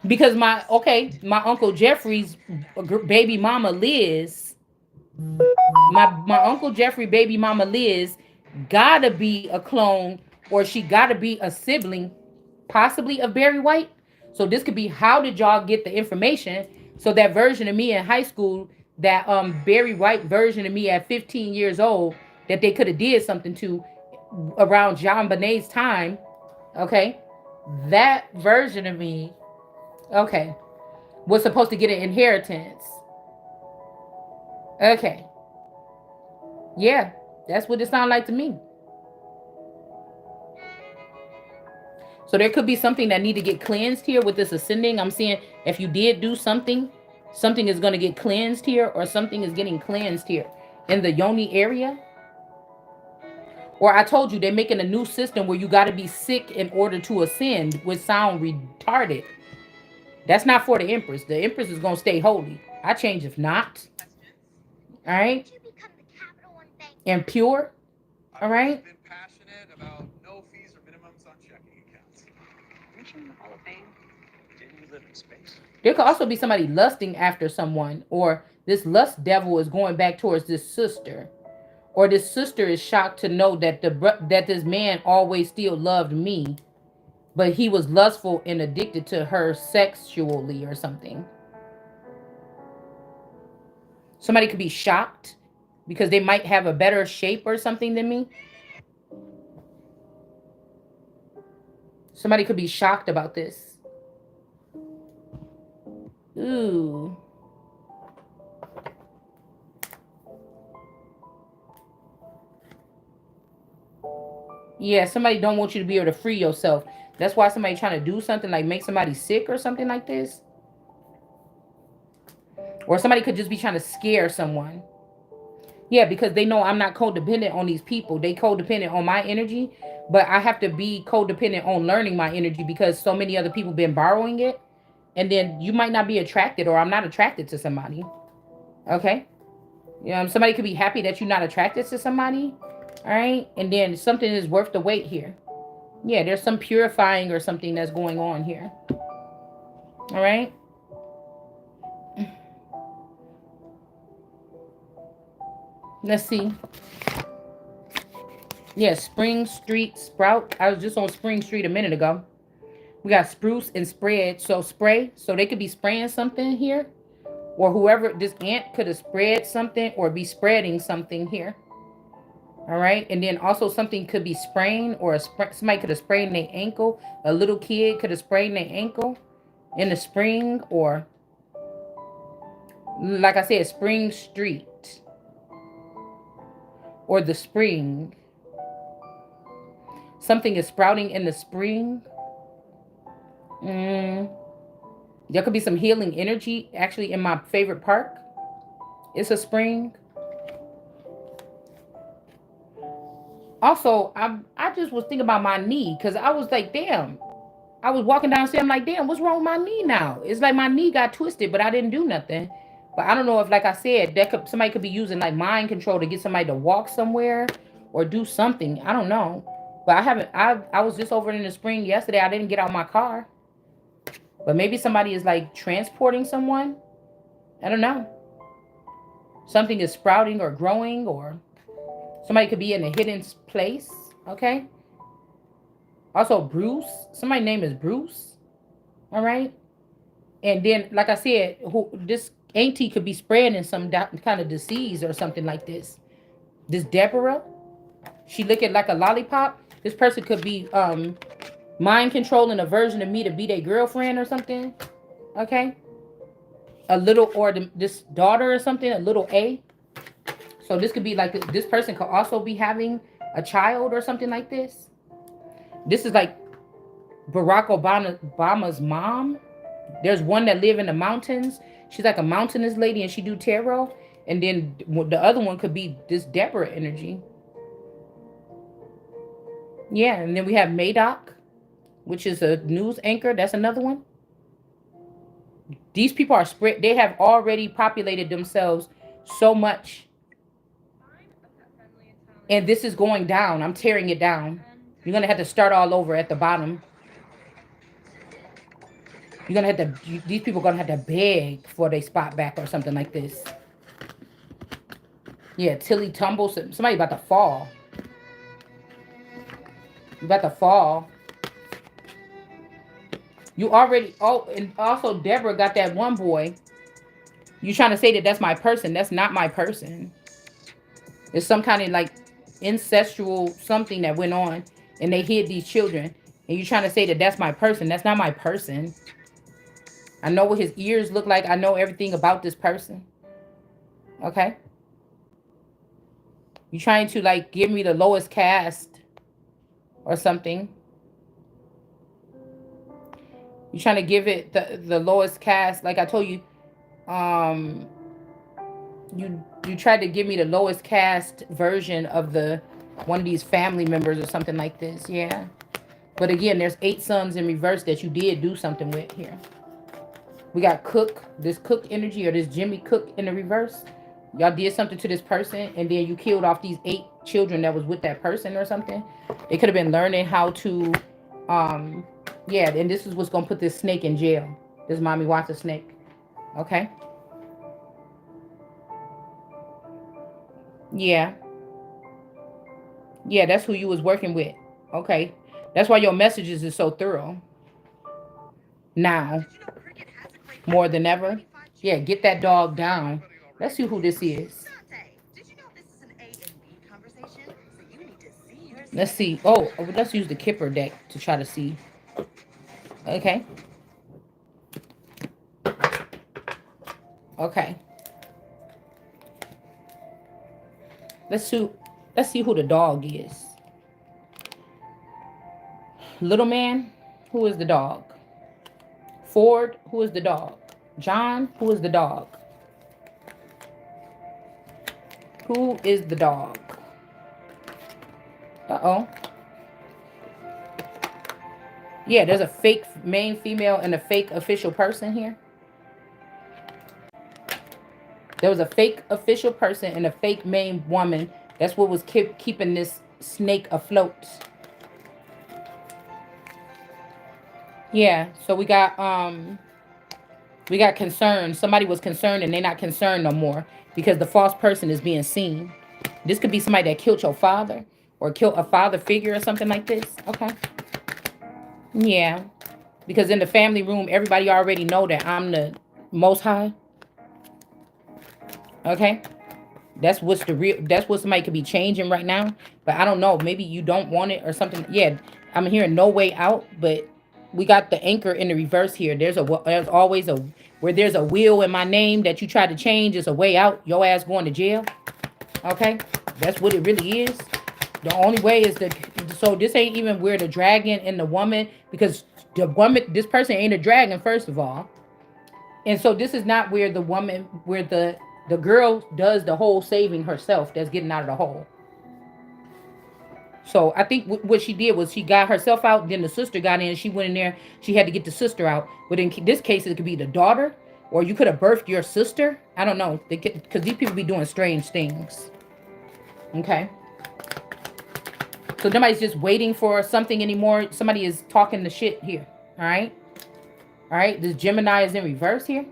Because my uncle Jeffrey's baby mama Liz, my uncle Jeffrey baby mama Liz gotta be a clone, or she gotta be a sibling, possibly of Barry White. So this could be, how did y'all get the information? So that version of me in high school, that Barry White version of me at 15 years old, that they could have did something to around John Bonet's time. Okay, that version of me, okay, was supposed to get an inheritance. Okay, yeah, that's what it sounded like to me. So there could be something that need to get cleansed here with this ascending. I'm seeing if you did do something, something is going to get cleansed here, or something is getting cleansed here in the yoni area. Or I told you they're making a new system where you got to be sick in order to ascend, which sound retarded. That's not for the Empress. The Empress is going to stay holy. I change if not. All right. And pure. All right. Been passionate about no fees or minimums on checking accounts. Reaching the Hall of Fame? Didn't you live in space? There could also be somebody lusting after someone, or this lust devil is going back towards this sister, or this sister is shocked to know that that this man always still loved me, but he was lustful and addicted to her sexually or something. Somebody could be shocked because they might have a better shape or something than me. Somebody could be shocked about this. Ooh. Yeah, somebody don't want you to be able to free yourself. That's why somebody trying to do something like make somebody sick or something like this. Or somebody could just be trying to scare someone. Yeah, because they know I'm not codependent on these people. They codependent on my energy, but I have to be codependent on learning my energy because so many other people been borrowing it. And then you might not be attracted, or I'm not attracted to somebody. Okay. Somebody could be happy that you're not attracted to somebody. All right. And then something is worth the wait here. Yeah, there's some purifying or something that's going on here. All right. Let's see. Yeah, Spring Street Sprout. I was just on Spring Street a minute ago. We got spruce and spread. So spray. So they could be spraying something here. Or whoever, this ant could have spread something or be spreading something here. All right. And then also something could be spraying or somebody could have sprained their ankle. A little kid could have sprained their ankle in the spring, or like I said, Spring Street or the spring. Something is sprouting in the spring. Mm. There could be some healing energy actually in my favorite park. It's a spring. Also, I just was thinking about my knee because I was like, damn. I was walking downstairs. I'm like, damn, what's wrong with my knee now? It's like my knee got twisted, but I didn't do nothing. But I don't know if, like I said, somebody could be using like mind control to get somebody to walk somewhere or do something. I don't know. But I haven't. I was just over in the spring yesterday. I didn't get out my car. But maybe somebody is like transporting someone. I don't know. Something is sprouting or growing, or somebody could be in a hidden place. Okay. Also, Bruce. Somebody's name is Bruce. All right. And then, like I said, this auntie could be spreading some kind of disease or something like this. This Deborah, she looking like a lollipop. This person could be mind controlling a version of me to be their girlfriend or something. Okay. A little, or this daughter or something, a little A. So this could be like this person could also be having a child or something like this. This is like Barack Obama's mom. There's one that live in the mountains. She's like a mountainous lady and she do tarot. And then the other one could be this Deborah energy. Yeah, and then we have Madoc, which is a news anchor. That's another one. These people are spread. They have already populated themselves so much. And this is going down. I'm tearing it down. You're going to have to start all over at the bottom. You're going to have to, these people are going to have to beg for their spot back or something like this. Yeah, Tilly tumbles. Somebody about to fall. You about to fall. You already, oh, and also Deborah got that one boy. You trying to say that that's my person. That's not my person. It's some kind of like incestual something that went on and they hid these children. And you trying to say that that's my person. That's not my person. I know what his ears look like. I know everything about this person. Okay? You trying to like give me the lowest caste or something. You trying to give it the lowest caste. Like I told you, um, you tried to give me the lowest caste version of the one of these family members or something like this. Yeah. But again, there's 8 sons in reverse that you did do something with here. We got Cook, this Cook energy or this Jimmy Cook in the reverse. Y'all did something to this person and then you killed off these 8 children that was with that person or something. They could have been learning how to, yeah, and this is what's going to put this snake in jail. This mommy wants a snake. Okay. Yeah. Yeah, that's who you was working with. Okay. That's why your messages is so thorough. Now, more than ever. Yeah, get that dog down. Let's see who this is. Let's see. Oh, let's use the Kipper deck to try to see. Okay. Okay. Let's see. Let's see who the dog is. Little man, who is the dog? Ford, who is the dog? John, who is the dog? Who is the dog? Uh-oh. Yeah, there's a fake main female and a fake official person here. There was a fake official person and a fake main woman. That's what was keeping this snake afloat. Yeah, so we got concerned. Somebody was concerned and they're not concerned no more because the false person is being seen. This could be somebody that killed your father or killed a father figure or something like this. Okay. Yeah. Because in the family room, everybody already know that I'm the most high. Okay. That's what somebody could be changing right now. But I don't know. Maybe you don't want it or something. Yeah. I'm hearing no way out, but we got the anchor in the reverse here. There's always a where there's a will in my name that you try to change, is a way out. Your ass going to jail. Okay? That's what it really is. The only way is the so this ain't even where the dragon and the woman, because the woman, this person ain't a dragon, first of all. And so this is not where the woman, where the girl does the whole saving herself, that's getting out of the hole. So I think what she did was she got herself out, then the sister got in, she went in there, she had to get the sister out. But in this case, it could be the daughter, or you could have birthed your sister. I don't know, because these people be doing strange things. Okay. So nobody's just waiting for something anymore. Somebody is talking the shit here. All right. All right. This Gemini is in reverse here.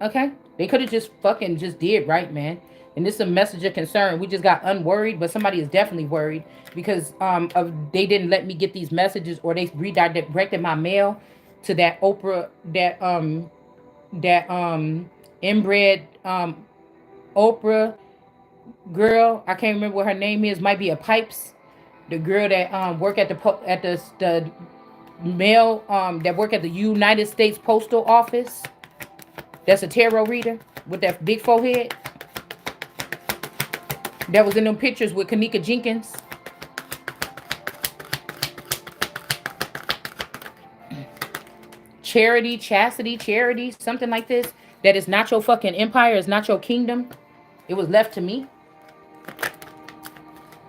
Okay. They could have just fucking just did right, man. And this is a message of concern. We just got unworried, but somebody is definitely worried because of they didn't let me get these messages, or they redirected my mail to that Oprah, that inbred Oprah girl. I can't remember what her name is. Might be a Pipes. The girl that work at the mail, that work at the United States Postal Office. That's a tarot reader with that big forehead. That was in them pictures with Kanika Jenkins. Charity, chastity, charity, something like this. That is not your fucking empire. It's not your kingdom. It was left to me.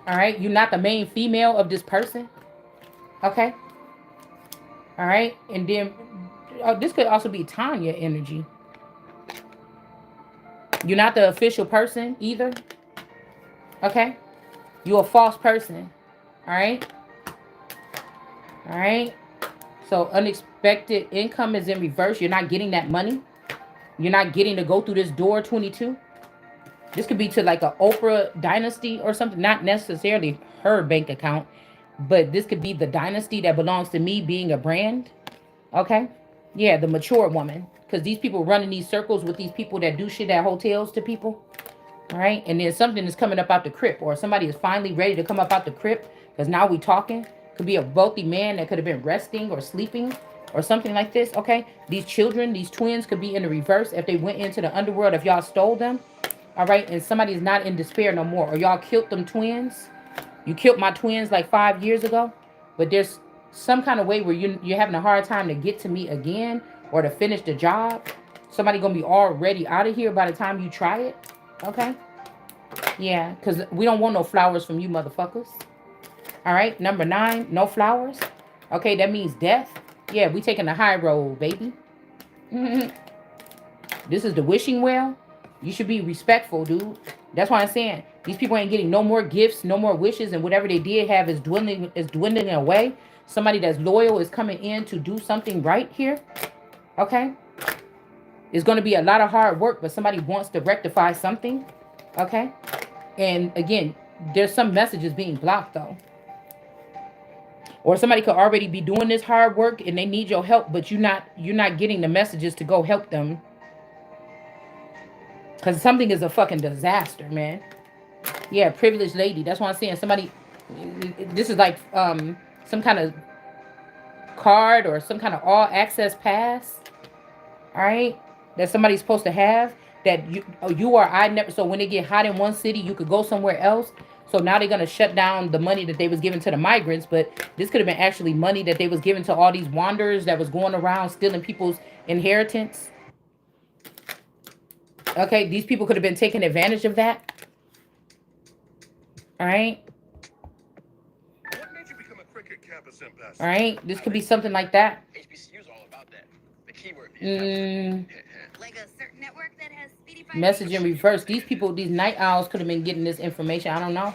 All right. You're not the main female of this person. Okay. All right. And then this could also be Tanya energy. You're not the official person either. Okay. You're a false person. All right. All right. So unexpected income is in reverse. You're not getting that money. You're not getting to go through this door 22. This could be to like a Oprah dynasty or something. Not necessarily her bank account, but this could be the dynasty that belongs to me being a brand. Okay. Yeah, the mature woman. Because these people running these circles with these people that do shit at hotels to people. All right. And then something is coming up out the crypt, or somebody is finally ready to come up out the crypt because now we talking. Could be a wealthy man that could have been resting or sleeping or something like this. Okay. These children, these twins could be in the reverse if they went into the underworld, if y'all stole them. All right. And somebody's not in despair no more, or y'all killed them twins. You killed my twins like 5 years ago, but there's some kind of way where you're having a hard time to get to me again or to finish the job. Somebody gonna be already out of here by the time you try it. Okay? Yeah, because we don't want no flowers from you motherfuckers. All right, number 9, no flowers. Okay, that means death. Yeah, we taking the high road, baby. This is the wishing well. You should be respectful, dude. That's why I'm saying these people ain't getting no more gifts, no more wishes, and whatever they did have is dwindling away. Somebody that's loyal is coming in to do something right here. Okay? It's going to be a lot of hard work, but somebody wants to rectify something. Okay? And again, there's some messages being blocked though. Or somebody could already be doing this hard work and they need your help, but you're not getting the messages to go help them. Cause something is a fucking disaster, man. Yeah, privileged lady. That's why I'm saying somebody. This is like some kind of card or some kind of all access pass. All right, that somebody's supposed to have. That you or I never. So when they get hot in one city, you could go somewhere else. So now they're gonna shut down the money that they was giving to the migrants, but this could have been actually money that they was giving to all these wanderers that was going around stealing people's inheritance. Okay, these people could have been taking advantage of that. All right. What made you become a cricket campus ambassador? All right. This could be something like that. HBCU's all about that. The keyword. Message in reverse. These people, these night owls could have been getting this information. I don't know.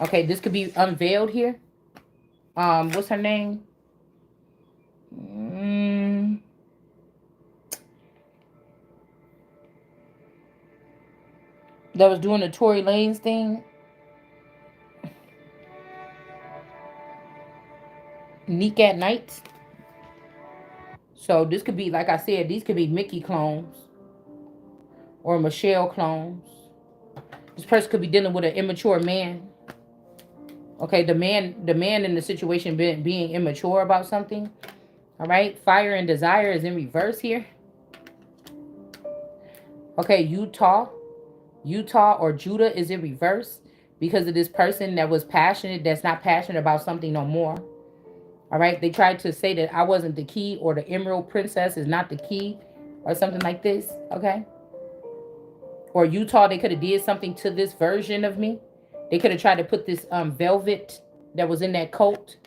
Okay, this could be unveiled here. What's her name? Mm, that was doing the Tory Lanez thing. Neek at Nights. So this could be, like I said, these could be Mickey clones or Michelle clones. This person could be dealing with an immature man. Okay, the man in the situation being immature about something. All right, fire and desire is in reverse here. Okay, Utah or Judah is in reverse because of this person that was passionate, that's not passionate about something no more. All right, they tried to say that I wasn't the key or the Emerald Princess is not the key or something like this. Okay, or Utah, they could have did something to this version of me. They could have tried to put this velvet that was in that coat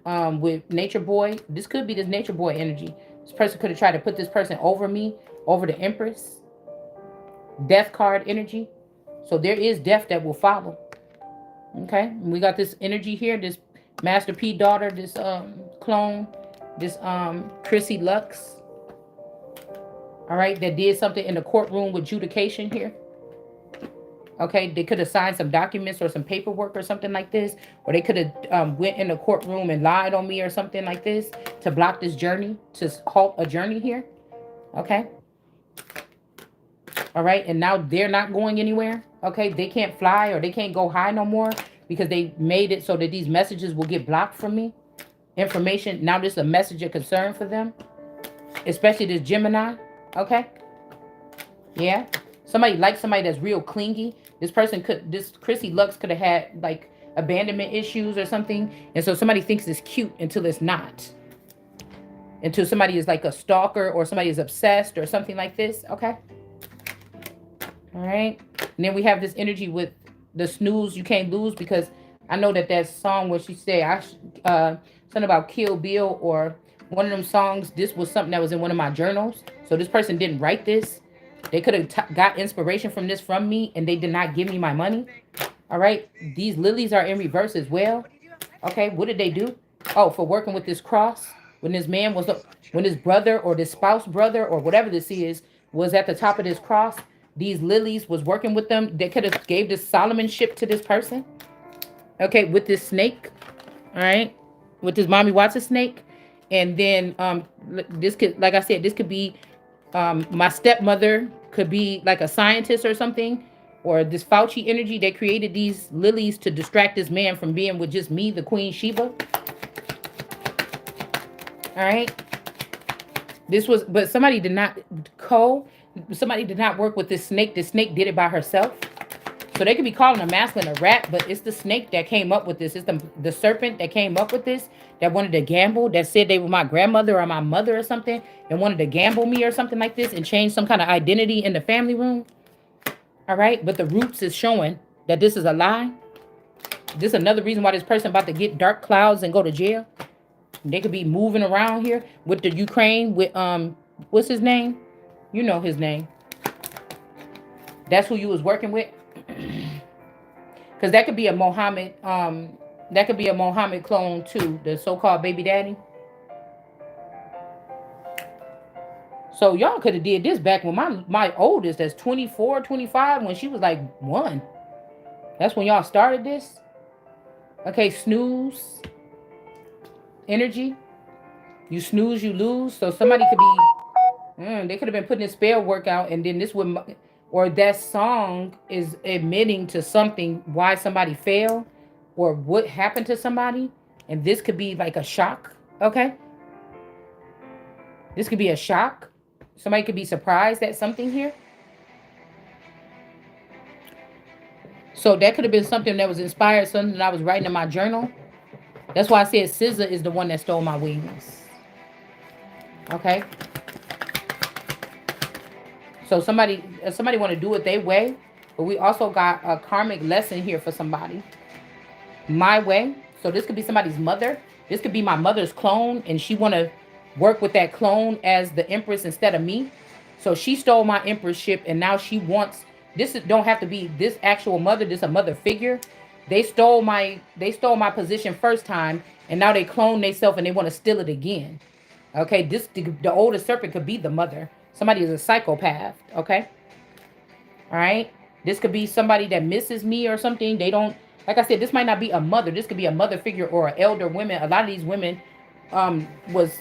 with Nature Boy. This could be this Nature Boy energy. This person could have tried to put this person over me, over the Empress. Death card energy. So there is death that will follow. Okay, and we got this energy here. This Master P daughter, this clone, this Chrissy Lux. All right, that did something in the courtroom with adjudication here. Okay, they could have signed some documents or some paperwork or something like this, or they could have went in the courtroom and lied on me or something like this to block this journey, to halt a journey here. Okay. All right, and now they're not going anywhere. Okay, they can't fly or they can't go high no more because they made it so that these messages will get blocked from me. Information, now this is a message of concern for them, especially this Gemini. Okay, yeah, somebody like somebody that's real clingy. This Chrissy Lux could have had like abandonment issues or something, and so somebody thinks it's cute until it's not, until somebody is like a stalker or somebody is obsessed or something like this. Okay. All right. And then we have this energy with the snooze you can't lose, because I know that song where she said something about Kill Bill or one of them songs. This was something that was in one of my journals. So this person didn't write this. They could have got inspiration from this from me, and they did not give me my money. All right. These lilies are in reverse as well. Okay. What did they do? Oh, for working with this cross. When this man was, when his brother or this spouse brother or whatever this is was at the top of this cross, these lilies was working with them. They could have gave this Solomon ship to this person. Okay, with this snake. All right, with this Mommy Watson snake. And then this could, like I said, this could be my stepmother could be like a scientist or something, or this Fauci energy. They created these lilies to distract this man from being with just me, the Queen Sheba. All right. This was, but somebody did not somebody did not work with this snake. The snake did it by herself. So they could be calling a masculine a rat, but it's the snake that came up with this. It's the serpent that came up with this, that wanted to gamble, that said they were my grandmother or my mother or something, and wanted to gamble me or something like this and change some kind of identity in the family room. All right. But the roots is showing that this is a lie. This is another reason why this person about to get dark clouds and go to jail. They could be moving around here with the Ukraine with what's his name? You know his name. That's who you was working with. Because that could be a Mohammed clone too, the so-called baby daddy. So y'all could have did this back when my oldest, that's 24, 25, when she was like 1. That's when y'all started this. Okay, snooze energy. You snooze, you lose. So somebody could be, they could have been putting this spell work out, and then this would, or that song is admitting to something, why somebody failed, or what happened to somebody, and this could be like a shock. Okay, this could be a shock. Somebody could be surprised at something here. So that could have been something that was inspired, something that I was writing in my journal. That's why I said SZA is the one that stole my wings. Okay. So somebody want to do it their way, but we also got a karmic lesson here for somebody. My way. So this could be somebody's mother. This could be my mother's clone, and she want to work with that clone as the Empress instead of me. Okay. This could be somebody's mother. This could be my mother's clone, and she want to work with that clone as the Empress instead of me. Okay. So she stole my empress ship, and now she wants this. Don't have to be this actual mother. This a mother figure. They stole my position first time, and now they clone themselves and they want to steal it again. Okay, the oldest serpent could be the mother. Somebody is a psychopath. Okay, all right. This could be somebody that misses me or something. They don't, like I said, this might not be a mother. This could be a mother figure or an elder women. A lot of these women was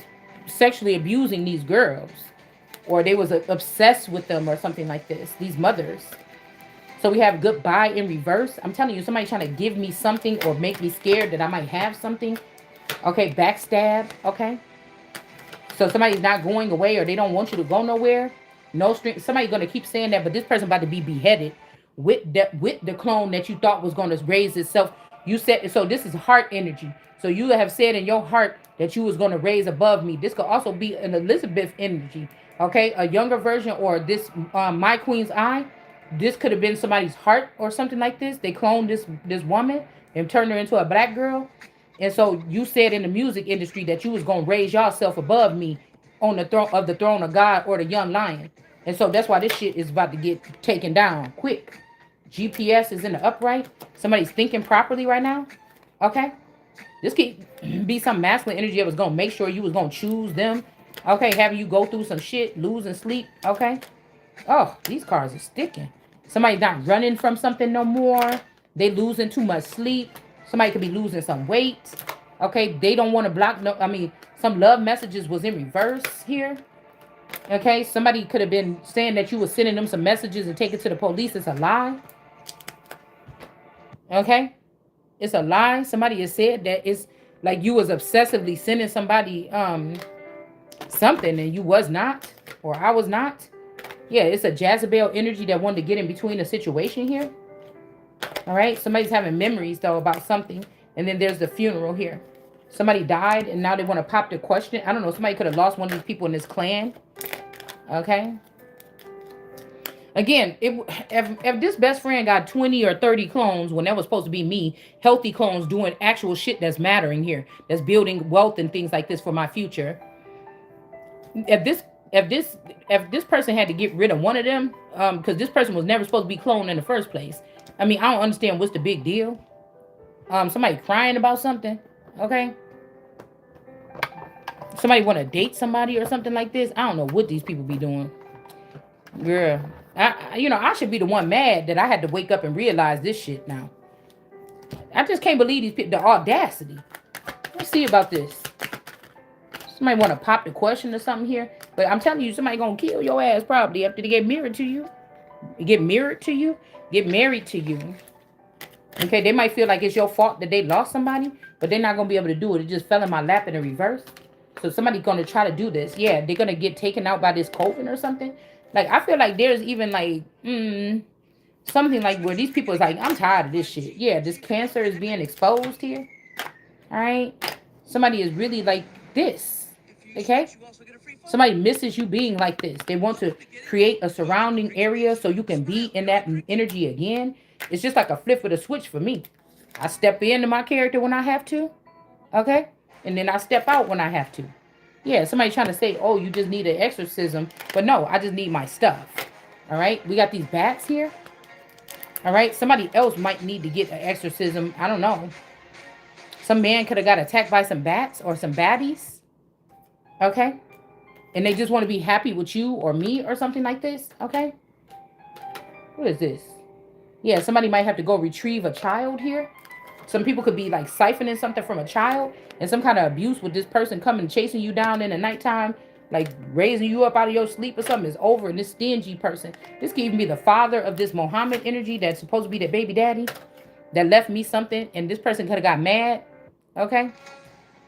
sexually abusing these girls, or they was obsessed with them or something like this. These mothers. So we have goodbye in reverse. I'm telling you, somebody trying to give me something or make me scared that I might have something. Okay, backstab. Okay. So somebody's not going away or they don't want you to go nowhere. No string. Somebody's gonna keep saying that, but this person about to be beheaded with the clone that you thought was gonna raise itself. You said so. This is heart energy. So you have said in your heart that you was gonna raise above me. This could also be an Elizabeth energy. Okay, a younger version or this my queen's eye. This could have been somebody's heart or something like this. They cloned this woman and turned her into a black girl. And so you said in the music industry that you was gonna raise yourself above me on the throne of God or the young lion. And so that's why this shit is about to get taken down quick. GPS is in the upright. Somebody's thinking properly right now. Okay? This could be some masculine energy that was gonna make sure you was gonna choose them. Okay, having you go through some shit, losing sleep. Okay. Oh, these cards are sticking. Somebody not running from something no more. They losing too much sleep. Somebody could be losing some weight. Okay, they don't want to block. No, I mean, some love messages was in reverse here. Okay, somebody could have been saying that you were sending them some messages and take it to the police. It's a lie. Okay, it's a lie. Somebody has said that it's like you was obsessively sending somebody something and you was not, or I was not. Yeah, it's a Jezebel energy that wanted to get in between the situation here. All right, somebody's having memories though about something, and then there's the funeral here. Somebody died, and now they want to pop the question. I don't know. Somebody could have lost one of these people in this clan. Okay. Again, if this best friend got 20 or 30 clones when that was supposed to be me, healthy clones doing actual shit that's mattering here, that's building wealth and things like this for my future. If this if this if this person had to get rid of one of them, because this person was never supposed to be cloned in the first place. I mean, I don't understand what's the big deal. Somebody crying about something. Okay. Somebody want to date somebody or something like this. I don't know what these people be doing. Girl, I should be the one mad that I had to wake up and realize this shit now. I just can't believe these people, the audacity. Let's see about this. Somebody want to pop the question or something here. But I'm telling you, somebody going to kill your ass probably after they get mirrored to you. Get mirrored to you. Get married to you. Okay, they might feel like it's your fault that they lost somebody, but they're not going to be able to do it. It just fell in my lap in the reverse. So somebody's going to try to do this. Yeah, they're going to get taken out by this coven or something. Like, I feel like there's even like, something like where these people is like, I'm tired of this shit. Yeah, this cancer is being exposed here. All right. Somebody is really like this. Okay. Somebody misses you being like this. They want to create a surrounding area so you can be in that energy again. It's just like a flip of the switch for me. I step into my character when I have to. Okay. And then I step out when I have to. Yeah, somebody trying to say, oh, you just need an exorcism. But no, I just need my stuff. All right. We got these bats here. All right. Somebody else might need to get an exorcism. I don't know. Some man could have got attacked by some bats or some baddies. Okay. And they just want to be happy with you or me or something like this. Okay. What is this? Yeah, somebody might have to go retrieve a child here. Some people could be like siphoning something from a child and some kind of abuse with this person coming chasing you down in the nighttime, like raising you up out of your sleep or something is over. And this stingy person, this could even be the father of this Mohammed energy that's supposed to be the baby daddy that left me something. And this person could have got mad, okay,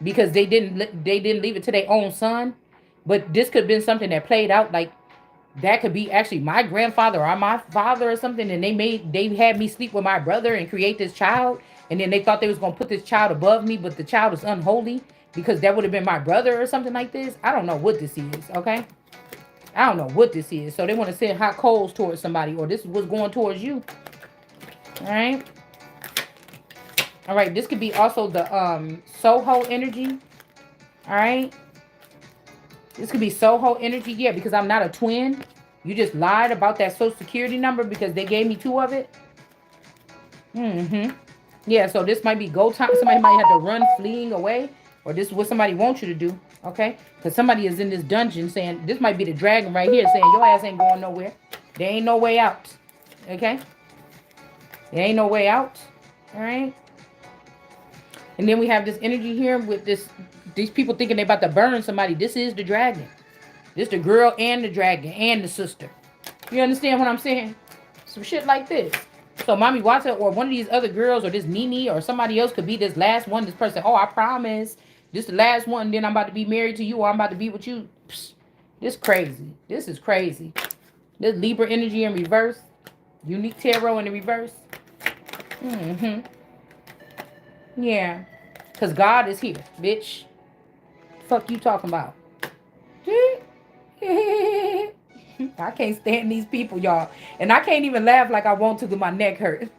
because they didn't leave it to their own son. But this could have been something that played out like that could be actually my grandfather or my father or something, and they had me sleep with my brother and create this child, and then they thought they was gonna put this child above me, but the child is unholy because that would have been my brother or something like this. I don't know what this is, okay? I don't know what this is. So they want to send hot coals towards somebody, or this is what's going towards you. All right. All right. This could be also the Soho energy. All right. This could be Soho energy, yeah, because I'm not a twin. You just lied about that social security number because they gave me two of it. Mm-hmm. Yeah, so this might be go time. Somebody might have to run fleeing away. Or this is what somebody wants you to do. Okay? Because somebody is in this dungeon saying, this might be the dragon right here saying, your ass ain't going nowhere. There ain't no way out. Okay? There ain't no way out. Alright? And then we have this energy here with these people thinking they about to burn somebody. This is the dragon. This the girl and the dragon and the sister. You understand what I'm saying? Some shit like this. So Mommy Watson or one of these other girls or this Nene or somebody else could be this last one. This person, oh, I promise. This the last one. Then I'm about to be married to you or I'm about to be with you. Psst. This crazy. This is crazy. This Libra energy in reverse. Unique tarot in the reverse. Mm-hmm. Yeah. Because God is here, bitch. Fuck you talking about? I can't stand these people, y'all. And I can't even laugh like I want to because my neck hurt.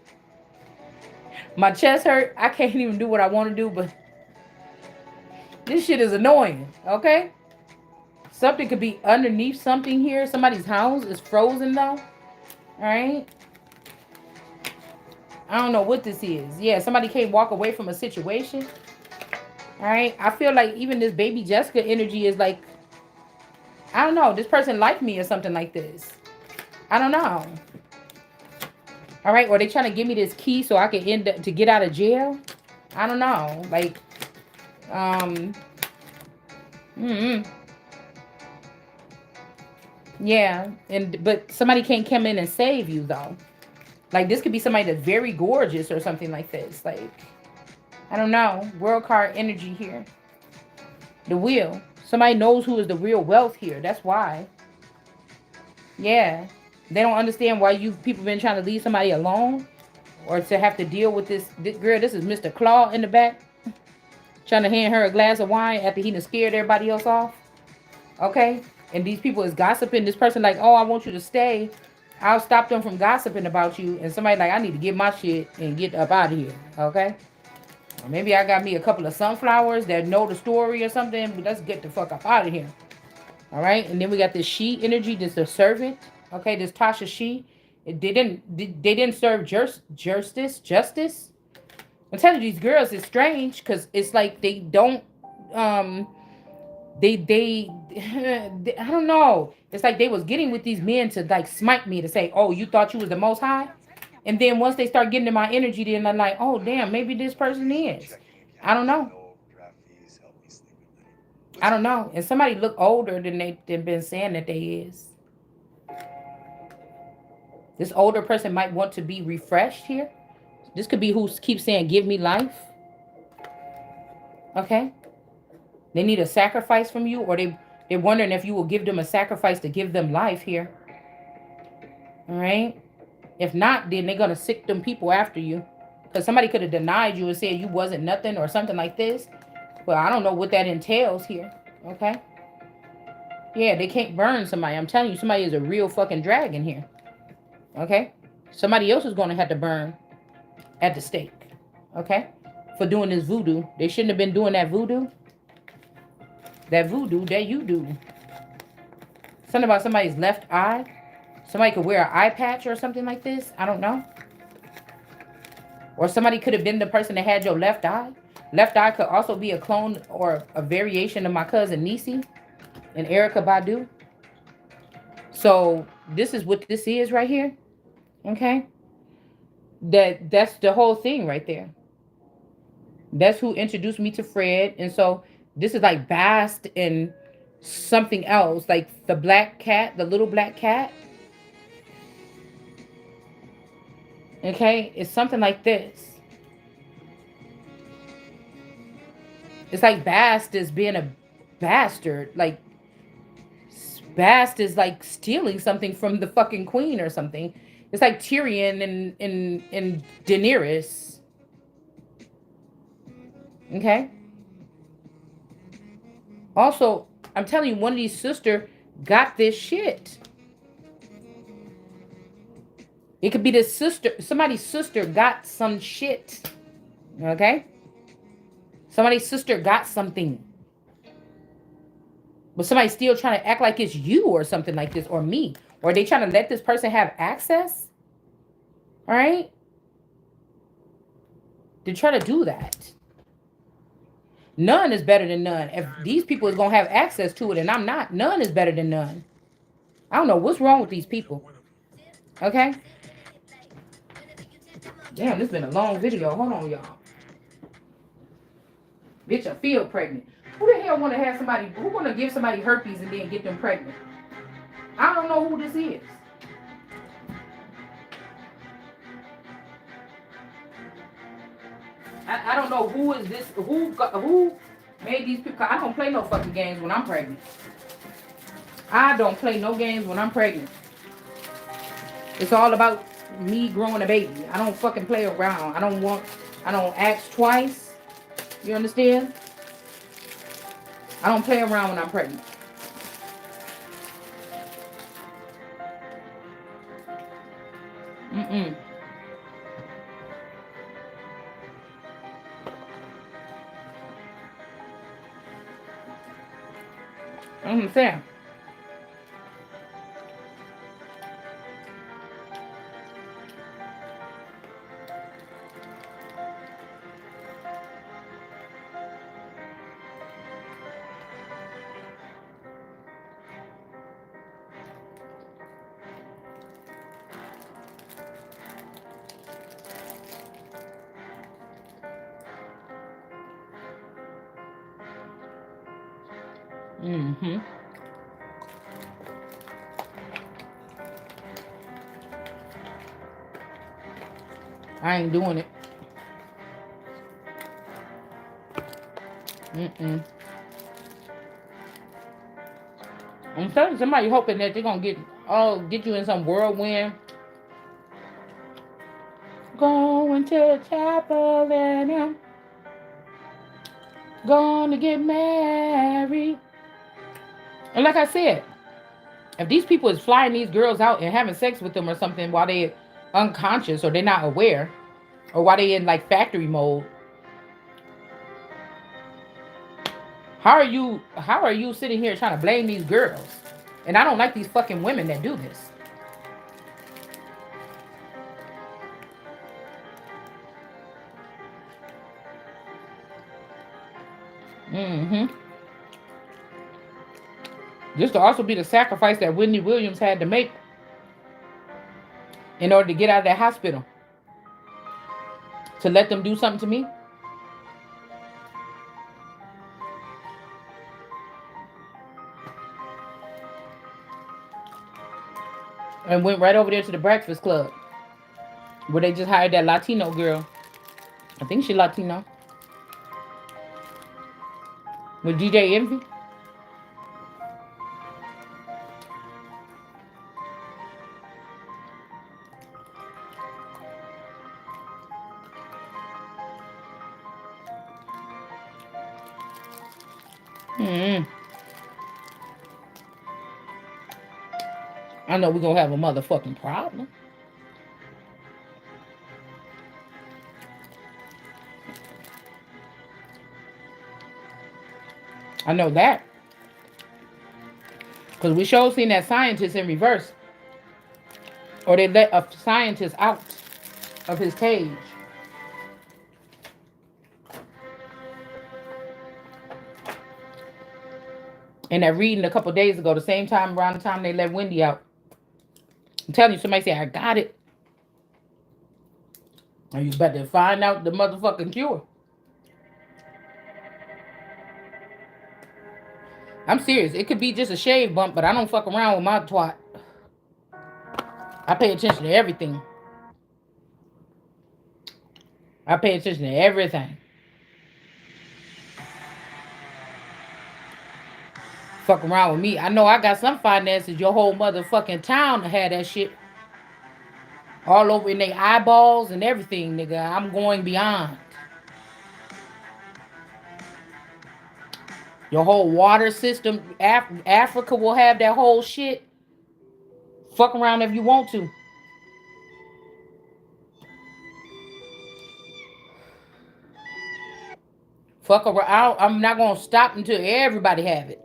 My chest hurt. I can't even do what I want to do, but this shit is annoying, okay? Something could be underneath something here. Somebody's house is frozen, though. All right? I don't know what this is. Yeah, somebody can't walk away from a situation. All right? I feel like even this baby Jessica energy is like, I don't know, this person liked me or something like this. I don't know. All right, or they trying to give me this key so I can end up to get out of jail. I don't know, like, yeah, but somebody can't come in and save you though. Like this could be somebody that's very gorgeous or something like this. Like, I don't know. World card energy here. The wheel. Somebody knows who is the real wealth here. That's why. Yeah, they don't understand why you people been trying to leave somebody alone. Or to have to deal with this girl. This is Mr. Claw in the back. Trying to hand her a glass of wine after he done scared everybody else off. Okay? And these people is gossiping. This person like, oh, I want you to stay. I'll stop them from gossiping about you. And somebody like, I need to get my shit and get up out of here. Okay? Or maybe I got me a couple of sunflowers that know the story or something. But let's get the fuck up out of here. All right? And then we got this she energy. This the servant. Okay? This Tasha she. They didn't serve justice. I'm telling you, these girls is strange because it's like they don't they I don't know. It's like they was getting with these men to like smite me to say, oh, you thought you was the most high? And then once they start getting in my energy, then I'm like, oh damn, maybe this person is. I don't know. I don't know. And somebody look older than they've been saying that they is. This older person might want to be refreshed here. This could be who keeps saying, give me life. Okay? They need a sacrifice from you, or they're wondering if you will give them a sacrifice to give them life here. All right? If not, then they're going to sick them people after you. Because somebody could have denied you and said you wasn't nothing or something like this. Well, I don't know what that entails here. Okay? Yeah, they can't burn somebody. I'm telling you, somebody is a real fucking dragon here. Okay? Somebody else is going to have to burn at the stake. Okay? For doing this voodoo. They shouldn't have been doing that voodoo. That voodoo that you do. Something about somebody's left eye. Somebody could wear an eye patch or something like this. I don't know. Or somebody could have been the person that had your left eye. Left eye could also be a clone or a variation of my cousin Nisi and Erica Badu. So this is what this is right here. Okay? That's the whole thing right there. That's who introduced me to Fred. And so this is like Bast and something else. Like the black cat, the little black cat. Okay? It's something like this. It's like Bast is being a bastard. Like Bast is like stealing something from the fucking queen or something. It's like Tyrion and Daenerys. Okay? Also, I'm telling you, one of these sisters got this shit. It could be this sister. Somebody's sister got some shit. Okay? Somebody's sister got something. But somebody's still trying to act like it's you or something like this. Or me. Or they trying to let this person have access, right? To try to do that. None is better than none. If these people is gonna have access to it and I'm not, none is better than none. I don't know what's wrong with these people. Okay? Damn, this been a long video. Hold on, y'all. Bitch, I feel pregnant. Who the hell wanna have somebody who wanna give somebody herpes and then get them pregnant? I don't know who this is. I don't know who is this who made these people. I don't play no fucking games when I'm pregnant. I don't play no games when I'm pregnant. It's all about me growing a baby. I don't fucking play around. I don't ask twice. You understand? I don't play around when I'm pregnant. Mm-mm. I'm saying. Mm-hmm. I ain't doing it. Mm-mm. I'm telling somebody hoping that they're gonna get you in some whirlwind. Going to the chapel and I'm gonna get married. And like I said, if these people is flying these girls out and having sex with them or something while they unconscious or they're not aware, or while they in like factory mode, how are you sitting here trying to blame these girls? And I don't like these fucking women that do this. Mm-hmm. This could also be the sacrifice that Whitney Williams had to make in order to get out of that hospital. To let them do something to me. And went right over there to the Breakfast Club. Where they just hired that Latino girl. I think she Latino. With DJ Envy. Mm-hmm. I know we're gonna have a motherfucking problem. I know that. Because we sure seen that scientist in reverse. Or they let a scientist out of his cage. And that reading a couple days ago, the same time around the time they let Wendy out. I'm telling you, somebody said, I got it. And you better find out the motherfucking cure. I'm serious. It could be just a shave bump, but I don't fuck around with my twat. I pay attention to everything. I pay attention to everything. Fuck around with me. I know I got some finances. Your whole motherfucking town had that shit all over in their eyeballs and everything, nigga. I'm going beyond. Your whole water system. Africa will have that whole shit. Fuck around if you want to. Fuck around. I'm not gonna stop until everybody have it.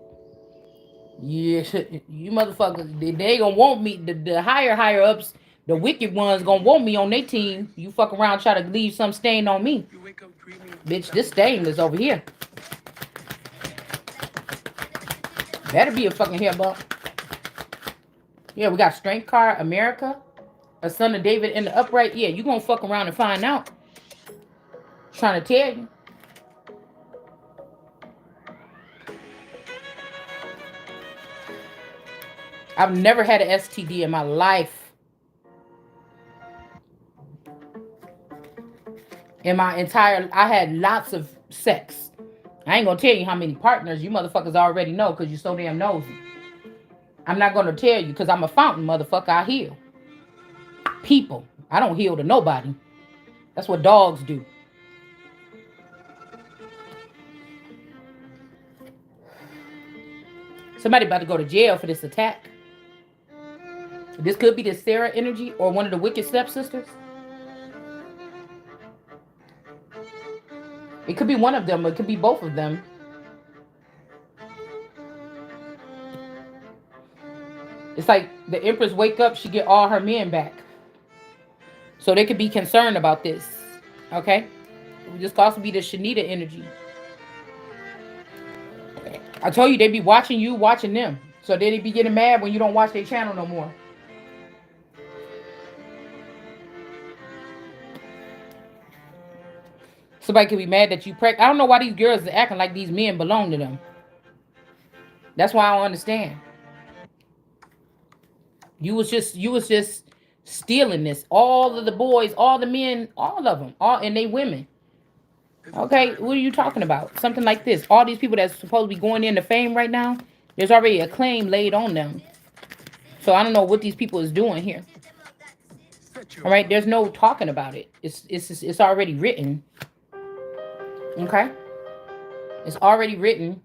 Yeah, you motherfuckers, they gonna want me. The higher ups, the wicked ones gonna want me on their team. You fuck around, try to leave some stain on me, bitch. This stain is over here. Better be a fucking hair bump. Yeah, we got Strength Card, America, a son of David in the upright. Yeah, you gonna fuck around and find out. Trying to tell you. I've never had an STD in my life. In my entire, I had lots of sex. I ain't gonna tell you how many partners. You motherfuckers already know because you're so damn nosy. I'm not gonna tell you because I'm a fountain, motherfucker. I heal people. I don't heal to nobody. That's what dogs do. Somebody about to go to jail for this attack. This could be the Sarah energy or one of the wicked stepsisters. It could be one of them, but it could be both of them. It's like the Empress wake up, she get all her men back. So they could be concerned about this. Okay? This could also be the Shanita energy. I told you they be watching you, watching them. So they be getting mad when you don't watch their channel no more. Somebody could be mad that you pregnant. I don't know why these girls are acting like these men belong to them. That's why I don't understand. You was just stealing this. All of the boys, all the men, all of them, all and they women. Okay, what are you talking about? Something like this. All these people that's supposed to be going into fame right now, there's already a claim laid on them. So I don't know what these people is doing here. All right, there's no talking about it. It's already written. Okay, it's already written.